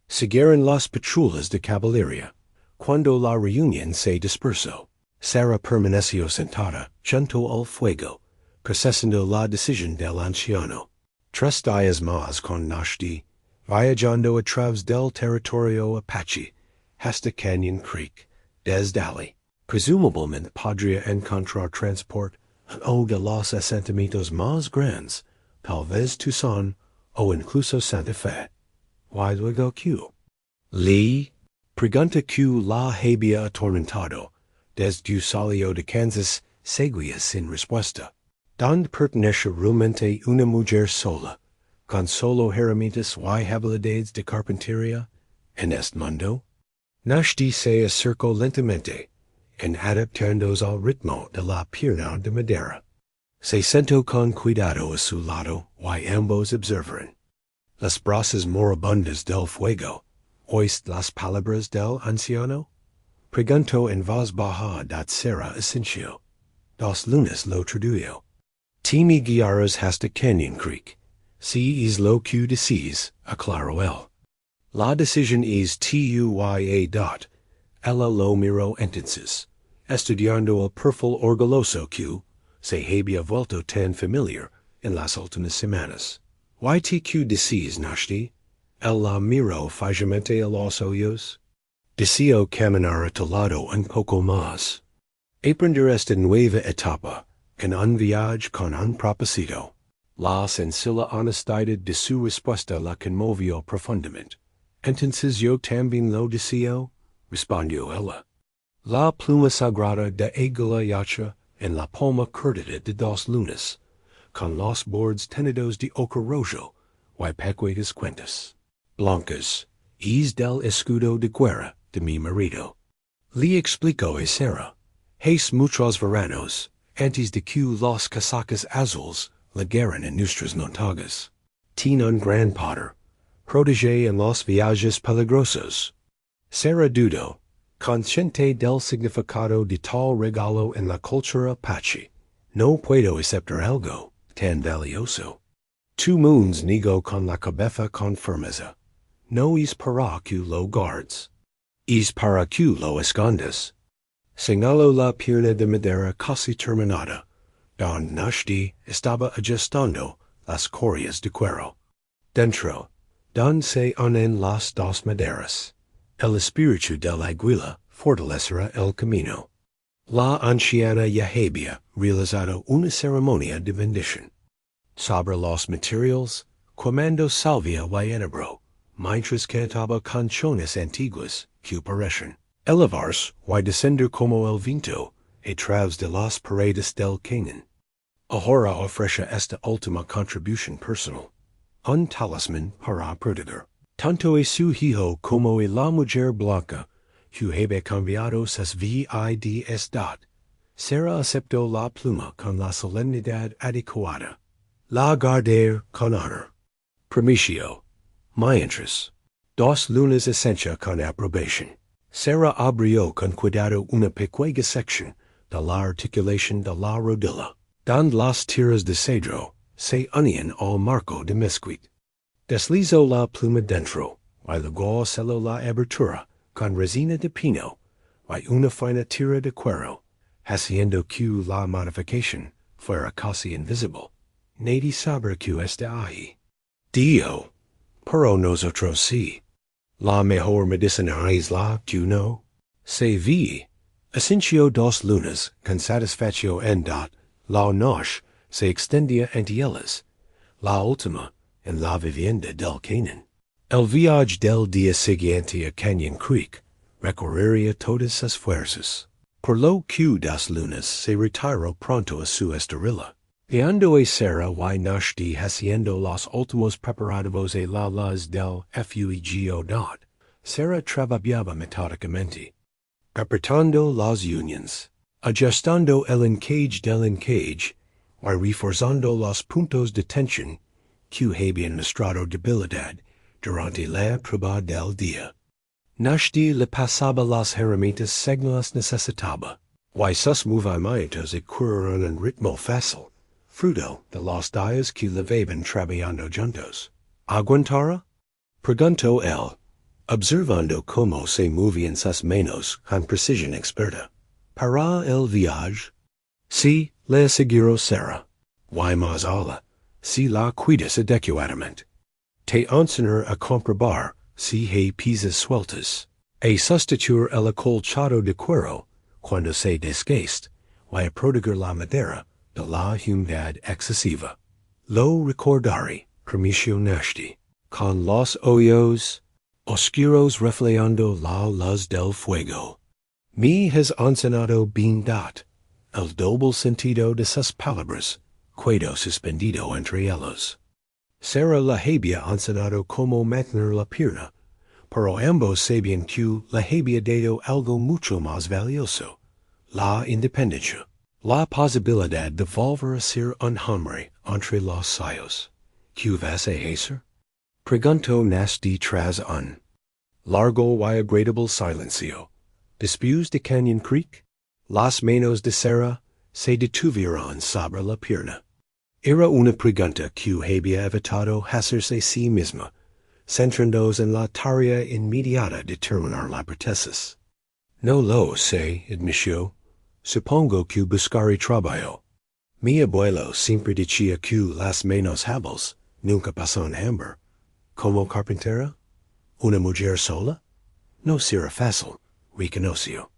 siguieron las patrullas de caballería. Cuando la reunión se dispersó, Sara permaneció sentada junto al fuego, procesando la decisión del anciano. 3 días más con Náshdí, viajando a través del territorio apache hasta Canyon Creek, desde allí. Presumiblemente podría encontrar transport en uno de los asentamientos más grandes, tal vez Tucson o incluso Santa Fe. Y luego que Lee, pregunta que la había atormentado, desde que salió de Kansas, seguía sin respuesta. ¿Dónde pertenece realmente una mujer sola, con solo herramientas y habilidades de carpintería, en este mundo? Náshdí se acercó lentamente, en adaptándose al ritmo de la pierna de madera. Se sentó con cuidado a su lado y ambos observaron las brasas moribundas del fuego. ¿Oíste las palabras del anciano? Pregunto en voz baja dat será essentio. Dos lunes lo traduyo. Timi guiaras hasta Canyon Creek. Si es lo que decís, aclaro él. La decisión es tuya dot. Ella lo miro entonces, estudiando el perfil orgulloso que se había vuelto tan familiar en las últimas semanas. YTQ decís, Náshdí. Él la miró fijamente a los ojos. Deseo caminar a tu lado un poco más. Aprender esta nueva etapa, en un viaje con un propósito. La sencilla honestidad de su respuesta la conmovió profundamente. Entonces yo también lo deseo, respondió ella. La pluma sagrada de águila yacha en la palma curtida de dos lunas, con los bordes tenidos de ochre rojo, y pequeñas cuentas blancas, es del escudo de guerra de mi marido. Le explicó a Sarah. Hace muchos veranos, antes de que los casacas azules llegaran en nuestras montañas. Tiene un gran poder, protégé en los viajes peligrosos. Sarah dudó, consciente del significado de tal regalo en la cultura apache. No puedo aceptar algo tan valioso. Tu moons negó con la cabeza con firmeza. No es para que lo guards. Es para que lo escondas. Señaló la pierna de madera casi terminada, don Náshdí estaba ajustando las correas de cuero. Dentro, donde se unen las dos maderas, el espíritu de la abuela fortalecerá el camino. La anciana ya había realizado una ceremonia de bendición. Sobre los materiales, quemando salvia y enebro, mientras cantaba canciones antiguas que parecen elevarse y descender como el viento a través de las paredes del cañón. Ahora ofrece esta última contribución personal, un talismán para proteger tanto a su hijo como a la mujer blanca que había cambiado sus vidas. Sarah aceptó la pluma con la solemnidad adecuada. La guardé con honor. Prometio, mientras, dos lunas esencia con aprobación. Sarah abrió con cuidado una pequeña sección de la articulación de la rodilla, donde las tiras de cedro se unían al marco de mezquite. Deslizó la pluma dentro, y luego selló la abertura con resina de pino y una fina tira de cuero, haciendo que la modificación fuera casi invisible. Nadie sabe que está ahí. Dio, pero nosotros sí. La mejor medicina es la que no se ve. Ascensió dos lunas con satisfacción en dot, la noche se extendía ante ellas, la última en la vivienda del cañón. El viaje del día siguiente a Canyon Creek recorrería todas sus fuerzas, por lo que dos lunas se retiró pronto a su estorila. Ando a Sarah y Náshdí haciendo los últimos preparativos a la luz del fuego dot. Sarah trabajaba metódicamente, apretando las unions, ajustando el encaje del encaje, y reforzando los puntos de tensión que habían mostrado debilidad durante la prueba del día. Náshdí le pasaba las herramientas según las necesitaba, y sus movimientos ocurrieron en ritmo fácil, fruto de los días que llevaban trabajando juntos. ¿Aguantara? Preguntó él, observando cómo se movían sus manos con precisión experta. ¿Para el viaje? Sí, le aseguró Sarah. Y más ala, si la cuidas adecuadamente. Te enseñaré a comprobar si hay piezas sueltas, a sustituir el acolchado de cuero cuando se desgaste, y a proteger la madera de la humedad excesiva. Lo recordaré, prometió Náshdí, con los ojos oscuros reflejando la luz del fuego. Me has enseñado bien dot, el doble sentido de sus palabras, quedó suspendido entre ellos. Sarah la había enseñado cómo mantener la pierna, pero ambos sabían que le había dado algo mucho más valioso, la independencia. La posibilidad de volver a ser un hombre entre los sayos. ¿Qué vas a hacer? Preguntó Náshdí tras un largo y agradable silencio. Después de Cañón Creek, las manos de Sarah se detuvieron sobre la pierna. Era una pregunta que había evitado hacerse a sí misma, centrándose en la tarea inmediata de terminar la tesis. No lo sé, admitió. Supongo que buscaré trabajo. Mi abuelo siempre decía que las manos hábiles nunca pasan hambre. ¿Como carpintera? ¿Una mujer sola? No será fácil, reconoció.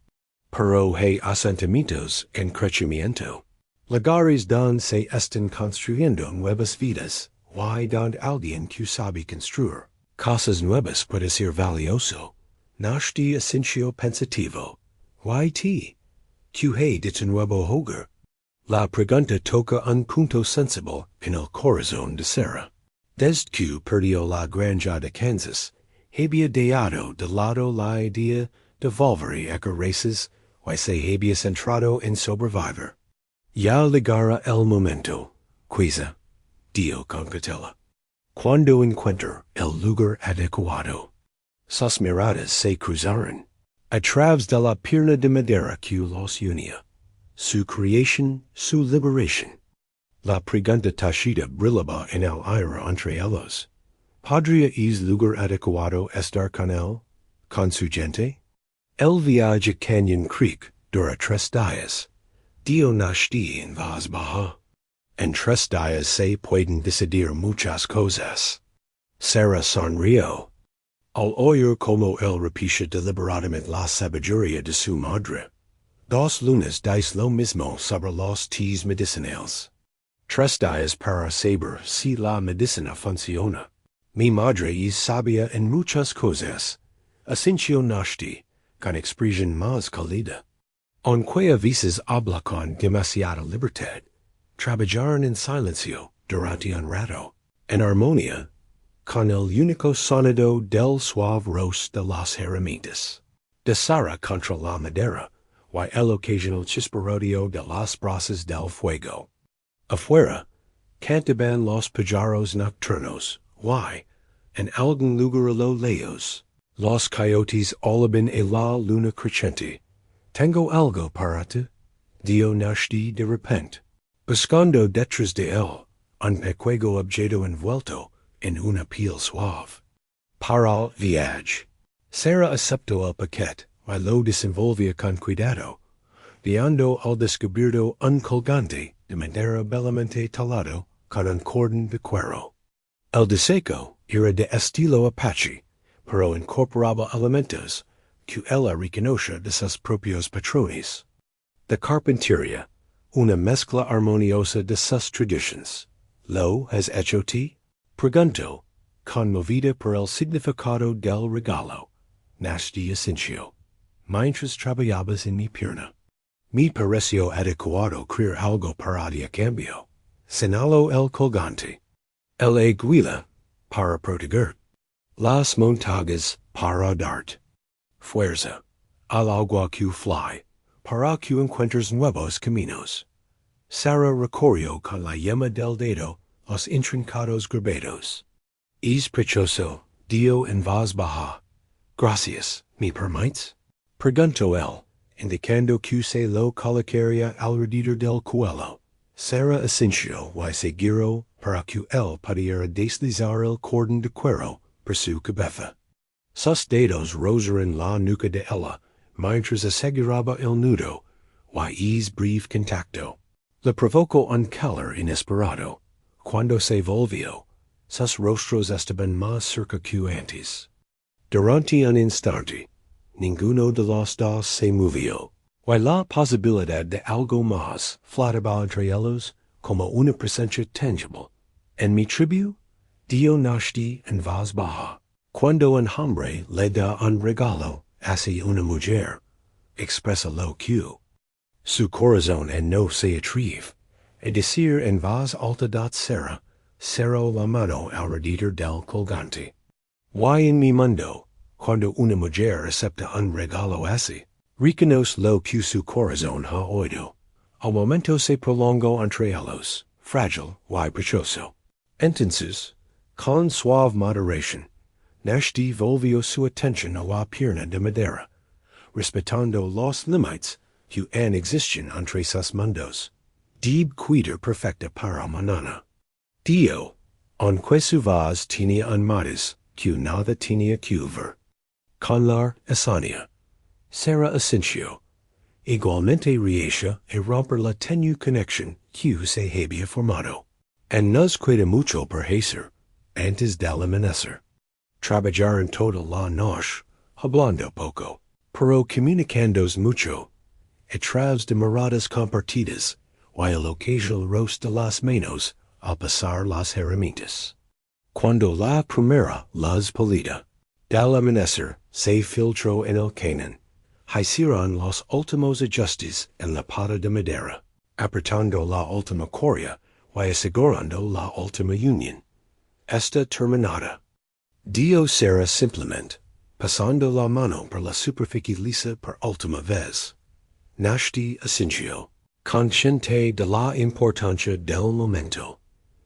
Pero hay asentamientos en crecimiento. Lugares donde se están construyendo nuevas vidas, y donde alguien que sabe construir cosas nuevas puede ser valioso. Náshdí asintió pensativo. ¿Y que hay de tu nuevo hogar? La pregunta toca un punto sensible en el corazón de Sarah. Desde que perdió la granja de Kansas, había dejado de lado la idea de volver a raíces y se había centrado en sobrevivir. Ya llegara el momento, quizá, dijo con cautela, cuando encuentre el lugar adecuado. Sus miradas se cruzaron. A través de la pierna de madera que los unía. Su creación, su liberación. La pregunta tachida brillaba en el aire entre ellos. ¿Podría el lugar adecuado estar con él, con su gente? El viaje a Cañón Creek dura 3 días. Dijo Náshdí en voz baja. En 3 días se pueden decidir muchas cosas. Sarah sonrió. Al oír como él repite deliberadamente la sabiduría de su madre. 2 lunas dice lo mismo sobre los tés medicinales. 3 días para saber si la medicina funciona. Mi madre es sabia en muchas cosas, asintió Náshdí, con expresión más cálida. Aunque a veces habla con demasiada libertad, trabajaron en silencio durante un rato, en armonía, con el único sonido del suave roce de las herramientas. De Sarah contra la madera, y el occasional chisparodeo de las brasas del fuego. Afuera, cantaban los pájaros nocturnos, y, en algún lugar a lo lejos, los coyotes olaban a la luna creciente. Tengo algo para ti, dijo Náshdí de repente, buscando detrás de él un pequeño objeto envuelto en una piel suave. Para el viaje. Sarah aceptó el paquete y lo desenvolvía con cuidado, dejando al descubierto un colgante de madera bellamente talado con un cordón de cuero. El diseño era de estilo apache, pero incorporaba elementos que ella reconoce de sus propios patrones. De carpintería, una mezcla armoniosa de sus tradiciones. ¿Lo has hecho ti? Preguntó, conmovida por el significado del regalo. Náshdí asintió. Mientras trabajabas en mi pierna. Me pareció adecuado crear algo para de cambio. Señaló el colgante. El aguila, para proteger. Las montañas, para dart. Fuerza. Al agua que fly, para que encuentres nuevos caminos. Sarah recorrió con la yema del dedo los intrincados grabados. Es precioso, dijo en voz baja. Gracias, ¿me permites? Preguntó él, indicando que se lo colocaría alrededor del cuello. Sarah asintió y se giró para que él pudiera deslizar el cordón de cuero por su cabeza. Sus dedos rozaron la nuca de ella mientras aseguraba el nudo, y es breve contacto. Le provocó un calor inesperado. Cuando se volvió, sus rostros estaban más cerca que antes. Durante un instante, ninguno de los dos se movió, y la posibilidad de algo más flotaba entre ellos como una presencia tangible. En mi tribu, dijo Náshdí en voz baja, cuando un hombre le da un regalo hacia una mujer, expresa lo que su corazón no se atreve, es decir en voz alta dat Sarah, cerró la mano alrededor del colgante. Y en mi mundo, cuando una mujer acepta un regalo así, reconoce lo que su corazón ha oído. Al momento se prolongó entre ellos, frágil y precioso. Entonces, con suave moderación, Náshdí volvió su atención a la pierna de madera, respetando los límites que han existen entre sus mundos. Deb cuidar perfecta para manana. Dio, aunque su voz tenía un matiz que nada tenía que ver con la esencia. Será esencial. Igualmente reacia a romper la tenue conexión que se había formado. En nos queda mucho por hacer, antes del amanecer. Trabajar en toda la noche, hablando poco, pero comunicandos mucho, a través de miradas compartidas, while occasional roast de las manos al pasar las herramientas. Cuando la primera luz pálida del amanecer se filtró en el cañón, hicieron los últimos ajustes en la pata de madera, apretando la última correa y asegurando la última unión. Está terminada. Dio será simplemente, pasando la mano por la superficie lisa por última vez. Náshdí asintió, consciente de la importancia del momento.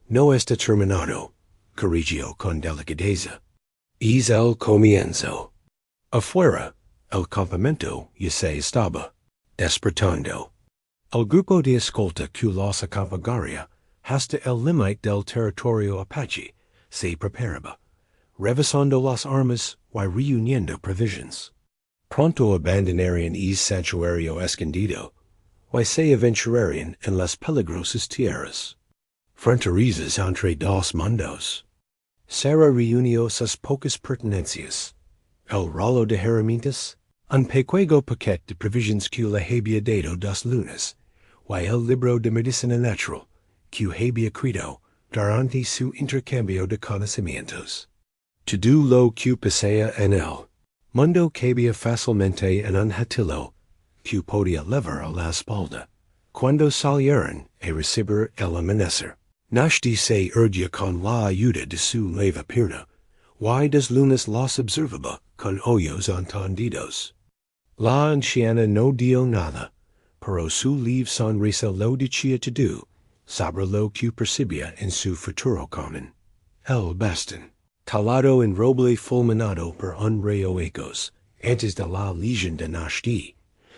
No está terminado, corrigió con delicadeza. Es el comienzo. Afuera, el campamento ya se estaba despertando. El grupo de escolta que los acompañaría hasta el límite del territorio apache se preparaba, revisando las armas y reuniendo provisions. Pronto abandonarían el santuario escondido y se aventurarían en las peligrosas tierras fronterizas entre dos mundos. Sara reunió sus pocas pertenencias, el rolo de herramientas, un pequeño paquete de provisions que le había dado 2 lunas, y el libro de medicina natural que había escrito durante su intercambio de conocimientos. Todo lo que pasaba en el mundo cabía fácilmente en un hatilo que podía levar a la espalda cuando salieron a recibir el amanecer. Náshdí se erguía con la ayuda de su leva pierna, y 2 lunas los observaba con ojos entendidos. La anciana no dio nada, pero su leve sonrisa lo decía todo, sobre lo que percibía en su futuro común. El bastón, talado en roble fulminado por un rayo ecos, antes de la legión de Náshdí,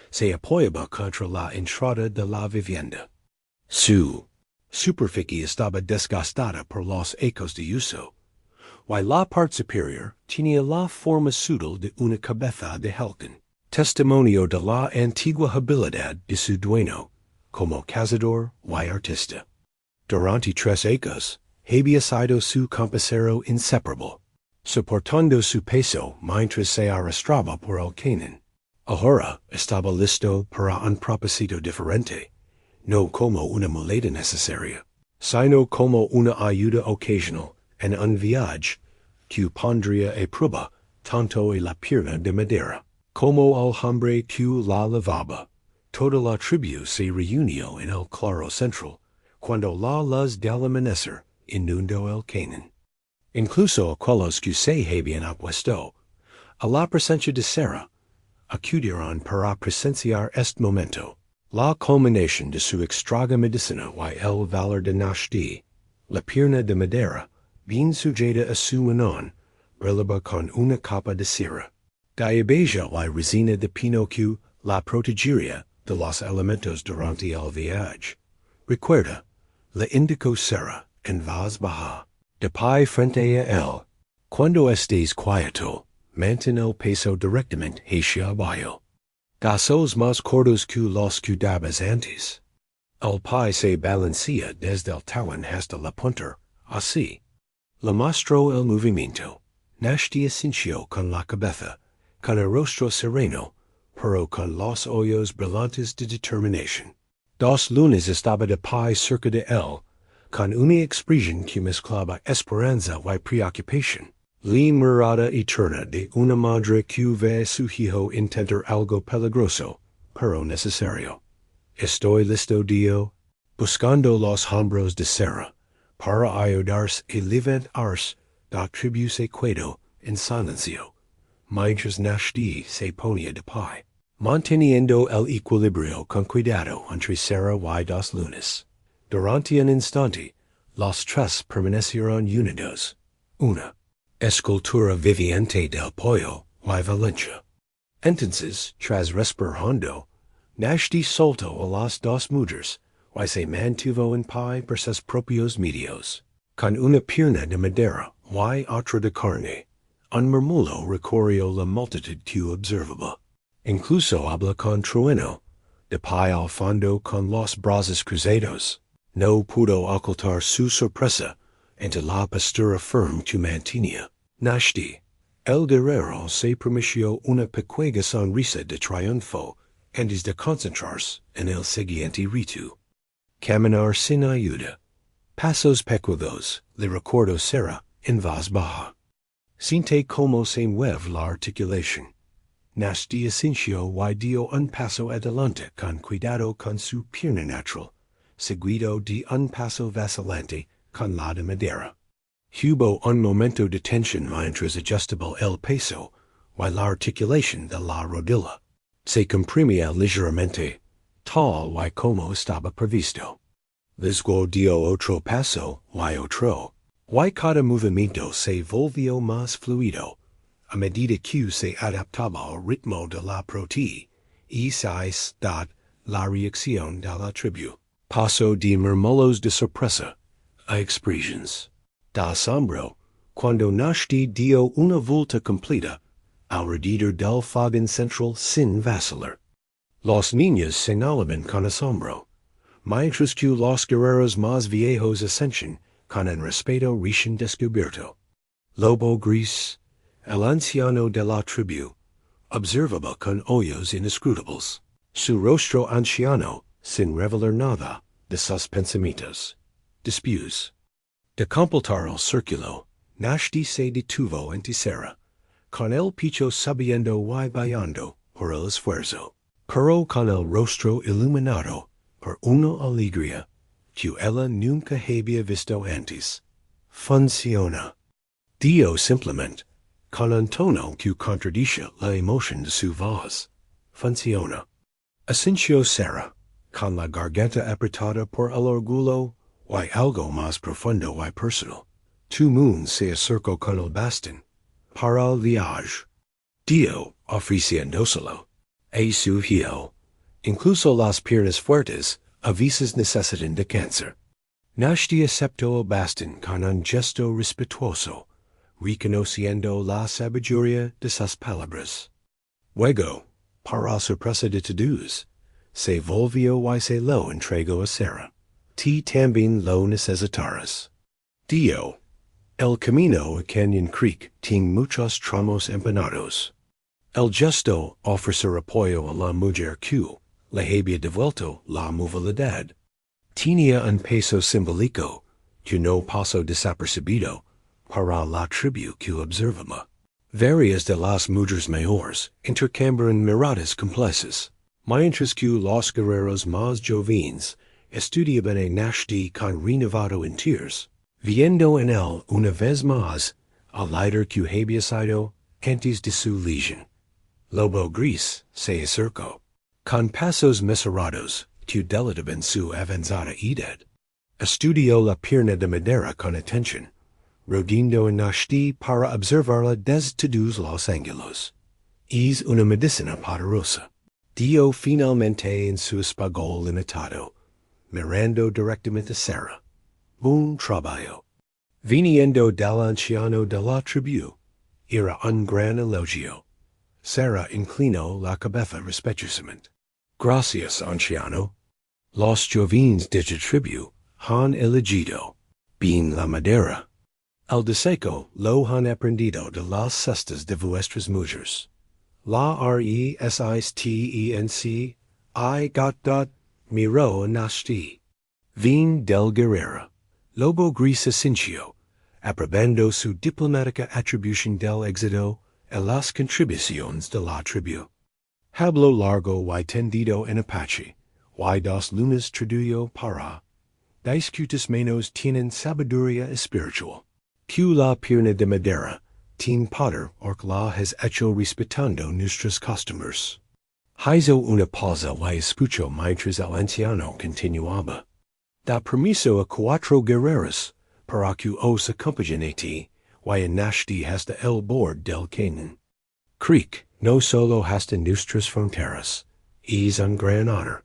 se apoyaba contra la entrada de la vivienda. Su superficie estaba desgastada por los ecos de uso, y la parte superior tenía la forma sutil de una cabeza de halcón, testimonio de la antigua habilidad de su dueño, como cazador y artista. Durante 3 ecos, había sido su compañero inseparable, soportando su peso mientras se arrastraba por el cañón. Ahora estaba listo para un propósito diferente, no como una muleta necesaria, sino como una ayuda ocasional en un viaje que pondría a prueba tanto a la pierna de madera como al hombre que la lavaba. Toda la tribu se reunió en el claro central, cuando la luz del amanecer inundó el cañón. Incluso aquellos que se habían opuesto a la presencia de Sara acudieron para presenciar este momento, la culminación de su extraña medicina y el valor de Náshdí. La pierna de madera, bien sujeta a su manón, brillaba con una capa de cera. Diabeja la resina de pino que la protegería de los elementos durante el viaje. Recuerda, le indicó Sara en voz baja. De pie frente a él. Cuando estés quieto, mantén el peso directamente hacia abajo. Pasos más cortos que los que dabas antes. El pie se balancea desde el talón hasta la punta, así. Le mostró el movimiento. Náshdí asintió con la cabeza, con el rostro sereno, pero con los ojos brillantes de determinación. 2 lunas estaba de pie cerca de él, con una expresión que mezclaba esperanza y preocupación. La mirada eterna de una madre que ve a su hijo intentar algo peligroso, pero necesario. Estoy listo, Dio, buscando los hombros de Sara, para ayudarse a levantarse da tribu se quedó en silencio, mientras Náshdí se ponía de pie, manteniendo el equilibrio con cuidado entre Sara y 2 lunas. Durante un instante, los 3 permanecieron unidos. Una escultura viviente del pollo y Valencia. Entences, tras resper hondo, Náshdí solto a las dos mujeres, y se mantuvo en pie por sus propios medios, con una pierna de madera y otra de carne. Un murmullo recorrió la multitud que observaba. Incluso habla con trueno, de pie al fondo con los brazos cruzados. No pudo ocultar su sorpresa ante la postura firme que mantenía. Náshdí, el guerrero se permitió una pequeña sonrisa de triunfo antes de concentrarse en el siguiente rito. Caminar sin ayuda. Pasos pequeños, le recordó Sarah en voz baja. Siente como se mueve la articulación. Náshdí asintió y dio un paso adelante con cuidado con su pierna natural, seguido de un paso vacilante con la de madera. Hubo un momento de tensión mientras ajustaba el peso y la articulación de la rodilla. Se comprimía ligeramente, tal y como estaba previsto. Luego dio otro paso y otro, y cada movimiento se volvió más fluido, a medida que se adaptaba al ritmo de la proti, y se da la reacción de la tribu. Paso de murmullos de sorpresa a expresiones de asombro, cuando Náshdí dio una vuelta completa alrededor del fogón central sin vacilar. Los niños señalaban con asombro, mientras que los guerreros más viejos ascension con un respeto recién descubierto. Lobo gris, el anciano de la tribu, observaba con ojos inescrutables. Su rostro anciano, sin revelar nada de sus pensamientos. Después de completar el círculo, Náshdí se detuvo ante Sarah, con el pecho subiendo y bajando por el esfuerzo, pero con el rostro iluminado por una alegría que ella nunca había visto antes. Funciona. Dio simplemente, con un tono que contradice la emoción de su voz. Funciona. Asintió Sarah, con la garganta apretada por el orgullo y algo más profundo y personal. Tu moon se acercó con el bastón para el viaje. Dio, ofreciéndoselo, a su hijo. Incluso las piernas fuertes a veces necesitan de cáncer. Náshdí aceptó el bastón con un gesto respetuoso, reconociendo la sabiduría de sus palabras. Luego, para sorpresa de todos, se volvió y se lo entregó a Sarah. Ti también lo necesitarás. Dio, el camino a Canyon Creek tiene muchos tramos empinados. El gesto ofrecer apoyo a la mujer que le había devuelto la movilidad. Tenía un peso simbólico que no pasó desapercibido para la tribu que observaba. Varias de las mujeres mayores intercambiaron miradas complaces, mientras que los guerreros más jóvenes estudiaban a Náshdí con renovado interés, viendo en él una vez más al líder que había sido antes de su legión. Lobo gris se acercó, con pasos mesurados que delataban su avanzada edad. Estudió la pierna de madera con atención, rodeando a Náshdí para observarla desde todos los ángulos. Es una medicina poderosa. Dio finalmente en su espagol limitado, mirando directamente a Sarah. Buen trabajo. Viniendo del anciano de la tribu, era un gran elogio. Sarah inclinó la cabeza respetuosamente. Gracias, anciano. Los jóvenes de la tribu han elegido bien la madera. El deseco lo han aprendido de las cestas de vuestras mujeres. La resistence I got dot miró a Náshdí. Vin del guerrero. Lobo gris asintió, aprobando su diplomática atribución del éxito a las contribuciones de la tribu. Hablo largo y tendido en apache, y dos lunas traduyo para. Discutis menos tienen sabiduría espiritual. Que la pierna de madera, tin poder or la has hecho respetando nuestros costumbres. Hizo una pausa y escuchó mientras el anciano continuaba. Da permiso a cuatro guerreros para que os acompañen a ti, y a Náshdí hasta el bord del cañón. Creek, No solo hasta nuestras fronteras, es un gran honor.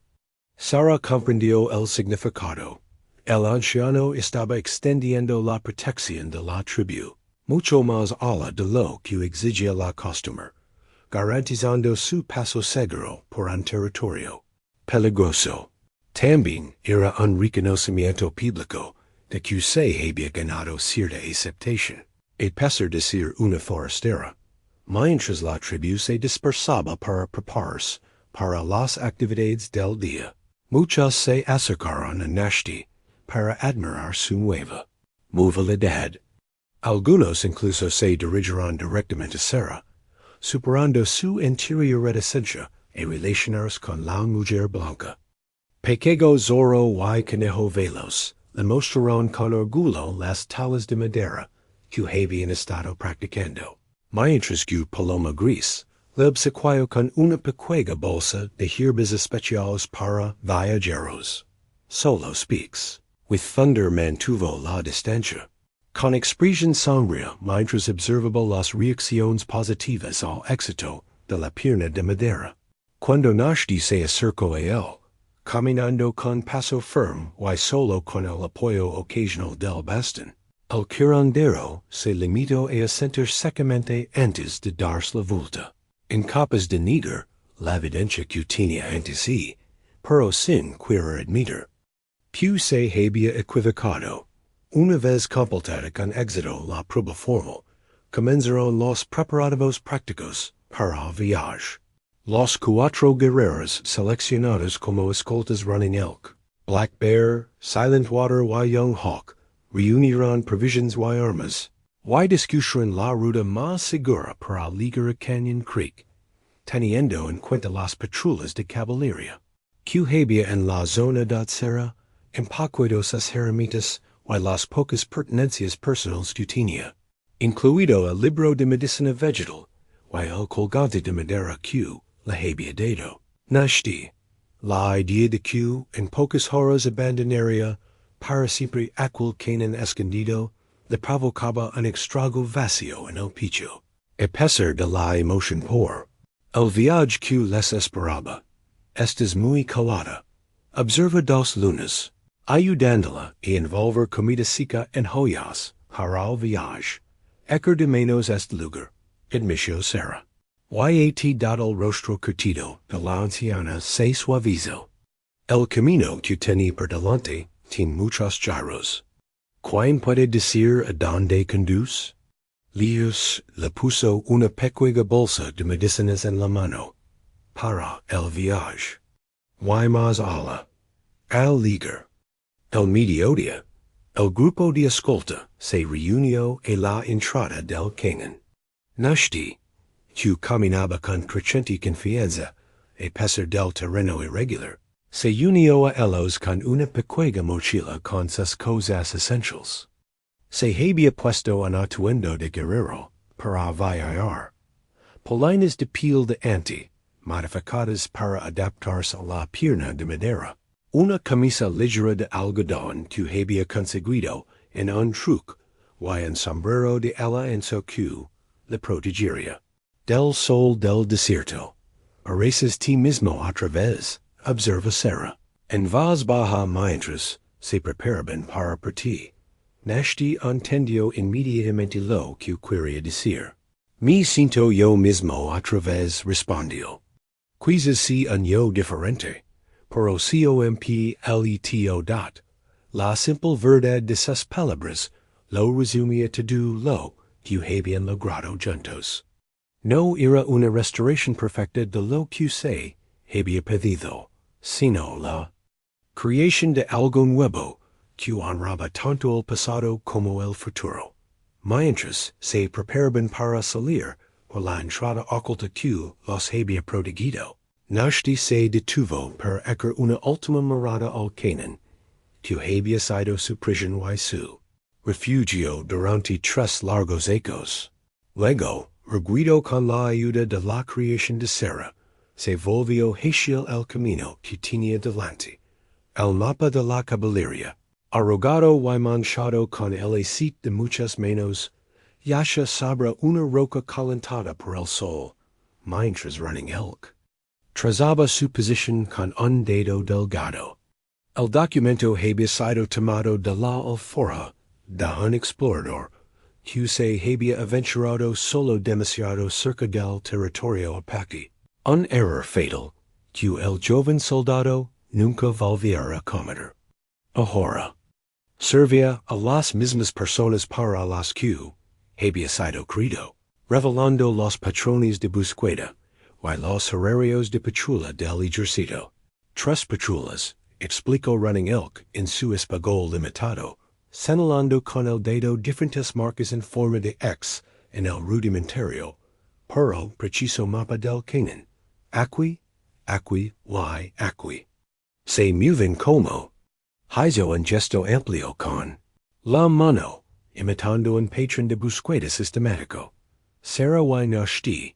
Sara comprendió el significado. El anciano estaba extendiendo la protección de la tribu, mucho más allá de lo que exigía la costumbre, garantizando su paso seguro por un territorio peligroso. También era un reconocimiento público de que se había ganado cierta aceptación, a pesar de ser una forastera, mientras la tribu se dispersaba para prepararse para las actividades del día. Muchos se acercaron a Náshdí para admirar su nueva movilidad. Algunos incluso se dirigieron directamente a Sara, superando su interior reticencia a relacionarse con la mujer blanca. Pequeño zorro y conejo veloz le mostraron con orgullo las tablas de madera que habían estado practicando, mientras que paloma gris le obsequió con una pequeña bolsa de hierbas especiales para viajeros. Solo speaks. With thunder mantuvo la distancia. Con expresión sombría mientras observaba las reacciones positivas al éxito de la pierna de madera. Cuando Náshdí se acercó a él, caminando con paso firme y solo con el apoyo ocasional del bastón, el curandero se limitó a asentir secamente antes de darse la vuelta, incapaz de negar la evidencia que tenía ante sí, pero sin querer admitir. Que se había equivocado. Una vez completada con éxito la prueba formal, comenzaron los preparativos prácticos para el viaje. Los cuatro guerreros seleccionados como escoltas Running Elk, Black Bear, Silent Water y Young Hawk reunirán provisions y armas, y discutirán la ruta más segura para llegar a Canyon Creek, teniendo en cuenta las patrullas de caballería que había en la zona de Sara, empaquetados las herramientas y las pocas pertenencias personales que tenía, incluido el libro de medicina vegetal y el colgante de madera que le había dado. Náshdí, la idea de que en pocas horas abandonaría para siempre aquel cañón escondido, le provocaba un extraño vacío en el pecho. A pesar de la emoción por el viaje que les esperaba, es muy calada. Observa 2 lunas, ayudándola a envolver comida seca en joyas para el viaje. Ecker de menos este lugar, admitió Sara. Dado el rostro curtido de la anciana se suavizó. El camino que tenía por delante tiene muchos giros. ¿Quién puede decir a dónde conduce? Lius le puso una pequeña bolsa de medicinas en la mano para el viaje. Y más allá, al llegar el mediodía, el grupo de escolta se reunió a la entrada del cañón. Náshdí, que caminaba con creciente confianza a pesar del terreno irregular, se unió a ellos con una pequeña mochila con sus cosas esenciales. Se había puesto un atuendo de guerrero para viajar, polainas de piel de ante, modificadas para adaptarse a la pierna de madera, una camisa ligera de algodón que había conseguido en un truc y un sombrero de ala en su que le protegería del sol del desierto. Pareces ti mismo otra vez, observa Sara. En voz baja mientras se preparaban para partir. Náshdí entendió inmediatamente lo que quería decir. Me siento yo mismo otra vez, respondió. Quizás sí un yo diferente, pero completo dot. La simple verdad de sus palabras lo resumía todo lo que habían logrado juntos. No era una restauración perfecta de lo que se había pedido, sino la creación de algo nuevo que honraba tanto el pasado como el futuro. Mientras se preparaban para salir por la entrada oculta que los había protegido, Náshdí se detuvo para hacer una última mirada al cañón que había sido su prisión y su refugio durante 3 largos años. Luego, reguido con la ayuda de la creación de Sara, se volvió hacia el camino que tenía delante, el mapa de la caballería, arrugado y manchado con el aceite de muchas manos, yace sobre una roca calentada por el sol, mientras running elk. Trazaba su posición con un dedo delgado. El documento había sido tomado de la alforja de un explorador, que se había aventurado solo demasiado cerca del territorio apache. Un error fatal, que el joven soldado nunca volviera a cometer. Ahora, servía a las mismas personas para las que había sido creado, revelando los patrones de búsqueda y los horarios de patrulla del ejército. 3 patrullas, explicó Running Elk en su español limitado, señalando con el dedo diferentes marcas en forma de X en el rudimentario, pero preciso mapa del cañón. Aquí, aquí. Se mueven como hizo un gesto amplio con la mano, imitando un patrón de búsqueda sistemático. Sarah y Náshdí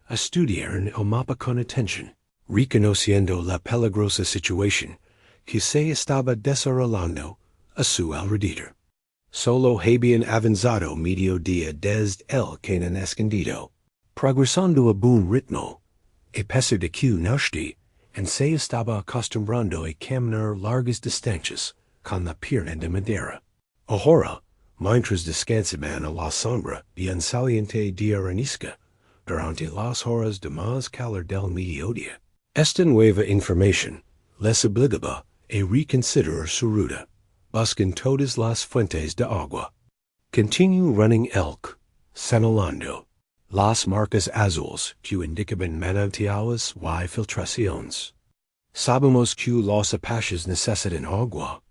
estudiaron el mapa con atención, reconociendo la peligrosa situación que se estaba desarrollando a su alrededor. Solo habían avanzado medio día desde el cañón escondido, progresando a buen ritmo, a pesar de que Náshdí se estaba acostumbrando a caminar largas distancias con la pierna de madera. Ahora, mientras descansaban a la sombra de un saliente de arenisca durante las horas de más calor del mediodía, esta nueva información les obligaba a reconsiderar su ruta, buscando todas las fuentes de agua. Continuó Running Elk, señalando las marcas azules que indicaban manantiales y filtraciones. Sabemos que los apaches necesitan agua.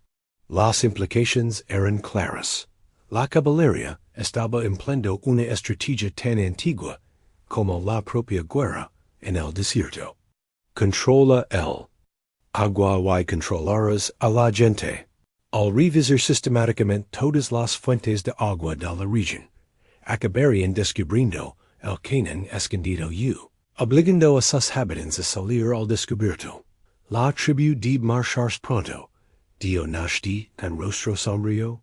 Las implicaciones eran claras. La caballería estaba empleando una estrategia tan antigua como la propia guerra en el desierto. Controla el agua y controlarás a la gente. Al revisar sistemáticamente todas las fuentes de agua de la región, acabarían descubriendo el cañón escondido obligando a sus habitantes a salir al descubierto. La tribu de marchar pronto, dio Náshdí con rostro sombrío.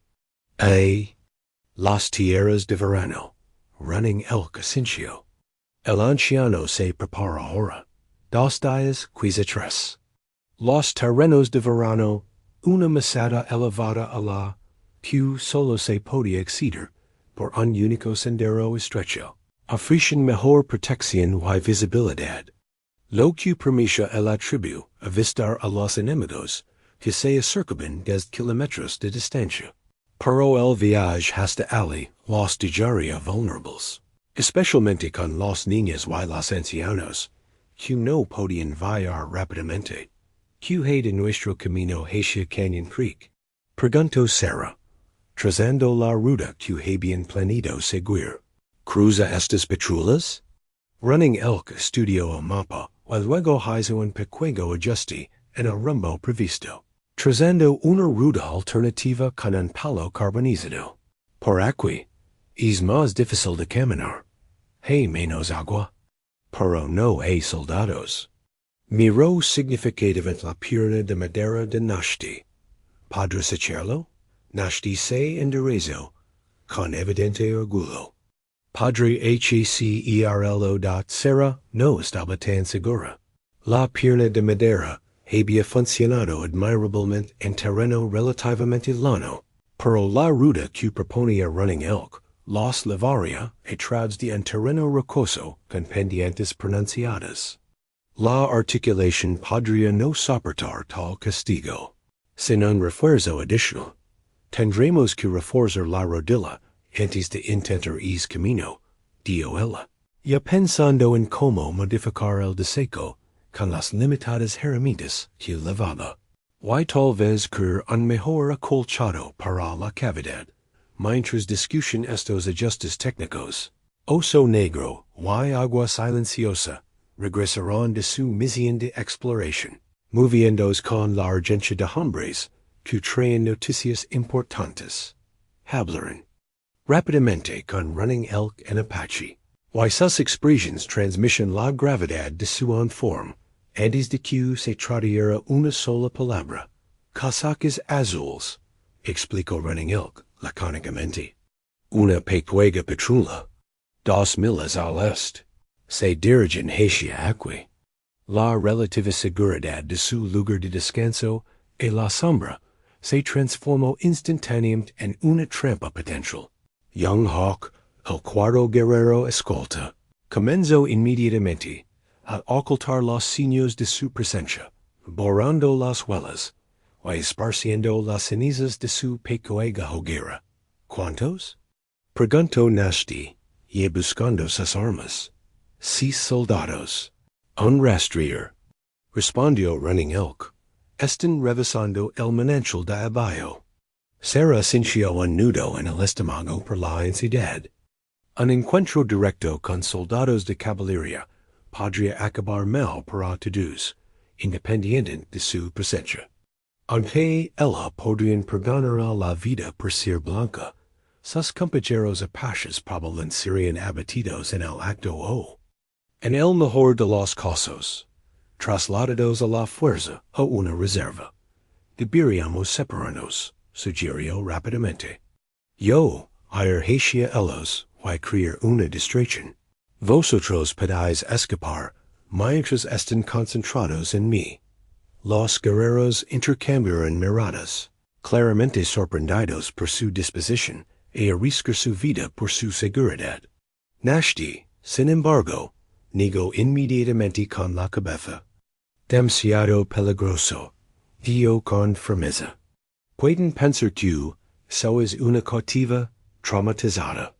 Las tierras de verano, Running Elk asintió. El anciano se prepara ahora. 2 días, quizá 3. Los terrenos de verano, una meseta elevada a la que solo se podía acceder por un único sendero estrecho, ofrecen mejor protección y visibilidad. Lo que permite a la tribu avistar a los enemigos que se acercaban desde kilómetros de distancia. Pero el viaje hasta allí los dejaría vulnerables, especialmente con los niños y los ancianos, que no podían viajar rápidamente. ¿Qué hay de nuestro camino hacia Canyon Creek? Preguntó Sarah, trazando la ruta que habían planeado seguir. ¿Cruza estas patrullas? Running Elk estudió el mapa y luego hizo un pequeño ajuste en el rumbo previsto, trazando una ruta alternativa con un palo carbonizado. Por aquí, es más difícil de caminar. Hay menos agua, pero no hay soldados. Miró significativamente la pierna de madera de Náshdí. ¿Podrás hacerlo? Náshdí se enderezó, con evidente orgullo. Padre Hacerlo. Sarah no estaba tan segura. La pierna de madera había funcionado admirablemente en terreno relativamente llano, pero la ruta que proponía Running Elk los llevaría a través de un terreno rocoso con pendientes pronunciadas. La articulación podría no soportar tal castigo. Sin un refuerzo adicional, tendremos que reforzar la rodilla antes de intentar ese camino, dijo ella, ya pensando en cómo modificar el deseco con las limitadas herramientas que llevaba. Y tal vez que un mejor acolchado para la cavidad, mientras discutían estos ajustes técnicos. Oso negro y agua silenciosa regresarán de su misión de exploración, moviéndose con la urgencia de hombres que traen noticias importantes. Hablaron rápidamente con Running Elk en apache, y sus expresiones transmiten la gravedad de su informe, antes de que se tradujera una sola palabra. Casacas azules, explicó Running Elk lacónicamente. Una pequeña patrulla. 2 millas al este. Se dirigen hacia aquí. La relativa seguridad de su lugar de descanso y la sombra se transformó instantáneamente en una trampa potencial. Young Hawk, el cuarto guerrero escolta, comenzó inmediatamente a ocultar los signos de su presencia, borrando las huellas, o esparciendo las cenizas de su pequeña hoguera. ¿Cuántos? Preguntó Náshdí, y buscando sus armas. 6 soldados. Un rastreador. Respondió Running Elk. Están revisando el manantial de abajo. Sarah sintió un nudo en el estómago por la ansiedad. Un encuentro directo con soldados de caballería podría acabar mal para todos, independiente de su presencia. Aunque ella podrían perdonar la vida por ser blanca, sus compañeros apaches probablemente serían abatidos en el acto o, en el mejor de los casos, trasladados a la fuerza o una reserva. Deberíamos separarnos, sugirió rápidamente. Yo ir hacia ellos y crear una distracción. Vosotros podéis escapar mientras estén concentrados en mí. Los guerreros intercambiaron miradas, claramente sorprendidos por su disposición y arriesgar su vida por su seguridad. Náshdí, sin embargo, negó inmediatamente con la cabeza. Demasiado peligroso, dijo con firmeza. Pueden pensar que sois una cautiva traumatizada.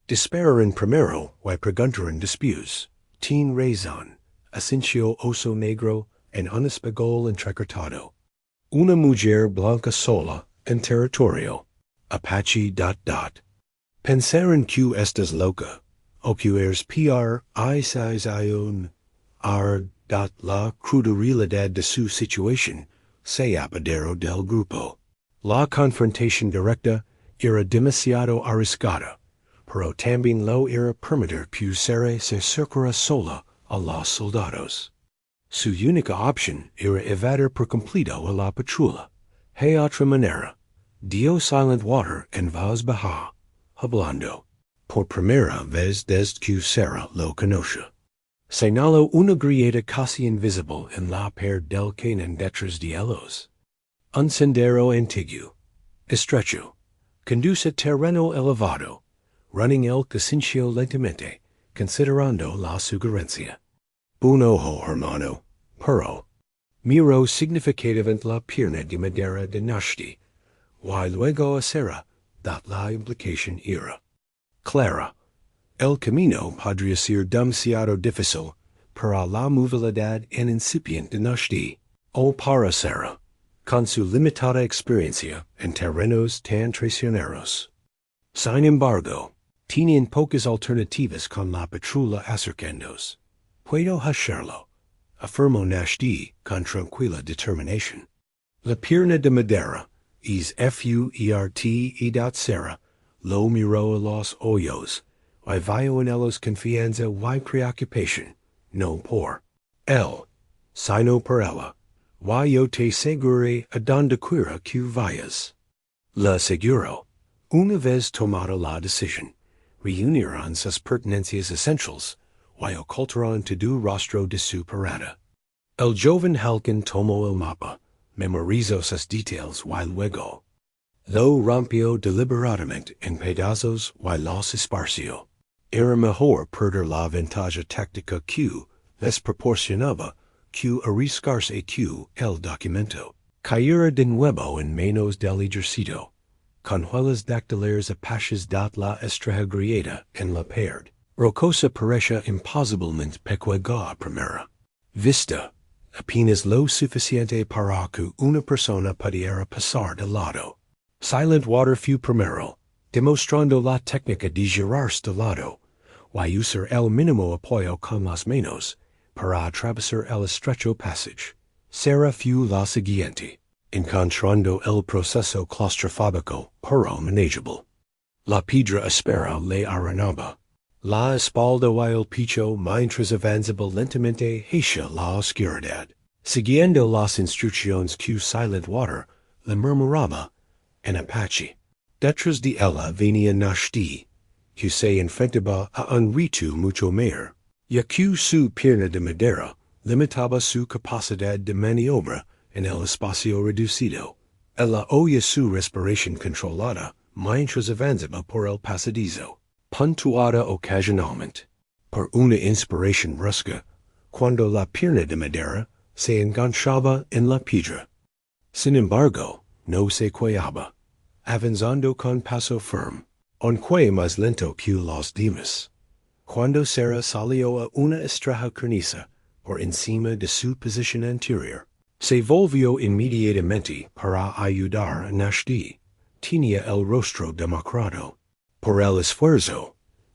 Dispararon primero y preguntaron después. Tin razón, asintió Oso Negro en un español entrecortado. Una mujer blanca sola en territorio. Apache ... Pensaron que estás loca, o que eres peor un la crudelidad de su situación se apoderó del grupo. La confrontación directa era demasiado arriesgada, pero también lo era permitir que Sarah se acercara sola a los soldados. Su única opción era evadir por completo a la patrulla. De otra manera, dio silent water en voz baja, hablando, por primera vez desde que Sarah lo conoce. Señaló una grieta casi invisible en la pared del cañón detrás de ellos. Un sendero antiguo, estrecho, conduce a terreno elevado. Running Elk asintió lentamente, considerando la sugerencia. Un ojo, hermano, pero miró significativamente la pierna de madera de Náshdí, y luego a Sarah, dat la implicación era clara. El camino podría ser demasiado difícil para la movilidad en incipiente de Náshdí, o para Sarah, con su limitada experiencia en terrenos tan traicioneros. Sin embargo, tenían pocas alternativas con la patrulla acercándose. Puedo hacerlo, afirmó Náshdí con tranquila determinación. La pierna de madera es fuerte y Sarah lo miró a los ojos, y vio en ellos confianza y preocupación, no por él, sino por ella, y yo te seguré a donde quiera que vayas. La seguro, una vez tomada la decisión, reunirán sus pertenencias esenciales, y ocultarán todo rostro de su parada. El joven halcón tomó el mapa, memorizó sus detalles y luego lo rompió deliberadamente en pedazos y los esparció. Era mejor perder la ventaja táctica que les proporcionaba que arriesgarse que el documento cayera de nuevo en manos del ejército, con huellas dactilares apaches dat la estrella en la pared. Rocosa parecía imposiblemente pequeña a primera vista, apenas lo suficiente para que una persona pudiera pasar de lado. Silent water fue primero, demostrando la técnica de girarse de lado, y usar el mínimo apoyo con las manos para atravesar el estrecho passage. Sarah fue la siguiente, encontrando el proceso claustrofóbico pero manageable. La piedra áspera le arenaba la espalda y el pecho mientras avanzaba lentamente hacia la oscuridad. Siguiendo las instrucciones que Silent Water le murmuraba en apache. Detrás de ella venía Náshdí, que se enfrentaba a un reto mucho mayor. Y que su pierna de madera limitaba su capacidad de maniobra en el espacio reducido. Ella oía su respiración controlada mientras avanzaba por el pasadizo, puntuada ocasionalmente por una inspiración brusca, cuando la pierna de madera se enganchaba en la piedra. Sin embargo, no se quejaba, avanzando con paso firme, aunque más lento que los demás. Cuando Sarah salió a una estraja cornisa por encima de su posición anterior, se volvió inmediatamente para ayudar a Náshdí. Tenía el rostro demacrado por el esfuerzo,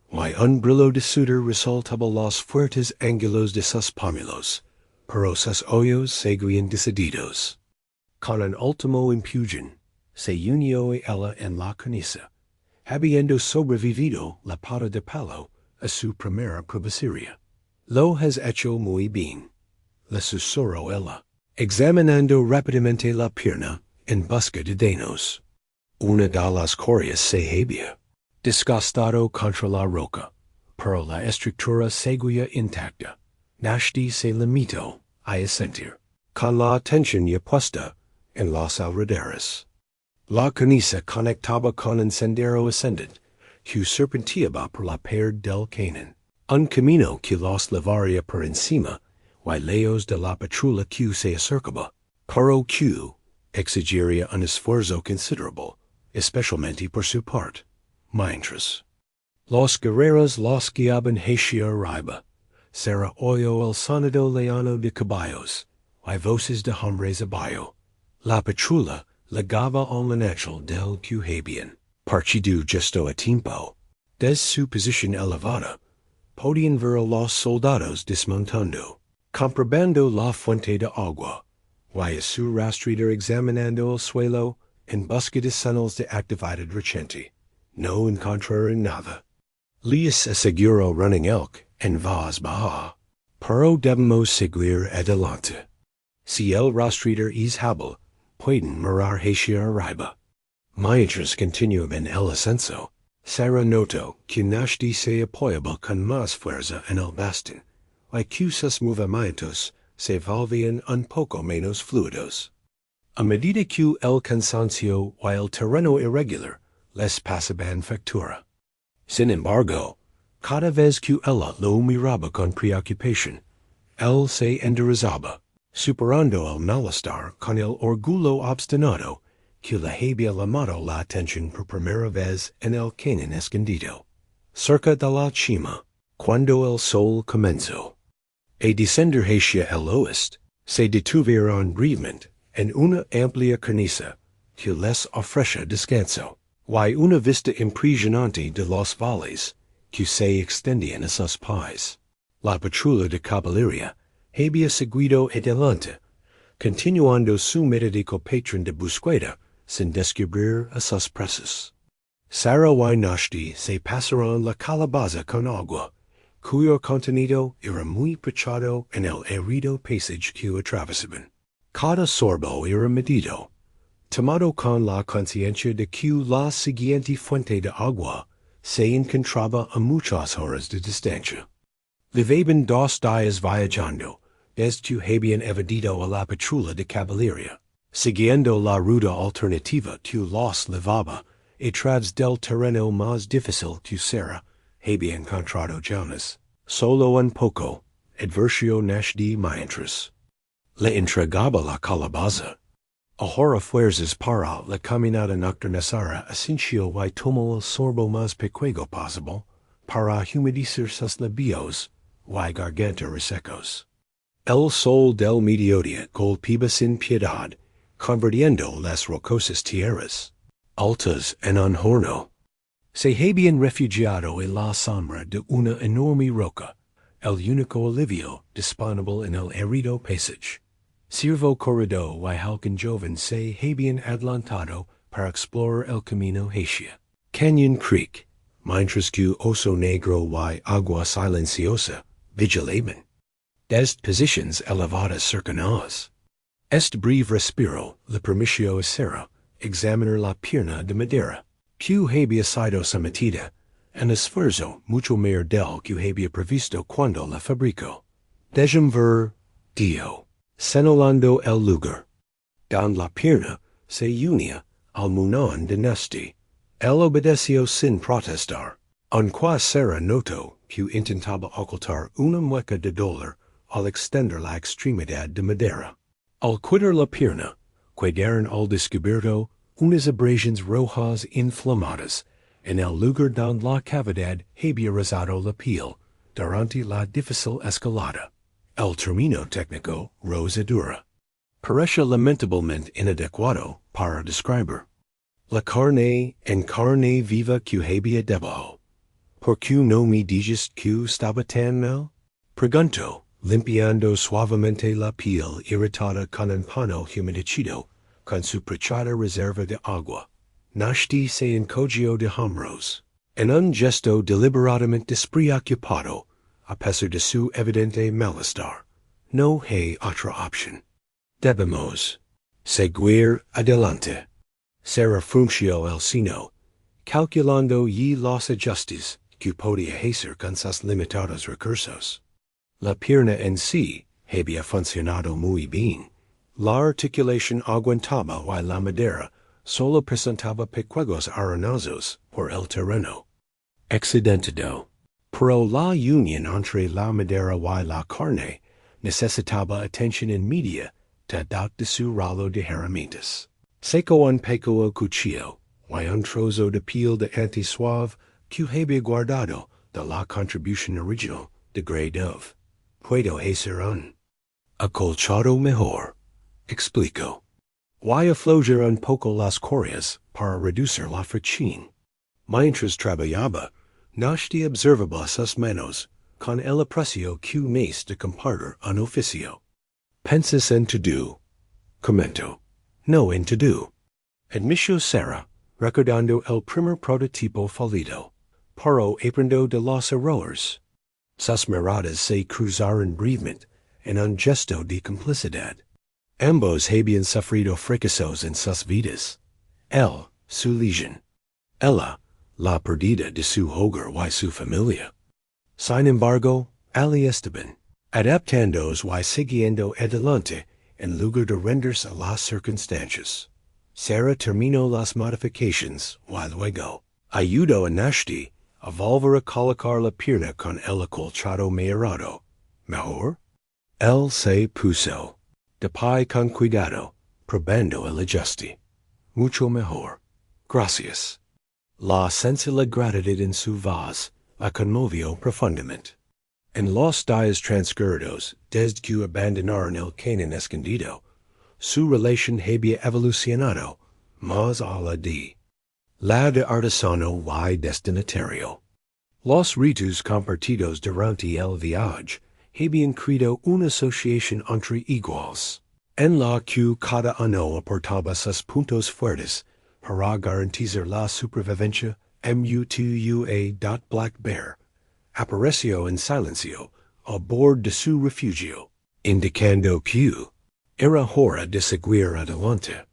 y un brillo de sudor resaltaba los fuertes ángulos de sus pómulos, pero sus ojos seguían decididos. Con un último empujón, se unió a ella en la cornisa, habiendo sobrevivido la pata de palo a su primera provisoria. Lo has hecho muy bien, le susurró ella, examinando rápidamente la pierna en busca de daños. Una de las corias se había desgastado contra la roca, pero la estructura seguía intacta. Náshdí se limitó a asentir, con la atención ya puesta en los alrededores. La cornisa conectaba con un sendero ascendente que serpenteaba por la pared del cañón, un camino que los llevaría por encima y lejos de la patrulla que se acercaba, pero que exigiría un esfuerzo considerable, especialmente por su parte. Mientras los guerreros los guiaban hacia arriba, Sarah oyó el sonido lejano de caballos y voces de hombres abajo. La patrulla legaba al lenacho del que habían partido justo a tiempo. Desde su posición elevada, podían ver a los soldados desmontando, comprobando la fuente de agua, y a su rastreador examinando el suelo en busca de señales de actividad reciente. No encontraron nada. Les aseguró running elk en voz baja, pero debemos seguir adelante. Si el rastreador es hábil, pueden mirar hacia arriba. Mientras continuaban el ascenso, Sarah notó que Náshdí se apoyaba con más fuerza en el bastón, y que sus movimientos se volvían un poco menos fluidos. A medida que el cansancio y el terreno irregular les pasaban factura. Sin embargo, cada vez que ella lo miraba con preocupación, él se enderezaba, superando el malestar con el orgullo obstinado que le había llamado la atención por primera vez en el cañón escondido. Cerca de la cima, cuando el sol comenzó a descender hacia el oeste, se detuvieron brevemente en una amplia cornisa que les ofrecía descanso, y una vista impresionante de los valles que se extendían a sus pies. La patrulla de caballería había seguido adelante, continuando su metódico patrón de búsqueda sin descubrir a sus presas. Sarah y Náshdí se pasaron la calabaza con agua, cuyo contenido era muy pechado en el árido pasaje que atravesaban. Cada sorbo era medido, tomado con la conciencia de que la siguiente fuente de agua se encontraba a muchas horas de distancia. Llevaban 2 días viajando, desde que habían evadido a la patrulla de caballería, siguiendo la ruta alternativa que los llevaba a través del terreno más difícil que Sarah había encontrado jamás. Solo un poco, advirtió Náshdí mientras le entregaba la calabaza. Ahora fuerzas para la caminada nocturna Sarah asintió y tomó el sorbo más pequeño posible para humedecer sus labios y garganta resecos. El sol del mediodía golpeaba sin piedad, convirtiendo las rocosas tierras altas en un horno. Se habían refugiado en la sombra de una enorme roca, el único alivio disponible en el árido pasaje. Ciervo corredor y halcón joven se habían adelantado para explorar el camino hacia Cañón Creek, mientras que oso negro y agua silenciosa vigilaban desde posiciones elevadas cercanas. Este breve respiro le permitió a Sarah examinar la pierna de madera que había sido sometida en esfuerzo mucho mayor del que había previsto cuando la fabricó. Déjame ver, Dio, señalando el lugar. Dan la pierna se unía al muñón de Náshdí. Él obedeció sin protestar, aunque Sarah notó que intentaba ocultar una mueca de dolor al extender la extremidad de madera. Al quitar la pierna, quedaron al descubierto unas abrasiones rojas inflamadas en el lugar donde la cavidad había rozado la piel durante la difícil escalada. El término técnico rosadura parece lamentablemente inadecuado para describir la carne en carne viva que había debajo. ¿Por qué no me dijiste que estaba tan mal? Preguntó, limpiando suavemente la piel irritada con un pano humedecido con su preciosa reserva de agua. Náshdí se encogió de hombros, en un gesto deliberadamente despreocupado, a pesar de su evidente malestar. No hay otra opción. Debemos seguir adelante. Sarah frunció el ceño, calculando y los ajustes que podía hacer con sus limitados recursos. La pierna en sí había funcionado muy bien. La articulación aguantaba y la madera solo presentaba pequeños arenazos por el terreno accidentado. Pero la unión entre la madera y la carne necesitaba atención inmediata de su rollo de herramientas. Sacó un pequeño cuchillo y un trozo de piel de anti-suave que había guardado de la contribución original de Grey Dove. Puedo hacer un acolchado mejor, explicó. Voy a aflojar un poco las correas para reducir la fricción. Mientras trabajaba, Náshdí observaba sus manos con el aprecio que más de compartir un oficio. Pensas en todo, comentó. No en todo. Admitió Sarah, recordando el primer prototipo fallido. Pero aprendió de los errores. Sus miradas se cruzaron brevemente en un gesto de complicidad. Ambos habían sufrido fracasos en sus vidas. Él, su legión. Ella, la pérdida de su hogar y su familia. Sin embargo, Ali estaban adaptándose y siguiendo adelante en lugar de rendirse a las circunstancias. Sarah terminó las modificaciones y luego ayudó a Náshdí a volver a colocar la pierna con el acolchado mejorado. ¿Mejor? Él se puso de pie con cuidado, probando el ajuste. Mucho mejor. Gracias. La sencilla gratitud en su voz la conmovió profundamente. En los días transcurridos, desde que abandonaron el cañón escondido, su relación había evolucionado más allá de la de artesano y destinatario. Los ritos compartidos durante el viaje habían creado una asociación entre iguales, en la que cada uno aportaba sus puntos fuertes para garantizar la supervivencia. Mutua. Black Bear apareció en silencio a bordo de su refugio, indicando que era hora de seguir adelante.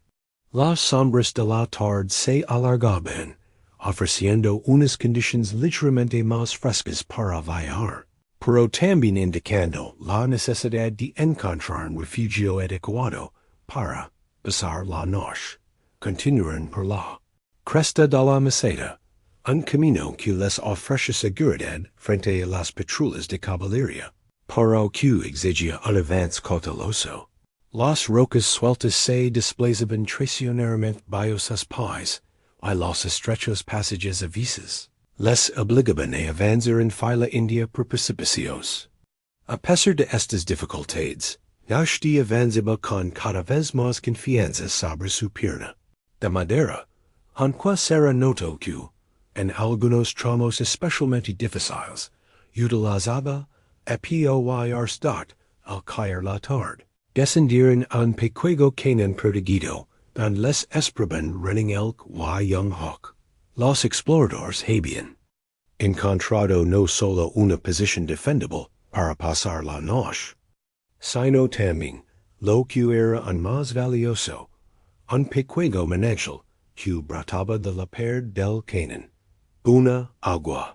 Las sombras de la tarde se alargaban, ofreciendo unas condiciones ligeramente más frescas para viajar, pero también indicando la necesidad de encontrar un refugio adecuado para pasar la noche. Continuaron por la cresta de la meseta, un camino que les ofrece seguridad frente a las patrullas de caballería, pero que exigía un avance cauteloso. Las rocas sueltas se desplazaban traicioneramente bajo sus pies, y los estrechos pasajes a veces les obligaban a avanzar en fila india por precipicios. A pesar de estas dificultades, Náshdí avanzaba con cada vez más confianza sobre su pierna de madera, aunque Sarah notó que, en algunos tramos especialmente difíciles, utilizaba apoyo y arstat al caer la tarde. Descendieron un pequeño cañón protegido, donde les esperaban running elk y young hawk. Los exploradores habían encontrado no solo una posición defendible para pasar la noche, sino también, lo que era aún más valioso, un pequeño manantial que brotaba de la pared del cañón. Una agua.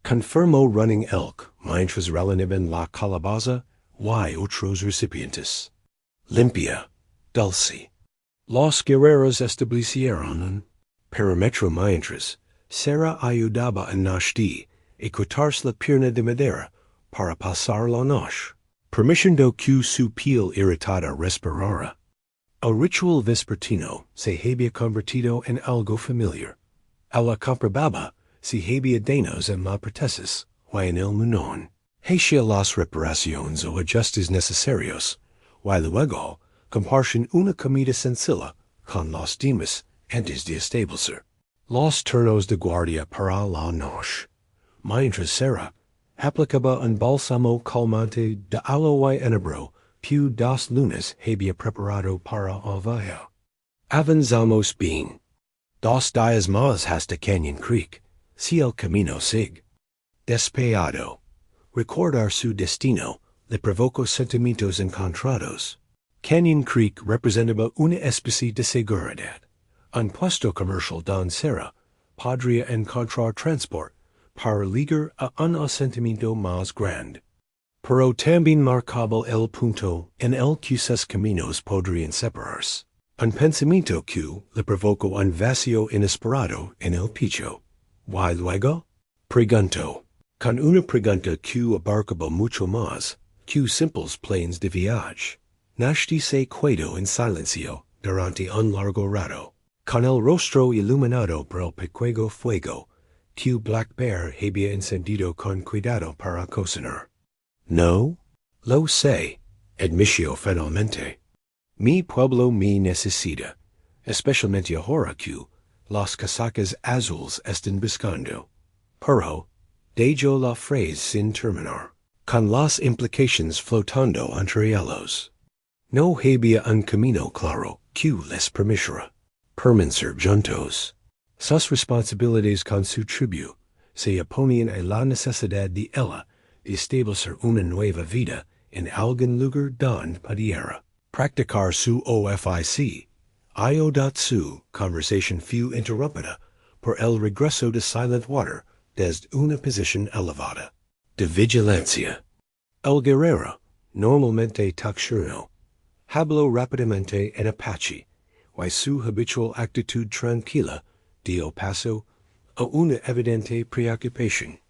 Confirmo running elk, mientras relative en la calabaza, y otros recipientes. Limpia, dulce. Los guerreros establecieron un perímetro mientras Sarah ayudaba a Náshdí a quitarse la pierna de madera para pasar la noche, permitiendo que su piel irritada respirara. El ritual vespertino se había convertido en algo familiar. A la comprobaba se había daños en la prótesis y en el muñón. Hacía las reparaciones o ajustes necesarios, y luego compartían una comida sencilla con los demás antes de establecer los turnos de guardia para la noche. Mientras Sarah aplicaba un bálsamo calmante de aloe y enebro que 2 lunes había preparado para el viaje. Avanzamos bien. 2 días más hasta Cañón Creek, si el camino sigue despejado. Recordar su destino le provocó sentimientos encontrados. Cañón Creek representaba una especie de seguridad. Un puesto comercial donde Sarah podría encontrar transport para llegar a un asentamiento más grande. Pero también marcaba el punto en el que sus caminos podrían separarse. Un pensamiento que le provocó un vacío inesperado en el pecho. ¿Y luego? Preguntó. Con una pregunta que abarcaba mucho más que simples planes de viaje. Náshdí se quedó en silencio durante un largo rato, con el rostro iluminado por el pequeño fuego que Black Bear había encendido con cuidado para cocinar. No, lo sé, admitió finalmente. Mi pueblo me necesita, especialmente ahora que las casacas azules están buscando. Pero, dejo la frase sin terminar, con las implicaciones flotando entre ellos. No había un camino claro que les permitiera permanecer juntos. Sus responsabilidades con su tribu se oponían a la necesidad de ella de establecer una nueva vida en algún lugar donde pudiera practicar su oficio. Su conversación fue interrumpida por el regreso de Silent Water desde una posición elevada de vigilancia. El guerrero, normalmente taxurno, habló rápidamente en apache, y su habitual actitud tranquila dio paso a una evidente preocupación.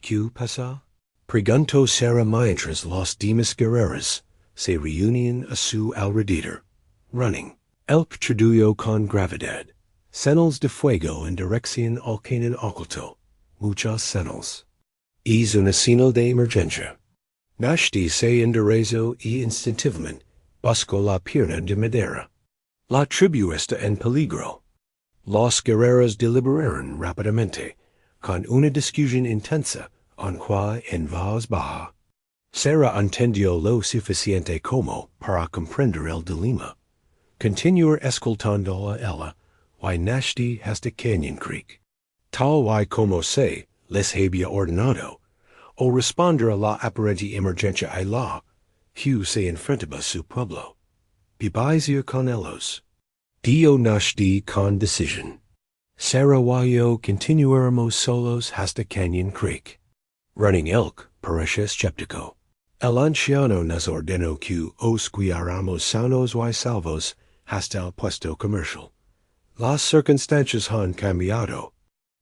¿Qué pasa? Preguntó Sarah mientras los demás guerreros se reunían a su alrededor. Running. El patrulló con gravedad. Señales de fuego en dirección al cañón oculto. Muchas señales. Es una señal de emergencia. Náshdí se enderezó y instintivamente buscó la pierna de madera. La tribu está en peligro. Los guerreros deliberaron rápidamente, con una discusión intensa, aunque en voz baja. Sarah entendió lo suficiente como para comprender el dilema. Continuar escoltando a ella, y Náshdí hasta Cañón Creek. Tal y como se les había ordenado, o responder a la aparente emergencia a la que se enfrentaba su pueblo. Vivía ir con ellos. Dio Náshdí con decisión. Sarah y yo continuaremos solos hasta Cañón Creek. Running elk parece escéptico. El anciano nos ordenó que os guiáramos sanos y salvos hasta el puesto comercial. Las circunstancias han cambiado,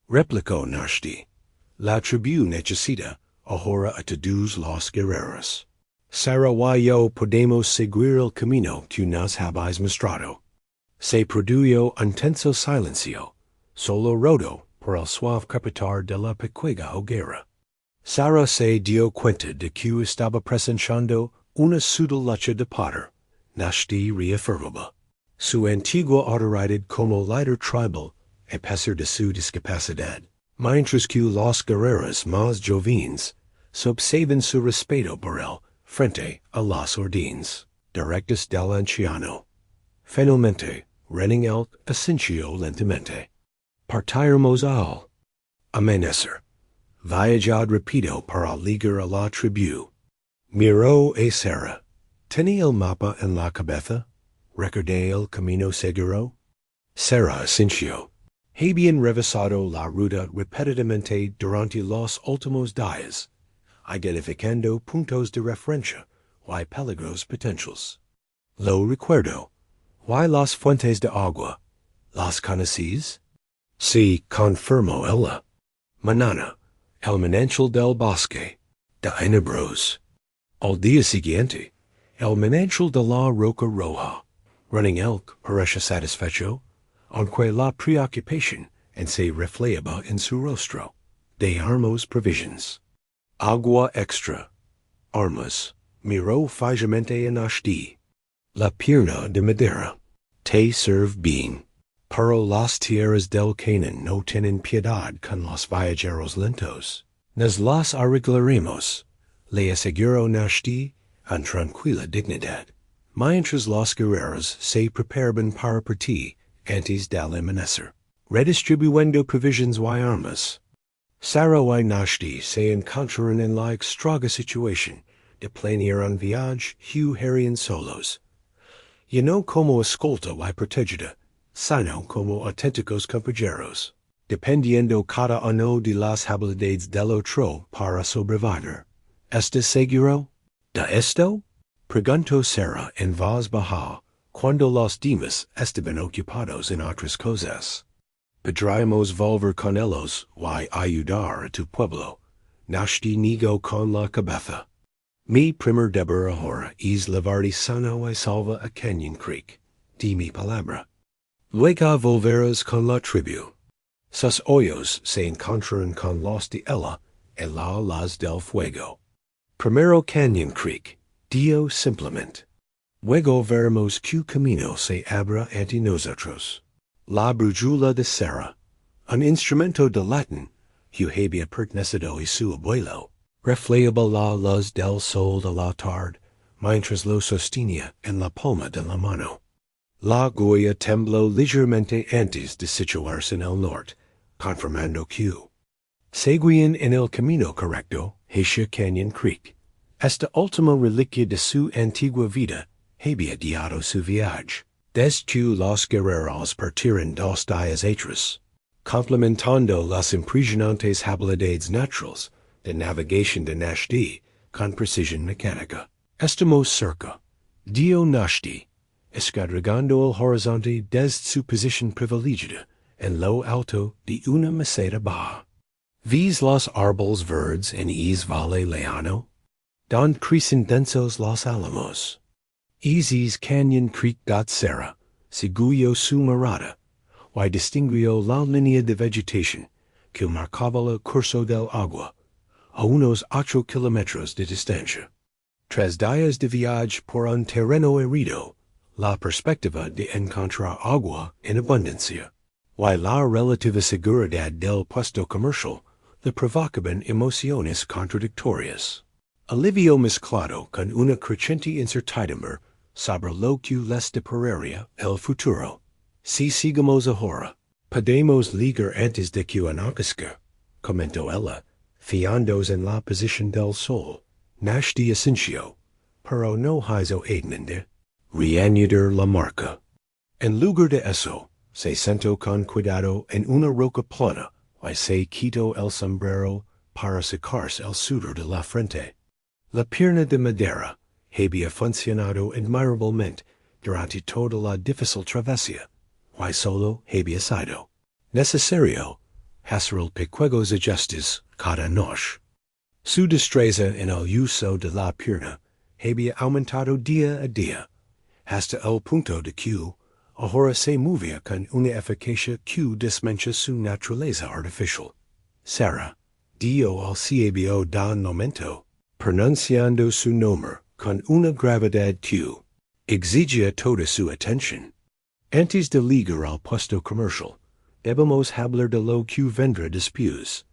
replicó Náshdí. La tribu necesita ahora a todos los guerreros. Sarah y yo podemos seguir el camino que nos habéis mostrado. Se produjo un tenso silencio, solo roto por el suave crepitar de la pequeña hoguera. Sarah se dio cuenta de que estaba presenciando una sutil lucha de poder. Náshdí reafirmaba su antigua autoridad como líder tribal a pesar de su discapacidad, mientras que los guerreros más jóvenes observan su respeto por él frente a las órdenes directas del anciano. Finalmente, running elk ascensió lentamente. Partiremos al amanecer. Viajad rápido para llegar a la tribu. Miró a Sarah. ¿Tenía el mapa en la cabeza? ¿Recordé el camino seguro? Sarah asintió. Habían revisado la ruta repetidamente durante los últimos días, identificando puntos de referencia y peligros potentiales. Lo recuerdo. ¿Y las fuentes de agua? ¿Las conocís? Sí, confirmó ella. Mañana, el manantial del bosque, de enebros. Al día siguiente, el manantial de la roca roja. Running elk parece satisfecho, aunque la preocupación en se reflejaba en su rostro. De armos provisions. Agua extra. Armas. Miró fijamente en Náshdí. La pierna de madera. Te serve bien. Pero las tierras del cañón no tienen piedad con los viajeros lentos. Nos las arreglaremos. Le aseguró Náshdí en tranquila dignidad. Mientras los guerreros se preparaban para partir antes del amanecer, redistribuyendo provisions y armas. Sarah y Náshdí se encontraron en la extraña situación de planear un viaje huyerían solos, y no como escolta y protegida, sino como auténticos compañeros, dependiendo cada uno de las habilidades del otro para sobrevivir. ¿Estás seguro de esto? Preguntó Sarah en voz baja, cuando los demás estaban ocupados en otras cosas. Podríamos volver con ellos y ayudar a tu pueblo. Náshdí negó con la cabeza. Mi primer deber ahora es llevarte sano y salvo a Canyon Creek, di mi palabra. Luego volverás con la tribu. Sus hoyos se encontrarán con los de ella y las del fuego. Primero Canyon Creek. Dio simplemente. Luego veremos qué camino se abra ante nosotros. La brújula de Sarah, un instrumento de latín, que había pertenecido a su abuelo, reflejaba la luz del sol de la tarde, mientras lo sostenía en la palma de la mano. La Goya tembló ligeramente antes de situarse en el norte, confirmando que seguían en el camino correcto hacia Canyon Creek. Esta última reliquia de su antigua vida había guiado su viaje. Desde que los guerreros partieron 2 días atrás, complementando las impresionantes habilidades naturales de navegación de Náshdí con precisión mecánica. Estamos cerca. Dio Náshdí, esquadrigando el horizonte desde su posición privilegiada en lo alto de una meseta baja. ¿Ves los árboles verdes en es valle lejano? Don crecen densos los álamos. Es Canyon Creek. Sarah siguió su mirada y distinguió la línea de vegetación que marcaba el curso del agua a unos 8 kilómetros de distancia. 3 días de viaje por un terreno herido, la perspectiva de encontrar agua en abundancia y la relativa seguridad del puesto comercial le provocaban emociones contradictorias. Alivio mezclado con una creciente incertidumbre sobre lo que les depararía el futuro. Si sigamos ahora, podemos ligar antes de que anochezca, comentó ella, fiándose en la posición del sol. Náshdí asintió, pero no hizo ademán de reanudar la marca. En lugar de eso, se sentó con cuidado en una roca plana y se quitó el sombrero para secarse el sudor de la frente. La pierna de madera había funcionado admirablemente durante toda la difícil travesía, y solo había sido necesario hacer el pequeños ajustes cada noche. Su destreza en el uso de la pierna había aumentado día a día, hasta el punto de que ahora se movía con una eficacia que desmentia su naturaleza artificial. Sarah dio al cielo da un momento, pronunciando su nombre con una gravedad que exigía toda su atención. Antes de ligar al puesto comercial, debemos hablar de lo que vendrá después.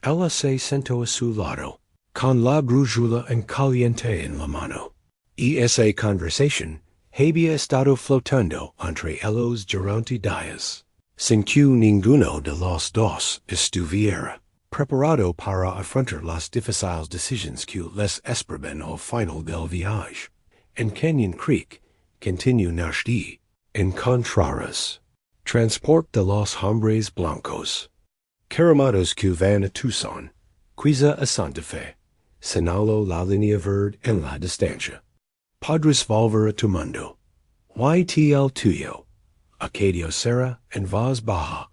Ella se sentó a su lado, con la brújula en caliente en la mano, y esa conversación había estado flotando entre ellos durante días, sin que ninguno de los dos estuviera preparado para afrontar las difíciles decisiones que les esperaban al final del viaje. En Canyon Creek, continuó Náshdí, encontrarás Transport de los hombres blancos. Caramados que van a Tucson, quizá a Santa Fe, señalo la línea verde en la distancia. Padres volver a tu mundo. YTL tuyo. Acadio será en voz baja,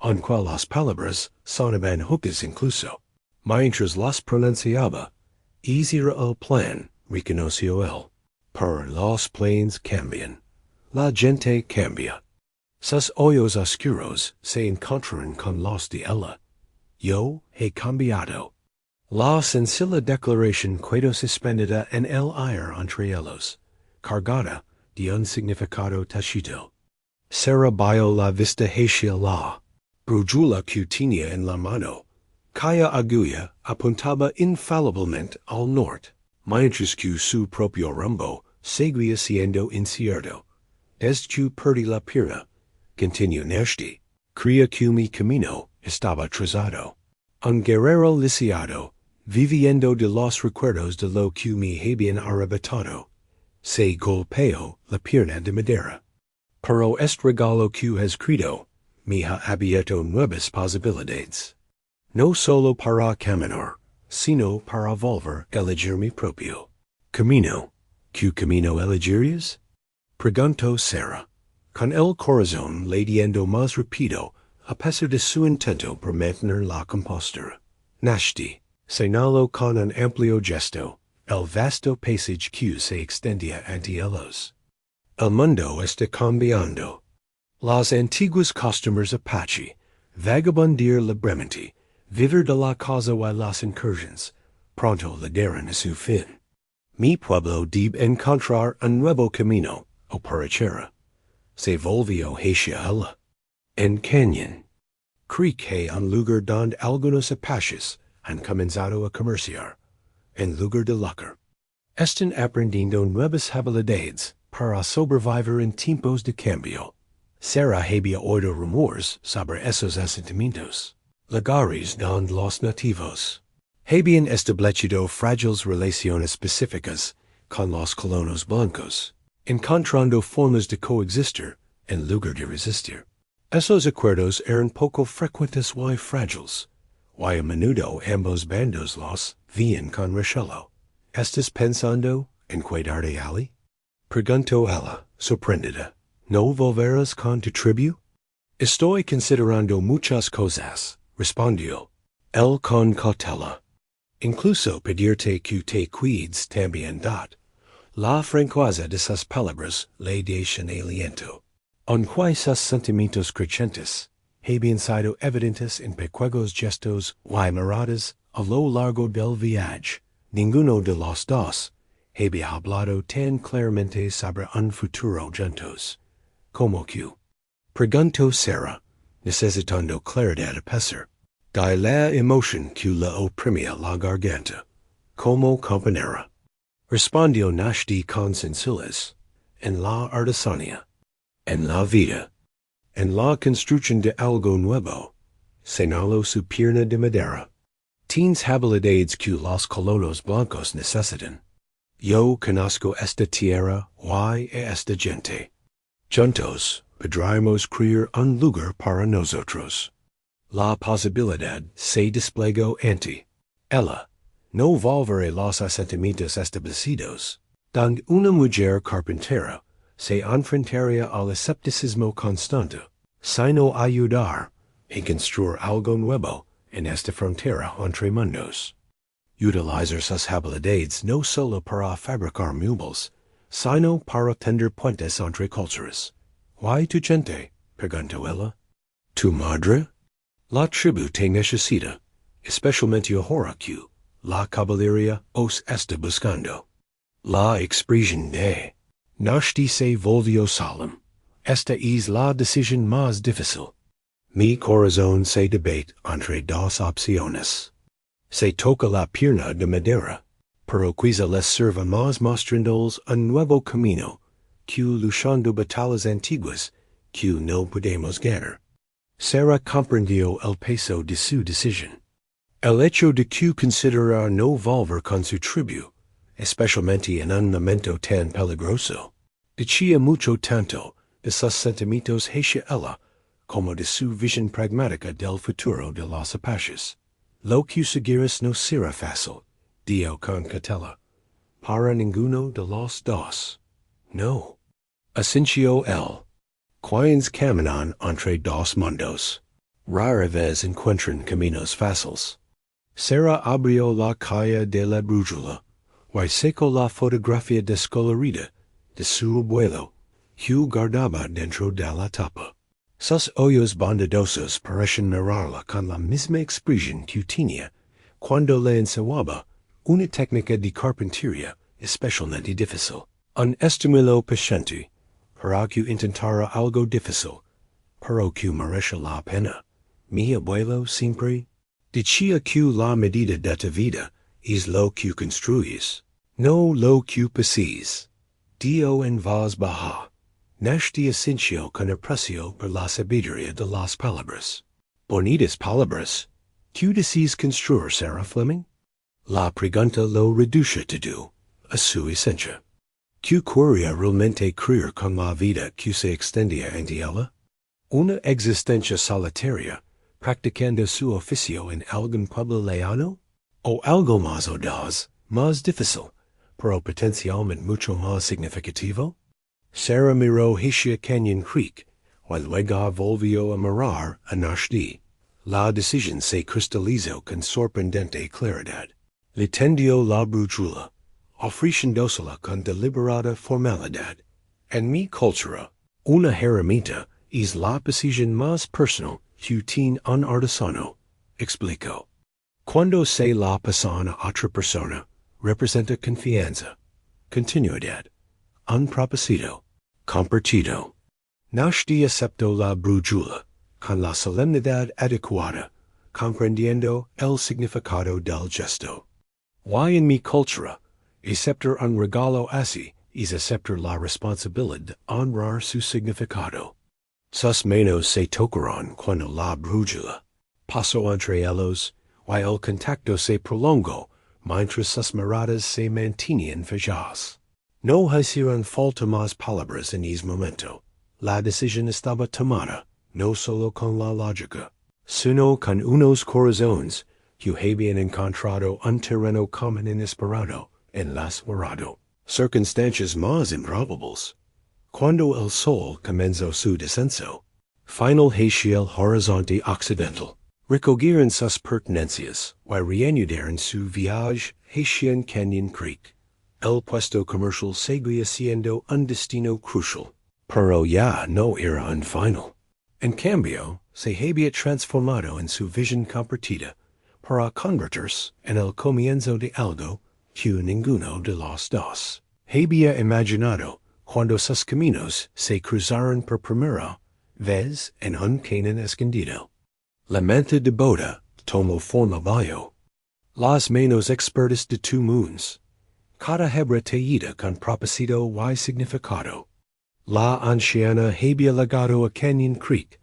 aunque las palabras sonaban huecas incluso. Mientras las pronunciaba, era el plan, reconoció él. Pero los planes cambian. La gente cambia. Sus hoyos oscuros se encontraron con los de ella. Yo he cambiado. La sencilla declaración quedó suspendida en el aire entre ellos, cargada de un significado tácito. Sarah vio la vista hacia la brújula que tenía en la mano. Calla agulla apuntaba infaliblemente al norte, mientras que su propio rumbo seguía siendo incierto. Desde que perdí la pierna, continuó Náshdí, creía que mi camino estaba trazado. Un guerrero lisiado, viviendo de los recuerdos de lo que me habían arrebatado, se golpeó la pierna de madera. Pero este regalo que has creado me ha abierto nuevas posibilidades. No solo para caminar, sino para volver a elegir mi propio camino. ¿Qué camino elegirías? Preguntó Sarah, con el corazón latiendo más rápido a pesar de su intento por mantener la compostura. Náshdí señaló con un amplio gesto el vasto paisaje que se extendía ante ellos. El mundo está cambiando. Los antiguos costumbres apache, vagabundir libremente, vivir de la casa y las incursiones, pronto llegarán a su fin. Mi pueblo debe encontrar un nuevo camino, o parachera. Se volvió hacia él. En cañón. Creek un lugar donde algunos apaches han comenzado a comerciar, en lugar de lucrar. Están aprendiendo nuevas habilidades para sobrevivir en tiempos de cambio. Sarah había oído rumores sobre esos asentamientos, lugares donde los nativos habían establecido frágiles relaciones específicas con los colonos blancos, encontrando formas de coexistir en lugar de resistir. Esos acuerdos eran poco frecuentes y frágiles, y a menudo ambos bandos los veían con recelo. ¿Estás pensando en cuidar de Ali? Preguntó ella, sorprendida. ¿No volverás con tu tribu? Estoy considerando muchas cosas, respondió él con cautela. Incluso pedirte que te cuides también dat. La franqueza de sus palabras le dejan aliento. Aunque sus sentimientos crecientes habían sido evidentes en pequeños gestos y miradas a lo largo del viaje, ninguno de los dos había hablado tan claramente sobre un futuro juntos. ¿Cómo que? Preguntó Sarah, necesitando claridad a pesar de la emoción que le oprimía la garganta. ¿Cómo compañera? Respondió Náshdí con sencillez. En la artesanía, en la vida, en la construcción de algo nuevo, señaló su pierna de madera. Tienes habilidades que los colonos blancos necesitan. Yo conozco esta tierra y esta gente. Juntos podremos crear un lugar para nosotros. La posibilidad se desplegó ante ella. No volver a los asentamientos establecidos, donde una mujer carpintera se enfrentaría al escepticismo constante, sino ayudar a construir algo nuevo en esta frontera entre mundos. Utilizar sus habilidades no solo para fabricar muebles, sino para tender puentes entre culturas. ¿Y tu gente? Preguntó ella. ¿Tu madre? La tribu te necesita, especialmente ahora que la caballería os está buscando. La expresión de Náshdí se volvió solemn. Esta es la decisión más difícil. Mi corazón se debate entre dos opciones. Se toca la pierna de madera, pero quizá les sirva más mostrándoles un nuevo camino que luchando batallas antiguas que no podemos ganar. Sarah comprendió el peso de su decisión. El hecho de que considerara no volver con su tribu, especialmente en un momento tan peligroso, decía mucho tanto de sus sentimientos hacia ella como de su visión pragmática del futuro de los apaches. Lo que seguirás no será fácil, dio con cautela, para ninguno de los dos. No. Asincio el. Quienes caminan entre dos mundos. Rara vez encuentran caminos fáciles. Será abrió la calle de la brújula, y sacó la fotografía descolorida de su abuelo, que guardaba dentro de la tapa. Sus ojos bondadosos parecen mirarla con la misma expresión que tenía cuando le enseñaba una técnica de carpintería especialmente difícil. Un estímulo paciente para que intentara algo difícil, pero que merece la pena. Mi abuelo siempre decía que la medida de tu vida es lo que construyes, no lo que posees. Dio en voz baja. Náshdí asintió con aprecio por la sabiduría de las palabras. Bonitas palabras. ¿Qué decís construir, Sarah Fleming? La pregunta lo reduce todo a su esencia. ¿Qué quería realmente creer con la vida que se extendía ante ella? Una existencia solitaria, practicando su oficio en algún pueblo lejano? ¿O algo más audaz, más difícil, pero potencialmente mucho más significativo? Sarah miró hacia Cañón Creek, y luego volvió a mirar a Náshdí. La decisión se cristalizó con sorprendente claridad. Le tendió la brújula, ofreciéndosela con deliberada formalidad. En mi cultura, una herramienta es la posición más personal que tiene un artesano, explicó. Cuando se la pasan a otra persona, representa confianza, continuidad, un propósito compartido. Náshdí aceptó la brújula con la solemnidad adecuada, comprendiendo el significado del gesto. Y en mi cultura, aceptar un regalo así es aceptar la responsabilidad de honrar su significado. Sus manos se tocaron cuando la brújula pasó entre ellos, y el contacto se prolongó mientras sus miradas se mantenían fijas. No hicieron falta más palabras en ese momento. La decisión estaba tomada, no solo con la lógica, sino con unos corazones que habían encontrado un terreno común inesperado en las circunstancias más improbables. Cuando el sol comenzó su descenso, final hacia el horizonte occidental, recogieron sus pertenencias y reanudaron su viaje hacia Cañón Creek. El puesto comercial seguía siendo un destino crucial, pero ya no era un final. En cambio, se había transformado en su visión compartida para convertirse en el comienzo de algo que ninguno de los dos había imaginado cuando sus caminos se cruzaron por primera vez en un cañón escondido. La manta de boda tomó forma Bajo. Las manos expertas de tu mundos. Cada hebra tallida con propósito y significado. La anciana había llegado a Cañón Creek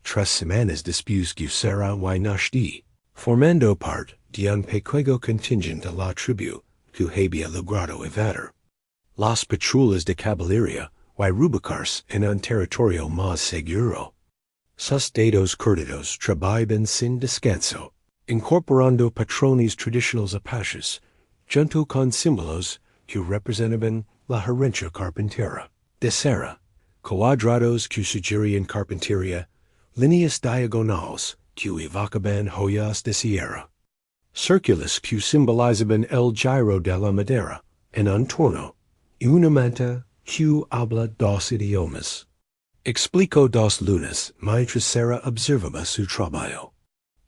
3 semanas después que Sarah y Náshdí, formando parte de un pequeño contingente de la tribu que había logrado evadir. Las patrullas de caballería y rubicarse en un territorio más seguro. Sus dedos curtidos trabajaban sin descanso, incorporando patrones tradicionales apaches, junto con símbolos que representaban la herencia carpintera de Sarah, cuadrados que sugerían carpintería, líneas diagonales que evocaban joyas de sierra, círculos que simbolizaban el giro de la madera en un torno, y una manta que habla 2 idiomas. Explicó 2 lunas mientras Sarah observaba su trabajo.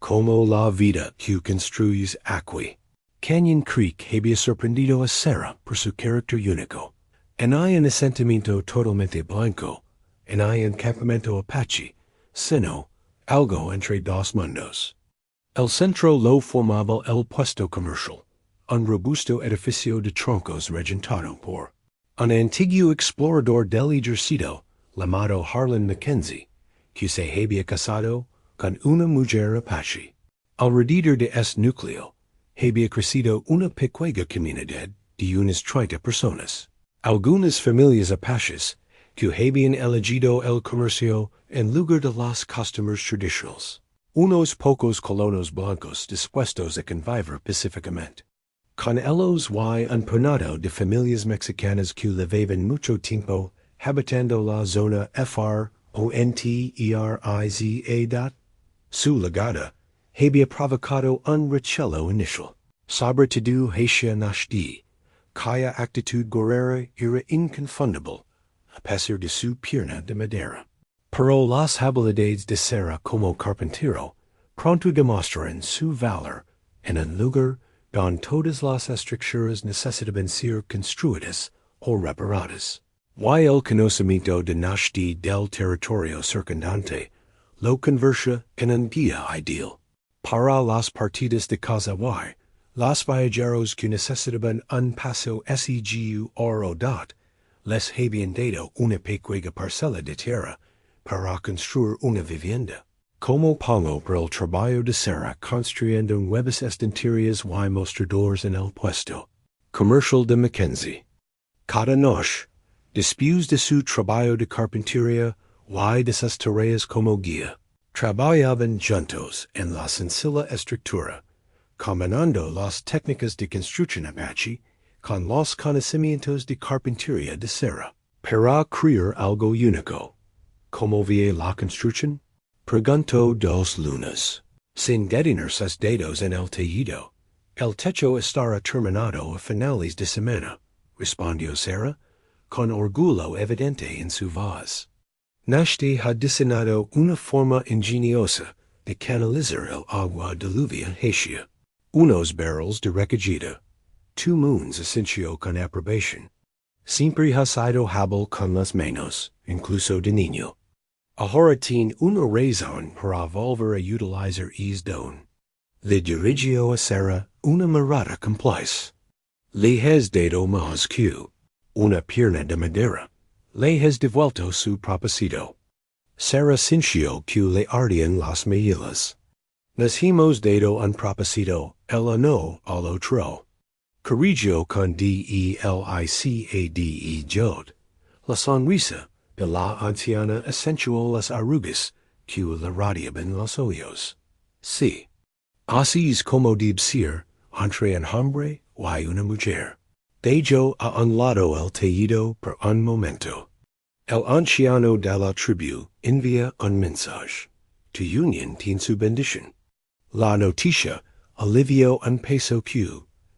Como la vida que construyes aquí. Cañón Creek había sorprendido a Sarah por su carácter único. En hay un asentamiento totalmente blanco, en hay un campamento apache, sino algo entre 2 mundos. El centro lo formaba el puesto comercial, un robusto edificio de troncos regentado por un antiguo explorador del ejército llamado Harlan Mackenzie, que se había casado con una mujer apache. Alrededor de este núcleo había crecido una pequeña comunidad de unas 30 personas. Algunas familias apaches que habían elegido el comercio en lugar de los costumers tradicionales. Unos pocos colonos blancos dispuestos a convivir pacíficamente con ellos y un puñado de familias mexicanas que llevaban mucho tiempo habitando la zona fronteriza. Su llegada había provocado un rechazo inicial, sobre todo hacia Náshdí, cuya actitud guerrera era inconfundible, a pesar de su pierna de madera. Pero las habilidades de Sarah como carpintero pronto demostraron su valor en un lugar donde todas las estructuras necesitaban ser construidas o reparadas. Y el conocimiento de Náshdí del territorio circundante lo convertía en un guía ideal para las partidas de caza y los viajeros que necesitaban un paso segu o dot les habían dado una pequeña parcela de tierra para construir una vivienda. Como pongo por el trabajo de Sarah construyendo nuevas estanterías y mostradores en el puesto comercial de Mackenzie. Cada noche, después de su trabajo de carpintería y de sus tareas como guía, trabajaban juntos en la sencilla estructura, combinando las técnicas de construcción apache con los conocimientos de carpintería de Sarah, para crear algo único. ¿Cómo veía la construcción? Preguntó 2 lunas. Sin detener sus dedos en el tejido. El techo estará terminado a finales de semana, respondió Sarah, con orgullo evidente en su voz. Náshdí ha diseñado una forma ingeniosa de canalizar el agua diluvia hacia unos barrels de recogida. 2 moons asintió con aprobación. Siempre ha sido hábil con las manos, incluso de niño. Ahora tiene una razón para volver a utilizar don. Le dirigió a Sarah una mirada complice. Le has dado más que una pierna de madera. Le has devuelto su propósito. Sarah sintió que le ardían las mejillas. Les hemos dado un propósito, el uno al otro. Corrigió con delicade jod. La sonrisa de la anciana acentuó las arrugas que le radiaban los ojos. Sí. Así es como debe ser entre un hombre y una mujer. Dejó a un lado el tejido por un momento. El anciano de la tribu envía un mensaje. Tu unión tiene su bendición. La noticia alivió un peso que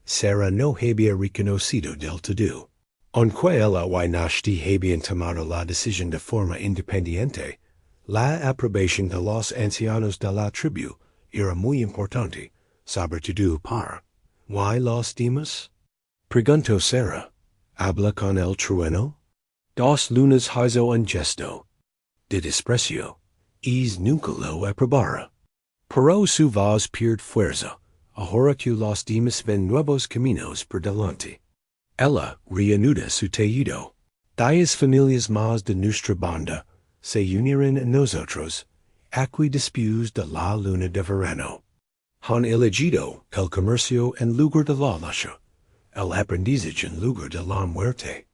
Sarah no había reconocido del todo. Aunque ella y Náshdí habían tomado la decisión de forma independiente, la aprobación de los ancianos de la tribu era muy importante, sobre todo para ¿y los demás? Preguntó Sarah. ¿Habla con el trueno? 2 lunas hizo un gesto de desprecio, y nunca lo aprobara. Pero su voz pierde fuerza, ahora que los demás ven nuevos caminos por delante. Ella reanuda su tejido. 10 familias más de nuestra banda se unirán a nosotros, aquí después de la luna de verano. Han elegido el comercio en lugar de la lucha, el aprendizaje en lugar de la muerte.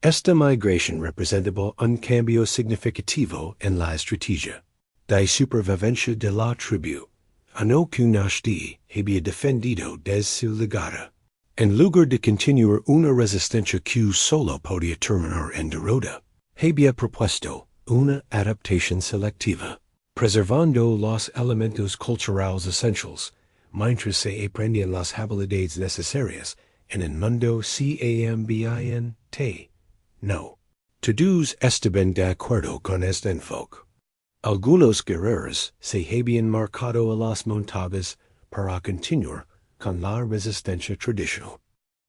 Esta migración representaba un cambio significativo en la estrategia de supervivencia de la tribu, a no que Náshdí había defendido desde su llegada. En lugar de continuar una resistencia que solo podía terminar en derrota, había propuesto una adaptación selectiva, preservando los elementos culturales esenciales, mientras se aprendían las habilidades necesarias en un mundo cambiante. No. Todos estaban de acuerdo con este enfoque. Algunos guerreros se habían marcado a las montañas para continuar con la resistencia tradicional.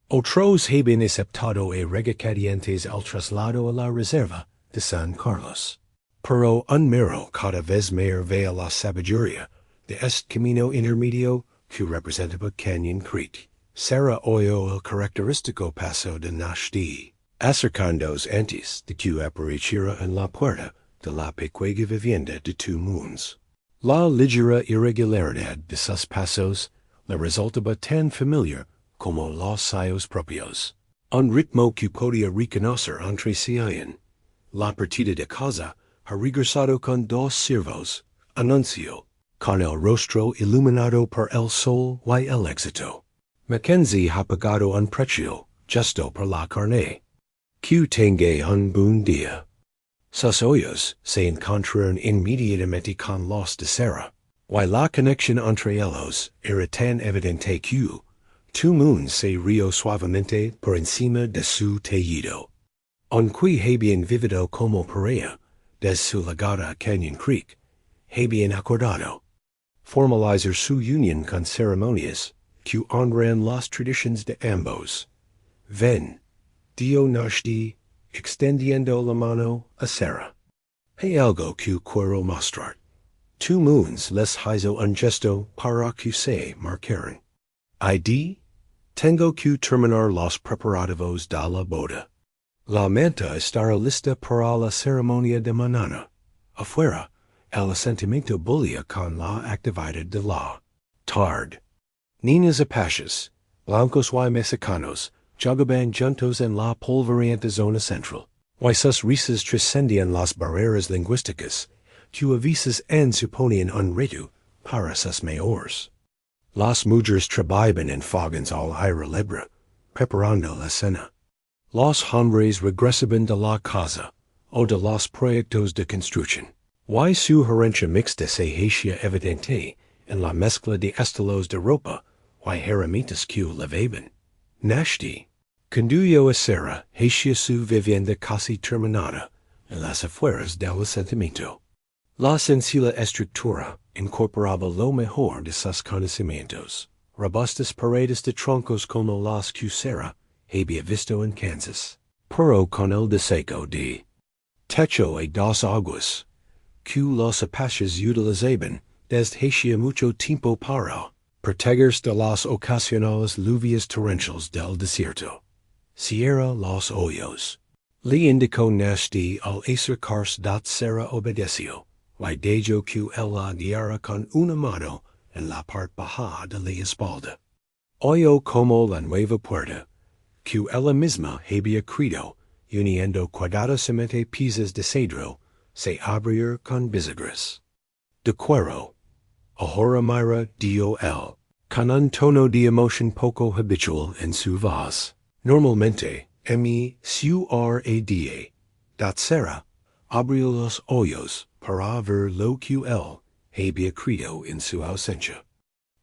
Otros habían aceptado a regañadientes el traslado a la reserva de San Carlos. Pero un mero cada vez mayor veía la sabiduría de este camino intermedio que representaba Cañón Creek. Sarah oyó el característico paso de Náshdí, acercándose antes de que apareciera en la puerta de la pequeña vivienda de 2 moons. La ligera irregularidad de sus pasos le resultaba tan familiar como los suyos propios. Un ritmo que podía reconocer entre sí. La partida de casa ha regresado con dos siervos, anuncio, con el rostro iluminado por el sol y el éxito. Mackenzie ha pagado un precio justo por la carne. Que tenga un buen día. Sus ojos se encontraron inmediatamente con los de Sarah, y la conexión entre ellos era tan evidente que tu moon se rió suavemente por encima de su tejido. Aunque habían vivido como pareja desde su llegada a Canyon Creek, habían acordado formalizar su unión con ceremonias que honran las tradiciones de ambos. Ven, dio Náshdí, extendiendo la mano a Sarah. Hay algo que quiero mostrar. Tu moons les hizo un gesto para que se marcaran. Tengo que terminar los preparativos de la boda. La manta estará lista para la ceremonia de mañana. Afuera, el asentamiento bulla con la actividad de la tarde. Niños apaches, blancos y mexicanos, jugaban juntos en la polvorienta zona central, y sus risas trascendían las barreras lingüísticas, que a veces suponían un reto para sus mayores. Las mujeres trabajaban en fogons al aire libre, preparando la cena. Los hombres regresaban de la casa o de los proyectos de construcción. Y su herencia mixta se hacía evidente en la mezcla de estilos de ropa y herramientas que llevaban. Náshdí condujo a Sarah hacia su vivienda casi terminada en las afueras del asentamiento. La sencilla estructura incorporaba lo mejor de sus conocimientos, robustas paredes de troncos como las que Sarah había visto en Kansas, pero con el diseño de techo a dos aguas, que los apaches utilizaban desde hacía mucho tiempo para protegerse de las ocasionales lluvias torrenciales del desierto. Cierra los ojos. Le indicó Náshdí al acercarse dat Sarah obedeció, y dejo que ella guiara con una mano en la parte baja de la espalda. Oyó como la nueva puerta, que ella misma había creado, uniendo cuidadosamente piezas de cedro, se abrió con bisagras. De cuero. Ahora mira dio él, con un tono de emoción poco habitual en su voz. Normalmente, dat Sarah abrió los ojos para ver lo que él había creado en su ausencia.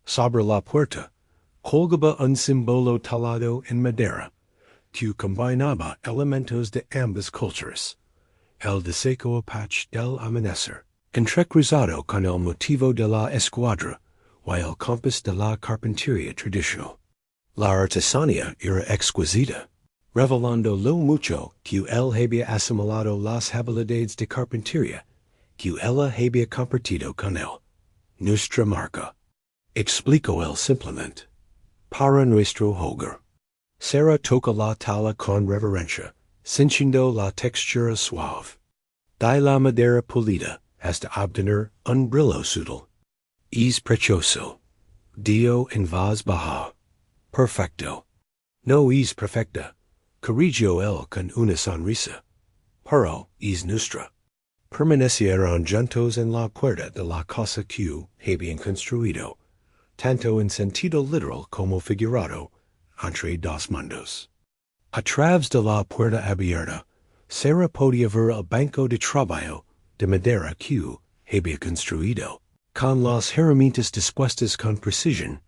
Sobre la puerta, colgaba un símbolo talado en madera, que combinaba elementos de ambas culturas. El diseño apache del amanecer, entrecruzado con el motivo de la escuadra, y el compás de la carpintería tradicional. La artesanía era exquisita, revelando lo mucho que él había asimilado las habilidades de carpintería, que ella había compartido con él. Nuestra marca. Explicó él simplemente. Para nuestro hogar. Sarah toca la tala con reverencia, sintiendo la textura suave. De la madera pulida hasta obtener un brillo sutil. Es precioso. Dio en voz baja. Perfecto. No es perfecta. Corrigió él con una sonrisa. Pero es nuestra. Permanecieron juntos en la puerta de la casa que habían construido, tanto en sentido literal como figurado, entre dos mundos. A través de la puerta abierta, Sarah podía ver el banco de trabajo de madera que había construido, con las herramientas dispuestas con precisión,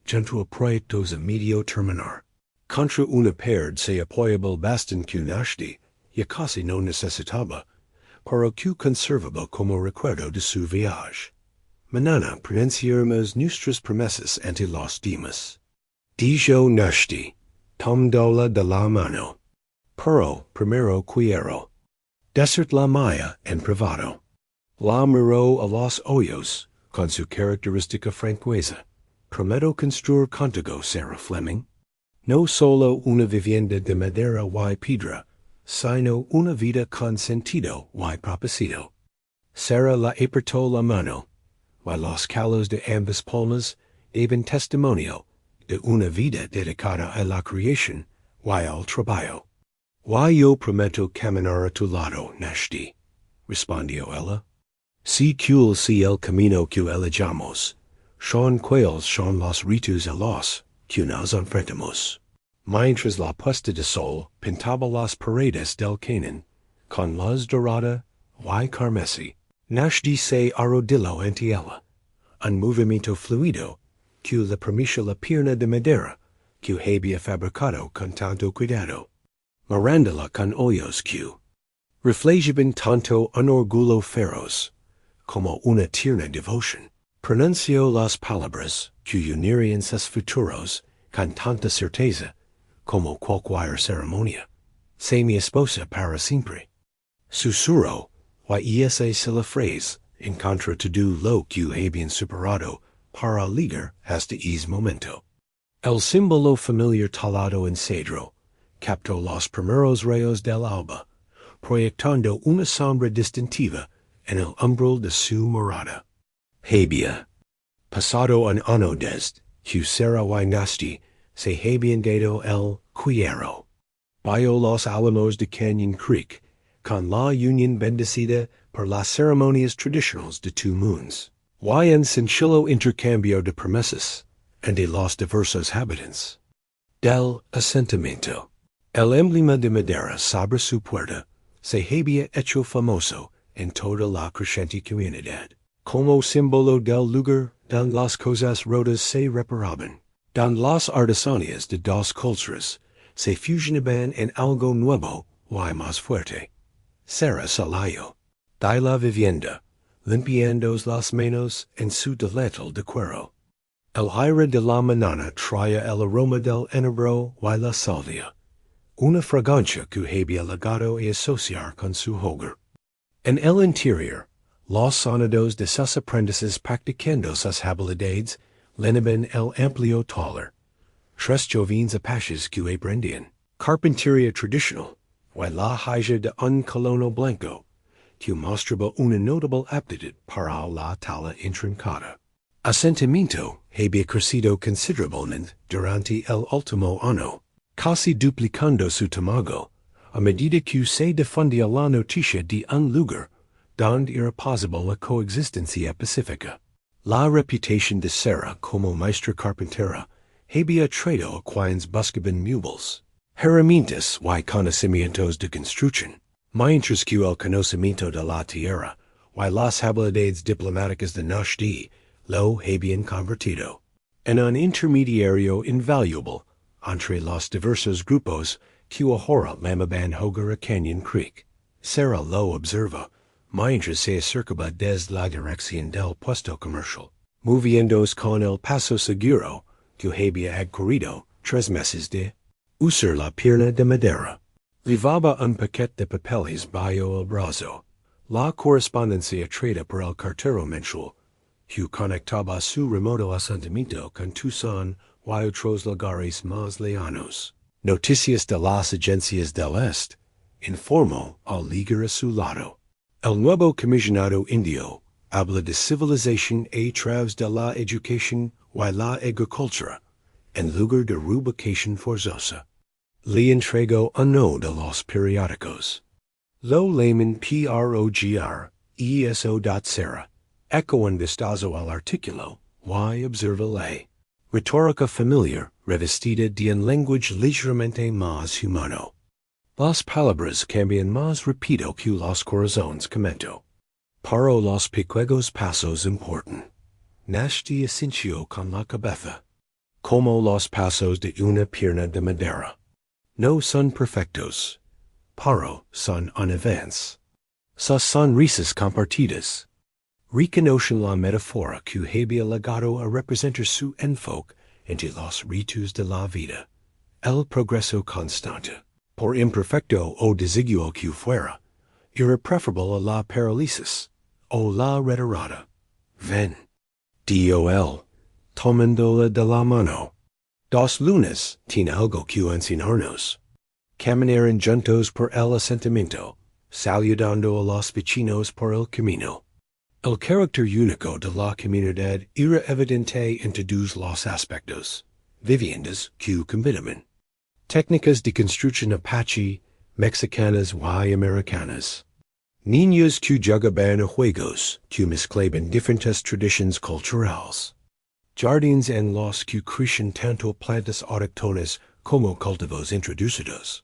junto a proyectos a medio terminar. Contra una pared se apoyaba el bastón que Náshdí ya casi no necesitaba, pero que conservaba como recuerdo de su viaje. Mañana pronunciaremos nuestras promesas ante los demás. Dijo Náshdí, tomándola de la mano. Pero primero quiero decir la mía en privado. La miró a los ojos con su característica franqueza. Prometo construir contigo, Sarah Fleming, no solo una vivienda de madera y piedra, sino una vida con sentido y propósito. Sarah la apretó la mano, y los callos de ambas palmas daban testimonio de una vida dedicada a la creación y al trabajo. Why yo prometo caminar a tu lado, Náshdí? Respondió ella. Si cul si el camino que elegamos, son quales son los ritos a los que nos enfrentamos. Mientras la puesta de sol pintaba las paredes del cañón, con luz dorada y carmesí, Náshdí se arrodilló ante ella, un movimiento fluido que le permitió la pierna de madera que había fabricado con tanto cuidado, mirándola con ojos que reflejaban tanto un orgullo feroz como una tierna devoción. Pronunció las palabras que unirían sus futuros con tanta certeza como cualquier ceremonia. Sé mi esposa para siempre. Susurró, y esa es la frase en contra todo lo que habían superado para ligar hasta ese momento. El símbolo familiar talado en cedro captó los primeros rayos del alba, proyectando una sombra distintiva en el umbral de su morada. Había pasado un año desde que Sarah y Náshdí se habían dado el guerrero. Bajo los álamos de Cañón Creek, con la unión bendecida por las ceremonias tradicionales de two moons. Y en sencillo intercambio de promesas entre los diversos habitantes del asentamiento. El emblema de madera sobre su puerta se había hecho famoso en toda la creciente comunidad, como símbolo del lugar donde las cosas rotas se reparaban, donde las artesanías de dos culturas se fusionaban en algo nuevo y más fuerte. Sarah salió de la vivienda, limpiando las manos en su delantal de cuero. El aire de la mañana traía el aroma del enebro y la salvia, una fragancia que había llegado a asociar con su hogar. En el interior, los sonidos de sus aprendices practicando sus habilidades llenaban el amplio taller. Tres jóvenes apaches que aprendían carpintería tradicional y la haya de un colono blanco que mostraba una notable aptitud para la tala intrincada. Asentamiento había crecido considerablemente durante el último año, casi duplicando su tamaño a medida que se difundía la noticia de un lugar donde era posible la coexistencia pacífica. La reputación de Sarah como maestra carpintera había traído a quienes buscaban muebles, herramientas y conocimientos de construcción, mientras que el conocimiento de la tierra y las habilidades diplomáticas de Náshdí lo habían convertido en un intermediario invaluable entre los diversos grupos que ahora llamaban hogar a Cañón Creek. Sarah lo observa mientras se acercaba desde la dirección del puesto comercial, moviéndose con el paso seguro que había adquirido 3 meses de usar la pierna de madera. Llevaba un paquete de papeles bajo el brazo, la correspondencia traída por el cartero mensual, que conectaba su remoto asentamiento con Tucson y otros lugares más lejanos. Noticias de las agencias del Este, informó al ligar a su lado. El nuevo comisionado indio habla de civilización a través de la educación y la agricultura, en lugar de reubicación forzosa. Le entregó uno de los periódicos. Lo layman progr, eso. Sarah, echo un vistazo al artículo, y observa la retórica familiar revestida de un lenguaje ligeramente más humano. Las palabras cambian más rápido que los corazones comento. Para los pequeños pasos importan. Náshdí asintió con la cabeza. Como los pasos de una pierna de madera. No son perfectos. Pero son un avance. Sus sonrisas compartidas reconocen la metáfora que había llegado a representar su enfoque entre los ritos de la vida. El progreso constante, por imperfecto o desigual que fuera, era preferable a la parálisis o la retirada. Ven, dijo él, tomándola de la mano. 2 lunes tiene algo que enseñarnos. Caminaron juntos por el asentamiento, saludando a los vecinos por el camino. El carácter único de la comunidad era evidente en todos los aspectos. Viviendas que combinaban técnicas de construcción apache Mexicanas y Americanas. Niños que jugaban a juegos que mezclaban diferentes tradiciones culturales. Jardines en los que crecen tanto plantas autóctonas como cultivos introducidos.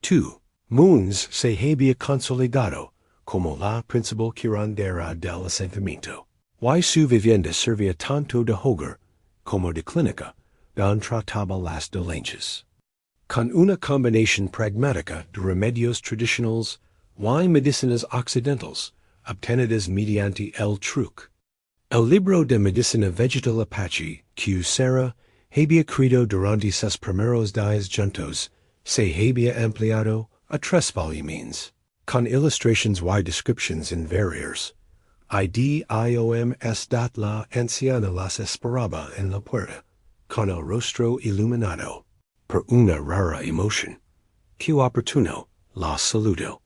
2. Moons se había consolidado como la principal curandera del asentamiento. Y su vivienda servía tanto de hogar como de clínica, donde trataba las dolencias. Con una combinación pragmática de remedios tradicionales y medicinas occidentales obtenidas mediante el truc. El libro de medicina vegetal apache que Sarah había creado durante sus primeros días juntos se había ampliado a 3 volúmenes, con ilustrations y descriptions en varios. Idiom la anciana las esperaba en la puerta, con el rostro iluminado por una rara emoción. Que oportuno la saludó.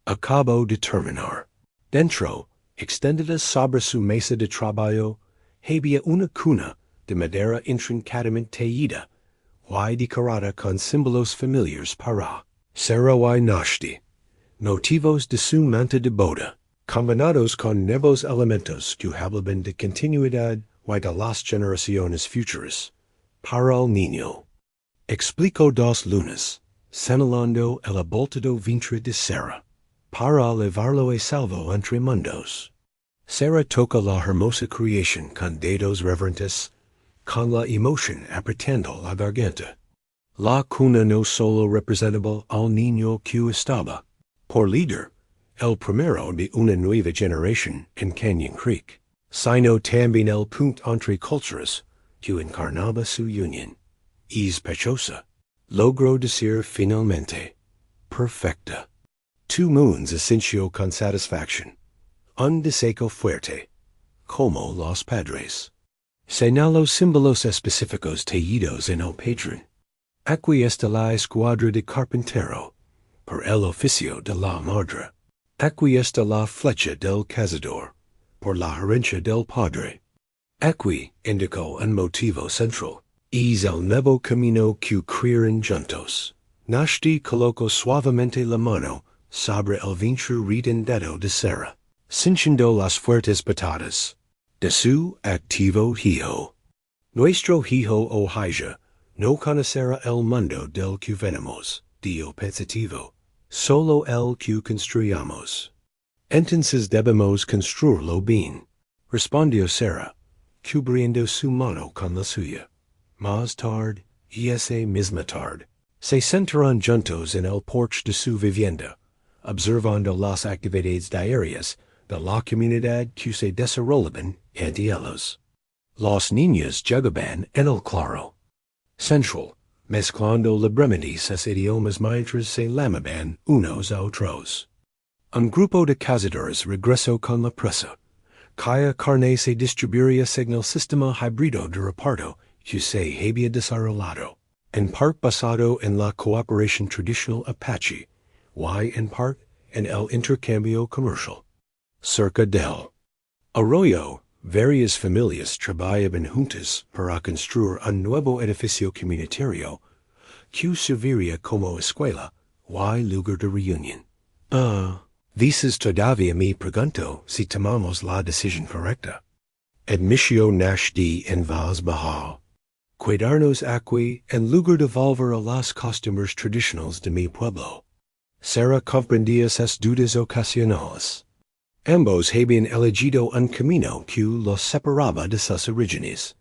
Acabo de terminar. Dentro, extendida sobre su mesa de trabajo, había una cuna de madera intrincadamente tallada y decorada con símbolos familiares para Sarah y Náshdí, motivos de su manta de boda, combinados con nuevos elementos que hablaban de continuidad y de las generaciones futuras. Para el niño. Explicó 2 lunas, señalando el abultado vientre de Sarah, para llevarlo a salvo entre mundos. Sarah toca la hermosa creación con dedos reverentes, con la emoción apretando la garganta. La cuna no solo representaba al niño que estaba, por líder, el primero de una nueva generación en Canyon Creek, sino también el punto entre culturas que encarnaba su unión. Es pechosa. Logró decir finalmente, perfecta. 2 moons asintió con satisfacción. Un deseo fuerte, como los padres. Señaló símbolos específicos tallados en el patrón. Aquí está la escuadra de carpintero, por el oficio de la madre. Aquí está la flecha del cazador, por la herencia del padre. Aquí indicó un motivo central. Es el nuevo camino que crearon juntos. Náshdí colocó suavemente la mano sobre el vientre redondado de Sarah, cinchando las fuertes patadas de su activo hijo. Nuestro hijo o hija no conocerá el mundo del que venimos, Dio pensativo, solo el que construyamos. Entonces debemos construirlo bien, respondió Sarah, cubriendo su mano con la suya. Más tarde, y esa misma tarde, se sentaron juntos en el porche de su vivienda, observando las actividades diarias de la comunidad que se desarrollaban ante ellos. Los niños jugaban en el claro central, mezclando libremente sus idiomas mientras se lamaban unos a otros. Un grupo de cazadores regresó con la presa. Cada carne se distribuía según el sistema híbrido de reparto que se había desarrollado, en parte basado en la cooperación tradicional apache, y en parte en el intercambio comercial. Cerca del arroyo, varias familias trabajaban juntas para construir un nuevo edificio comunitario que serviría como escuela y lugar de reunión. Veces todavía me pregunto si tomamos la decisión correcta. Admisión Náshdí en voz baja. Quedarnos aquí en lugar de volver a las costumbres tradicionales de mi pueblo. Sarah comprendía sus dudas ocasionales. Ambos habían elegido un camino que los separaba de sus orígenes.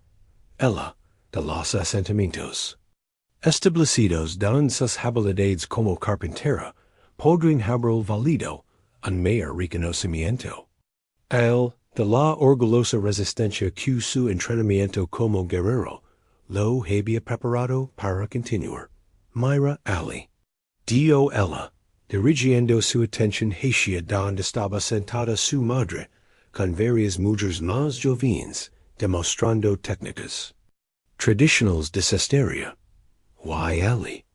Ella, de los asentamientos. Establecidos en sus habilidades como carpintera, podrían haber valido un mayor reconocimiento. Él, de la orgullosa resistencia que su entrenamiento como guerrero lo había preparado para continuar. Myra Ali. Dio ella, dirigiendo su atención hacia donde estaba sentada su madre, con varias mujeres más jóvenes, demostrando técnicas tradicionales de cestería. Y Ali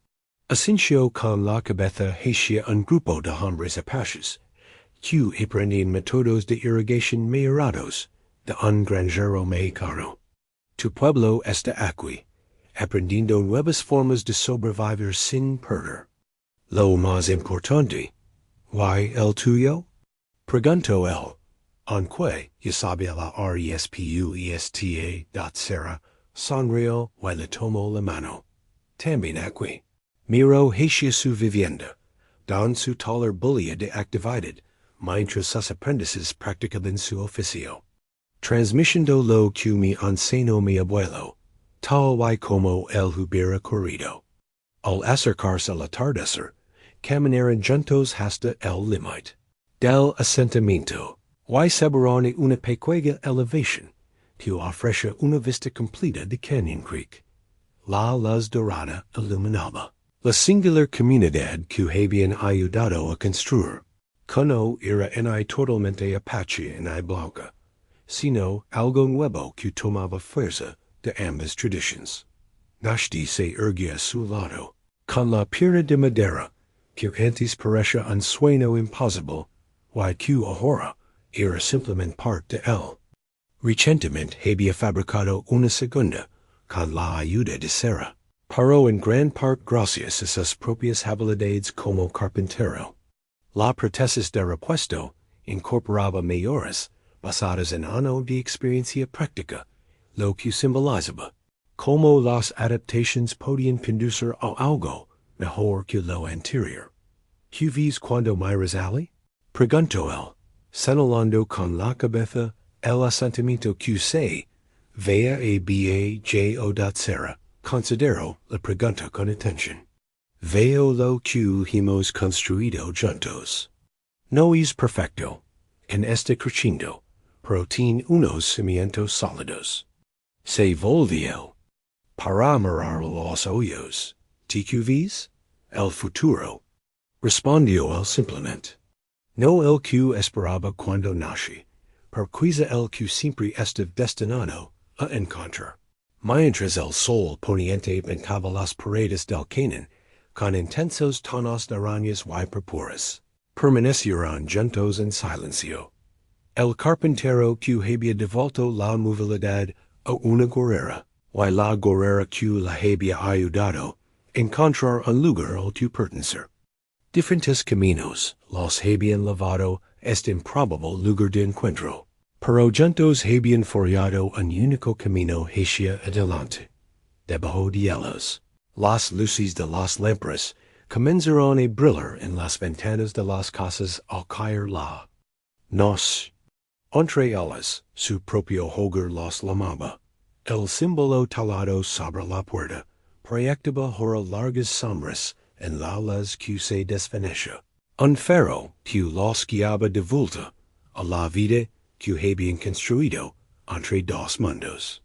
asintió con la cabeza hacia un grupo de hombres apaches, que aprendían métodos de irrigación mejorados de un granjero mexicano. Tu pueblo está aquí, aprendiendo nuevas formas de sobrevivir sin perder lo más importante, y el tuyo? Pregunto él. Aunque yo sabía la respuesta Sarah sonrió y le tomó la mano. También aquí. Miró hacia su vivienda, don su taller bulia de actividad, mientras sus aprendices practicaban su oficio. Transmitiendo lo que me enseñó mi abuelo, tal y como él hubiera corrido. Al acercarse al atardecer, caminaron juntos hasta el límite del asentamiento, y subieron una pequeña elevación que ofrece una vista completa de Canyon Creek. La luz dorada iluminaba la singular comunidad que habían ayudado a construir. No era totalmente apache y blanca, sino algo nuevo que tomaba fuerza de ambas tradiciones. Náshdí se erguía a su lado, con la pierna de madera, que antes parecía un sueño imposible, y que ahora era simplemente parte de él. Recientemente había fabricado una segunda, con la ayuda de Sarah, pero en gran parte gracias a sus propias habilidades como carpintero. La prótesis de repuesto incorporaba mejoras basadas en años de experiencia práctica, lo que simbolizaba cómo las adaptaciones podían conducir a algo mejor que lo anterior. ¿Qué ves cuando miras allí? Preguntó él, señalando con la cabeza el asentamiento que se veía Sarah. Considero la pregunta con atención. Veo lo que hemos construido juntos. No es perfecto, en este creciendo, pero tiene unos cimientos sólidos. Se volvió para mirar los hoyos. ¿Tú ves? El futuro. Respondió él simplemente. No el que esperaba cuando nací, pero quizá el que siempre está destinado a encontrar. Mientras el sol poniente pintaba las paredes del cañón, con intensos tonos naranjas y purpuras, permanecieron juntos en silencio. El carpintero que había devuelto la movilidad a una guerrera, y la guerrera que la había ayudado a encontrar un lugar al que pertenecer. Diferentes caminos los habían llevado a este improbable lugar de encuentro, pero juntos habían forjado un único camino hacia adelante. Debajo de ellos, las luces de las lámparas comenzaron a brillar en las ventanas de las casas al caer la noche. Entre ellas, su propio hogar los llamaba. El símbolo talado sobre la puerta proyectaba ahora largas sombras en la luz que se desvanecía. Un faro que los guiaba de vuelta a la vida que habían construido entre dos mundos.